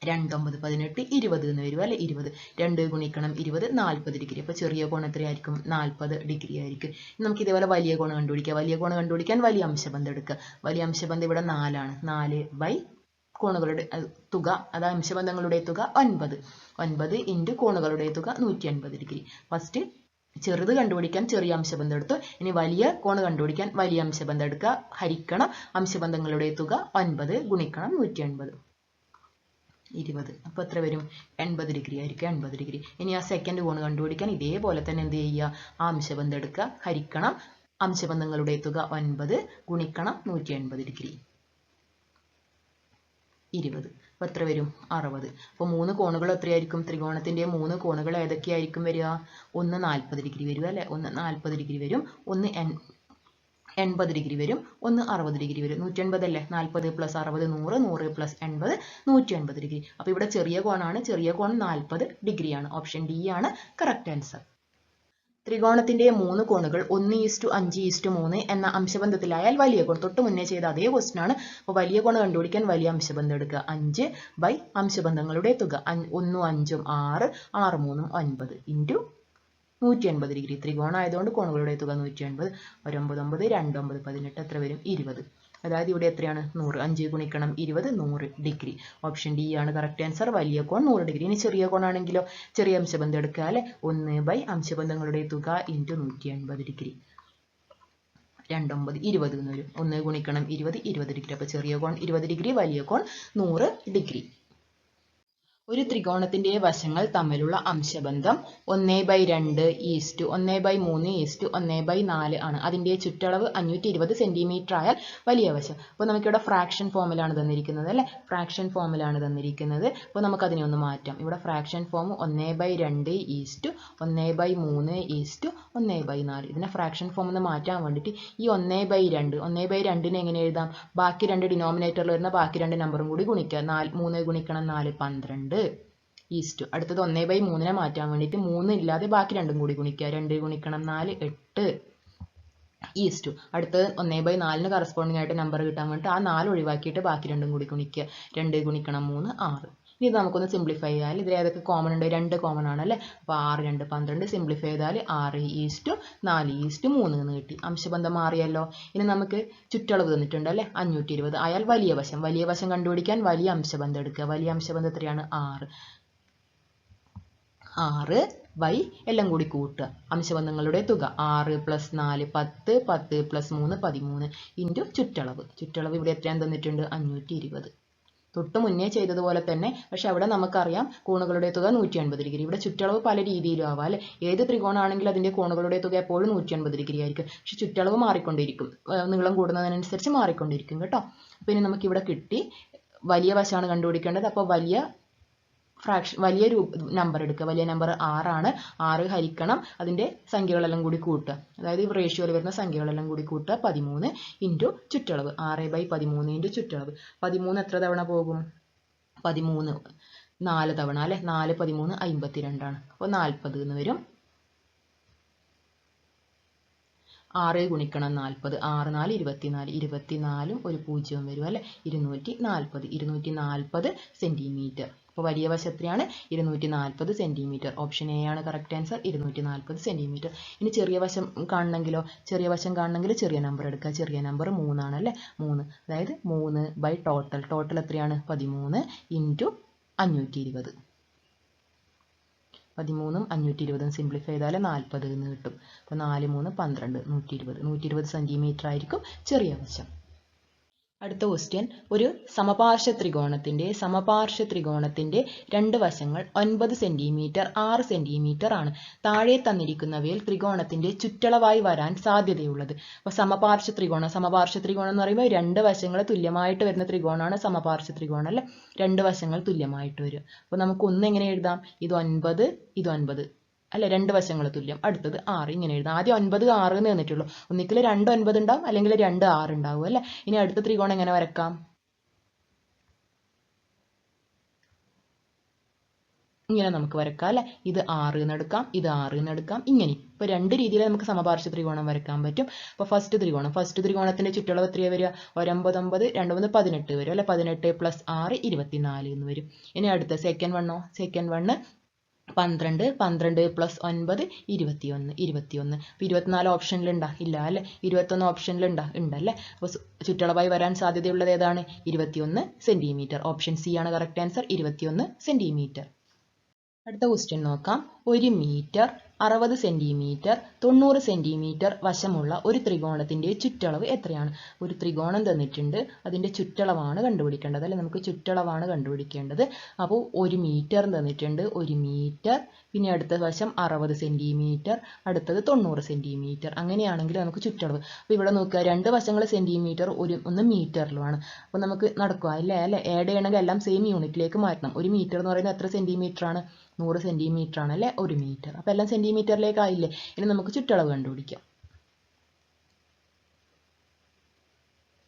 2 9 18 20 എന്ന് വരും അല്ലെ. 20 2 ഗുണിക്കണം 20 40 ഡിഗ്രി. അപ്പോൾ ചെറിയ കോൺ എത്രയായിരിക്കും? 40 ഡിഗ്രി ആയിരിക്കും. നമുക്ക് ഇതേപോലെ വലിയ കോൺ കണ്ടുപിടിക്കുക. വലിയ കോൺ കണ്ടുപിടിക്കാൻ വലിയ അംശബന്ധം എടുക്കുക. വലിയ അംശബന്ധം ഇവിടെ 4 ആണ്. 4 കോണുകളുടെ തുക, അതായത് അംശബന്ധങ്ങളുടെ തുക 9. 9 ഇൻറ്റു കോണുകളുടെ തുക 180 ഡിഗ്രി. ഫസ്റ്റ് ചെറുത് കണ്ടുപിടിക്കാൻ ചെറിയ അംശബന്ധം എടുത്തു. ഇനി വലിയ കോണ് കണ്ടുപിടിക്കാൻ വലിയ അംശബന്ധം എടുക്കുക. ഹരിക്കണം അംശബന്ധങ്ങളുടെ തുക 9 ഗുണിക്കണം 180 20. അപ്പോൾ എത്ര വരും? 80 ഡിഗ്രി ആയിരിക്കും. 80 ഡിഗ്രി. ഇനി ആ സെക്കൻഡ് കോണ് കണ്ടുപിടിക്കാൻ ഇതേപോലെ തന്നെ എന്ത് ചെയ്യുക? ആ അംശബന്ധം എടുക്കുക. ഹരിക്കണം അംശബന്ധങ്ങളുടെ തുക 9 ഗുണിക്കണം 180 ഡിഗ്രി 20. അപ്പോൾ എത്ര വരും? 60. അപ്പോൾ 3 കോണുകൾ എത്രയായിരിക്കും? ത്രികോണത്തിന്റെ 3 കോണുകൾ ഏതൊക്കെയായിരിക്കും വരിക? ഒന്ന് 40 ഡിഗ്രി വരും അല്ലെ. ഒന്ന് 40 ഡിഗ്രി വരും, ഒന്ന് 80 ഡിഗ്രി വരും, ഒന്ന് 60 ഡിഗ്രി വരും. 180 അല്ലേ. 40 + 60 100, 100 + 80 180 ഡിഗ്രി. അപ്പോൾ ഇവിടെ ചെറിയ കോണാണ്. ചെറിയ കോൺ 40 ഡിഗ്രിയാണ്. ഓപ്ഷൻ ഡി ആണ് കറക്റ്റ് ആൻസർ. ത്രികോണത്തിന്റെ 3 കോണുകൾ 1:5:3 എന്ന അംശബന്ധത്തിലായാൽ വലിയ കോൺ. തൊട്ട് മുന്നേ ചെയ്ത അതേ ക്വസ്റ്റ്യൻ ആണ്. അപ്പോൾ വലിയ കോൺ കണ്ടുപിടിക്കാൻ വലിയ അംശബന്ധം എടുക്കുക. 5 അംശബന്ധങ്ങളുടെ തുക. 1 5 6, 6 3 9 ഇൻറ്റു 180 ഡിഗ്രി. ത്രികോണം ആയതുകൊണ്ട് കോണുകളുടെ തുക 180. 1 9 9 2 9 18 എത്ര വരും? 20. അതായത് ഇവിടെ എത്രയാണ്? 100. 5 ഗുണിക്കണം 20 100 ഡിഗ്രി. ഓപ്ഷൻ ഡി ആണ് കറക്റ്റ് ആൻസർ. വലിയ കോൺ 100 ഡിഗ്രി. ഇനി ചെറിയ കോൺ ആണെങ്കിലോ? ചെറിയ അംശബന്ധം എടുക്കുക അല്ലെ. 1 അംശബന്ധങ്ങളുടെ തുക ഇൻറ്റു 180 ഡിഗ്രി. 2 9 20 എന്ന് വരും. 1 ഗുണിക്കണം 20 20 ഡിഗ്രി. അപ്പോൾ ചെറിയ കോൺ 20 ഡിഗ്രി, വലിയ കോൺ 100 ഡിഗ്രി. ഒരു ത്രികോണത്തിന്റെ വശങ്ങൾ തമ്മിലുള്ള അംശബന്ധം 1/2 1/3 1/4 ആണ്. അതിന്റെ ചുറ്റളവ് 520 സെന്റിമീറ്റർ ആയാൽ വലിയ വശം. അപ്പോൾ നമുക്കിവിടെ ഫ്രാക്ഷൻ ഫോമിലാണ് തന്നിരിക്കുന്നത് അല്ലെ. ഫ്രാക്ഷൻ ഫോമിലാണ് തന്നിരിക്കുന്നത്. അപ്പോൾ നമുക്കതിനെ ഒന്ന് മാറ്റാം. ഇവിടെ ഫ്രാക്ഷൻ ഫോം 1/2 1/3 1/4. ഇതിനെ ഫ്രാക്ഷൻ ഫോം ഒന്ന് മാറ്റാൻ വേണ്ടിയിട്ട് ഈ 1/2 എങ്ങനെ എഴുതാം? ബാക്കി 2 ഡിനോമിനേറ്ററിൽ വരുന്ന ബാക്കി 2 നമ്പറും കൂടി ഗുണിക്കുക. 3 ഗുണിക്കണം 4 12. അടുത്തത് 1/3 മാറ്റാൻ വേണ്ടിയിട്ട് 3 ഇല്ലാതെ ബാക്കി 2 കൂടി ഗുണിക്കുക. 2 ഗുണിക്കണം 4 8. അടുത്തത് 1/4 കറസ്പോണ്ടിങ് ആയിട്ട് നമ്പർ കിട്ടാൻ വേണ്ടിയിട്ട് ആ 4 ഒഴിവാക്കിയിട്ട് ബാക്കി 2 കൂടി ഗുണിക്കുക. 2 ഗുണിക്കണം 3 6. ഇനി ഇത് നമുക്കൊന്ന് സിംപ്ലിഫൈ ചെയ്യാൽ ഇതിൽ ഏതൊക്കെ കോമൺ ഉണ്ട്? 2 കോമൺ ആണ് അല്ലേ? അപ്പോൾ 6 2 12 സിംപ്ലിഫൈ ചെയ്താൽ 6:4:3 എന്ന് കിട്ടി. അംശബന്ധം മാറിയല്ലോ. ഇനി നമുക്ക് ചുറ്റളവ് തന്നിട്ടുണ്ട് അല്ലേ? 520 ആയാൽ വലിയ വശം കണ്ടുപിടിക്കാൻ വലിയ അംശബന്ധം എടുക്കുക. വലിയ അംശബന്ധം എത്രയാണ്? 6 ബൈ എല്ലാം കൂടി കൂട്ടുക. അംശബന്ധങ്ങളുടെ തുക 6 + 4 10 10 + 3 13 ഇൻറ്റു ചുറ്റളവ്. ചുറ്റളവ് ഇവിടെ എത്രയാണ് തന്നിട്ടുണ്ട്? 520. തൊട്ട് മുന്നേ ചെയ്തതുപോലെ തന്നെ, പക്ഷെ അവിടെ നമുക്കറിയാം കോണുകളുടെ തുക 180 ഡിഗ്രി. ഇവിടെ ചുറ്റളവ് പല രീതിയിലും ആവാം അല്ലേ? ഏത് ത്രികോണമാണെങ്കിലും അതിൻ്റെ കോണുകളുടെ തുക എപ്പോഴും 180 ഡിഗ്രി ആയിരിക്കും. പക്ഷെ ചുറ്റളവ് മാറിക്കൊണ്ടിരിക്കും, നീളം കൂടുന്നതിനനുസരിച്ച് മാറിക്കൊണ്ടിരിക്കും കേട്ടോ. അപ്പോൾ ഇനി നമുക്കിവിടെ കിട്ടി വലിയ വശമാണ് കണ്ടുപിടിക്കേണ്ടത്. അപ്പോൾ വലിയ നമ്പർ എടുക്കുക. വലിയ നമ്പർ 6 ആണ്. 6 ഹരിക്കണം അതിൻ്റെ സംഖ്യകളെല്ലാം കൂടി കൂട്ടുക. അതായത് ഈ റേഷ്യോയിൽ വരുന്ന സംഖ്യകളെല്ലാം കൂടി കൂട്ടുക. 13 ഇൻറ്റു ചുറ്റളവ്. 6/13 ഇൻറ്റു ചുറ്റളവ്. 13 എത്ര തവണ പോകും? 13 4 തവണ അല്ലേ? 4 13 52 ആണ്. അപ്പോൾ 40 എന്ന് വരും. 6 ഗുണിക്കണം 40. 6 4 24. 24 ഒരു 0 വരും അല്ലേ? 240 സെൻറ്റിമീറ്റർ. അപ്പോൾ വലിയ വശം എത്രയാണ്? 240 സെൻറ്റിമീറ്റർ. ഓപ്ഷൻ എ ആണ് കറക്റ്റ് ആൻസർ. 240 സെൻറ്റിമീറ്റർ. ഇനി ചെറിയ വശം കാണണമെങ്കിൽ ചെറിയ നമ്പർ എടുക്കുക. ചെറിയ നമ്പർ 3 ആണ് അല്ലേ? 3 അതായത് 3 ബൈ ടോട്ടൽ എത്രയാണ്? 13 ഇൻറ്റു 520. 13 520 സിംപ്ലിഫൈ ചെയ്താൽ 40 എന്ന് കിട്ടും. അപ്പോൾ 4 3 12 120 സെൻറ്റിമീറ്റർ ആയിരിക്കും ചെറിയ വശം. അടുത്ത ക്വസ്റ്റ്യൻ, ഒരു സമപാർശ്വ ത്രികോണത്തിന്റെ രണ്ട് വശങ്ങൾ 9 സെന്റിമീറ്റർ 6 സെന്റിമീറ്റർ ആണ്. താഴെ തന്നിരിക്കുന്നവയിൽ ത്രികോണത്തിന്റെ ചുറ്റളവായി വരാൻ സാധ്യതയുള്ളത്. അപ്പോൾ സമപാർശ്വ ത്രികോണം എന്ന് പറയുമ്പോൾ രണ്ട് വശങ്ങൾ തുല്യമായിട്ട് വരുന്ന ത്രികോണമാണ് സമപാർശ്വ ത്രികോണം അല്ലേ? രണ്ട് വശങ്ങൾ തുല്യമായിട്ട് വരും. അപ്പോൾ നമുക്ക് ഒന്ന് എങ്ങനെ എഴുതാം? ഇത് 9 അല്ലെ? രണ്ട് വശങ്ങൾ തുല്യം. അടുത്തത് 6 ഇങ്ങനെ എഴുതാം. ആദ്യം 9 6 എന്ന് തന്നിട്ടുള്ളൂ. ഒന്നിക്കൽ 2 9 ഉണ്ടാവും, അല്ലെങ്കിൽ 2 6 ഉണ്ടാവും അല്ലെ? ഇനി അടുത്ത ത്രികോണം എങ്ങനെ വരക്കാം? ഇങ്ങനെ നമുക്ക് വരക്കാം അല്ലെ? ഇത് 6 എന്ന് എടുക്കാം, ഇത് 6 എന്ന് എടുക്കാം, ഇങ്ങനെ. ഇപ്പൊ രണ്ട് രീതിയിൽ നമുക്ക് സമപാർശ്വ ത്രികോണം വരക്കാൻ പറ്റും. അപ്പൊ ഫസ്റ്റ് ത്രികോണത്തിന്റെ ചുറ്റളവ് എത്രയാ വരിക? 9 9 2 18 വരും അല്ലെ? 18 + 6 24 എന്ന് വരും. ഇനി അടുത്ത സെക്കൻഡ് വണ്ണോ? സെക്കൻഡ് വണ്ണ് 12 12 + 9 21 അപ്പോൾ 24 ഓപ്ഷനിലുണ്ടാ? ഇല്ല അല്ലെ? 21 ഓപ്ഷനിലുണ്ടാ? ഉണ്ടല്ലേ? അപ്പോൾ ചുറ്റളവായി വരാൻ സാധ്യതയുള്ളത് ഏതാണ്? 21 സെന്റിമീറ്റർ. ഓപ്ഷൻ സി ആണ് കറക്റ്റ് ആൻസർ. 21 സെന്റിമീറ്റർ. അടുത്ത ക്വസ്റ്റ്യൻ നോക്കാം. 1 മീറ്റർ 60 സെന്റിമീറ്റർ 90 സെന്റിമീറ്റർ വശമുള്ള ഒരു ത്രികോണത്തിന്റെ ചുറ്റളവ് എത്രയാണ്? ഒരു ത്രികോണം തന്നിട്ടുണ്ട്, അതിന്റെ ചുറ്റളവാണ് കണ്ടുപിടിക്കേണ്ടത് അല്ലെ? നമുക്ക് ചുറ്റളവാണ് കണ്ടുപിടിക്കേണ്ടത്. അപ്പോൾ 1 മീറ്റർ തന്നിട്ടുണ്ട്, 1 മീറ്റർ, പിന്നെ അടുത്ത വശം 60 സെന്റിമീറ്റർ, അടുത്തത് 90 സെന്റിമീറ്റർ. അങ്ങനെയാണെങ്കിൽ നമുക്ക് ചുറ്റളവ്. അപ്പോൾ ഇവിടെ നോക്കുക, രണ്ട് വശങ്ങൾ സെന്റിമീറ്റർ, ഒന്ന് മീറ്ററിലുമാണ്. അപ്പോൾ നമുക്ക് നടക്കുക അല്ലേ? ആഡ് ചെയ്യണമെങ്കിൽ എല്ലാം സെയിം യൂണിറ്റിലേക്ക് മാറ്റണം. 1 മീറ്റർ എന്ന് പറയുന്നത് എത്ര സെന്റിമീറ്റർ ആണ്? 100 സെന്റിമീറ്റർ ആണ് അല്ലേ? 1 മീറ്റർ. അപ്പോൾ എല്ലാം സെന്റിമീറ്ററിലേക്ക് ആയില്ലേ? ഇനി നമുക്ക് ചുറ്റളവ് കണ്ടുപിടിക്കാം.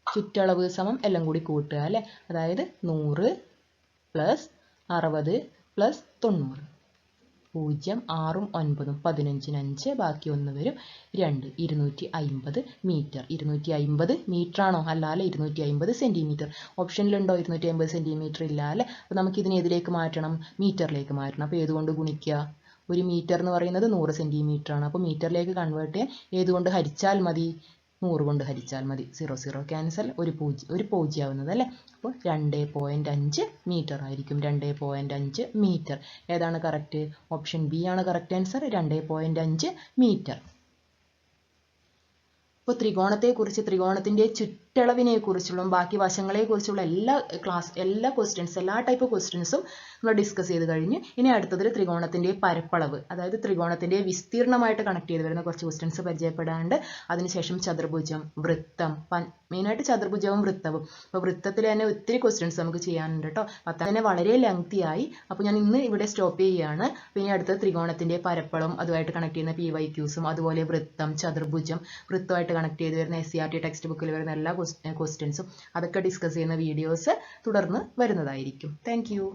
ചുറ്റളവ് സമം എല്ലാം കൂടി കൂട്ടുക അല്ലേ? അതായത് 100 + 60 + 90. 0 6 9 15 5 ബാക്കി 1 വരും 2 250 മീറ്റർ. 250 മീറ്റർ ആണോ? അല്ല അല്ലേ? 250 സെന്റിമീറ്റർ. ഓപ്ഷനിലുണ്ടോ 250 സെന്റിമീറ്റർ? ഇല്ല അല്ലേ? അപ്പോൾ നമുക്ക് ഇതിനെ ഏതിലേക്ക് മാറ്റണം? മീറ്ററിലേക്ക് മാറ്റണം. അപ്പോൾ ഏതുകൊണ്ട് ഗുണിക്കുക? 1 മീറ്റർ എന്ന് പറയുന്നത് 100 സെന്റിമീറ്റർ ആണ്. അപ്പോൾ മീറ്ററിലേക്ക് കൺവേർട്ട് ചെയ്യാൻ ഏതുകൊണ്ട് ഹരിച്ചാൽ മതി? 100 കൊണ്ട് ഹരിച്ചാൽ മതി. 0 0 ക്യാൻസൽ, ഒരു പൂജ്യം ആവുന്നത് അല്ലേ? അപ്പോൾ 2.5 മീറ്റർ ആയിരിക്കും. 2.5 മീറ്റർ. ഏതാണ് കറക്റ്റ്? ഓപ്ഷൻ ബി ആണ് കറക്റ്റ് ആൻസർ. 2.5 മീറ്റർ. അപ്പോൾ ത്രികോണത്തെക്കുറിച്ച്, ത്രികോണത്തിന്റെ ചുറ്റളവിനെ കുറിച്ചുള്ള, ബാക്കി വശങ്ങളെ കുറിച്ചുള്ള എല്ലാ ക്വസ്റ്റ്യൻസ്, എല്ലാ ടൈപ്പ് ക്വസ്റ്റ്യൻസും നമ്മൾ ഡിസ്കസ് ചെയ്ത് കഴിഞ്ഞു. ഇനി അടുത്തതിൽ ത്രികോണത്തിന്റെ പരപ്പളവ്, അതായത് ത്രികോണത്തിന്റെ വിസ്തീർണമായിട്ട് കണക്ട് ചെയ്ത് വരുന്ന കുറച്ച് ക്വസ്റ്റ്യൻസ് പരിചയപ്പെടാണ്ട്, അതിനുശേഷം ചതുർഭുജം, വൃത്തം, മെയിനായിട്ട് ചതുർഭുജവും വൃത്തവും. അപ്പോൾ വൃത്തത്തിൽ തന്നെ ഒത്തിരി ക്വസ്റ്റ്യൻസ് നമുക്ക് ചെയ്യാനുണ്ട് കേട്ടോ. പത്താം തന്നെ വളരെ ലെങ്തി ആയി. അപ്പോൾ ഞാൻ ഇന്ന് ഇവിടെ സ്റ്റോപ്പ് ചെയ്യുകയാണ്. പിന്നെ അടുത്ത ത്രികോണത്തിന്റെ പരപ്പളവും അതുമായിട്ട് കണക്ട് ചെയ്യുന്ന PYQസും, അതുപോലെ വൃത്തം, ചതുർഭുജം, വൃത്തമായിട്ട് കണക്ട് ചെയ്ത് വരുന്ന SCERT ടെക്സ്റ്റ് ബുക്കിൽ വരുന്ന എല്ലാ ക്വസ്റ്റ്യൻസും, അതൊക്കെ ഡിസ്കസ് ചെയ്യുന്ന വീഡിയോസ് തുടർന്ന് വരുന്നതായിരിക്കും. Thank you.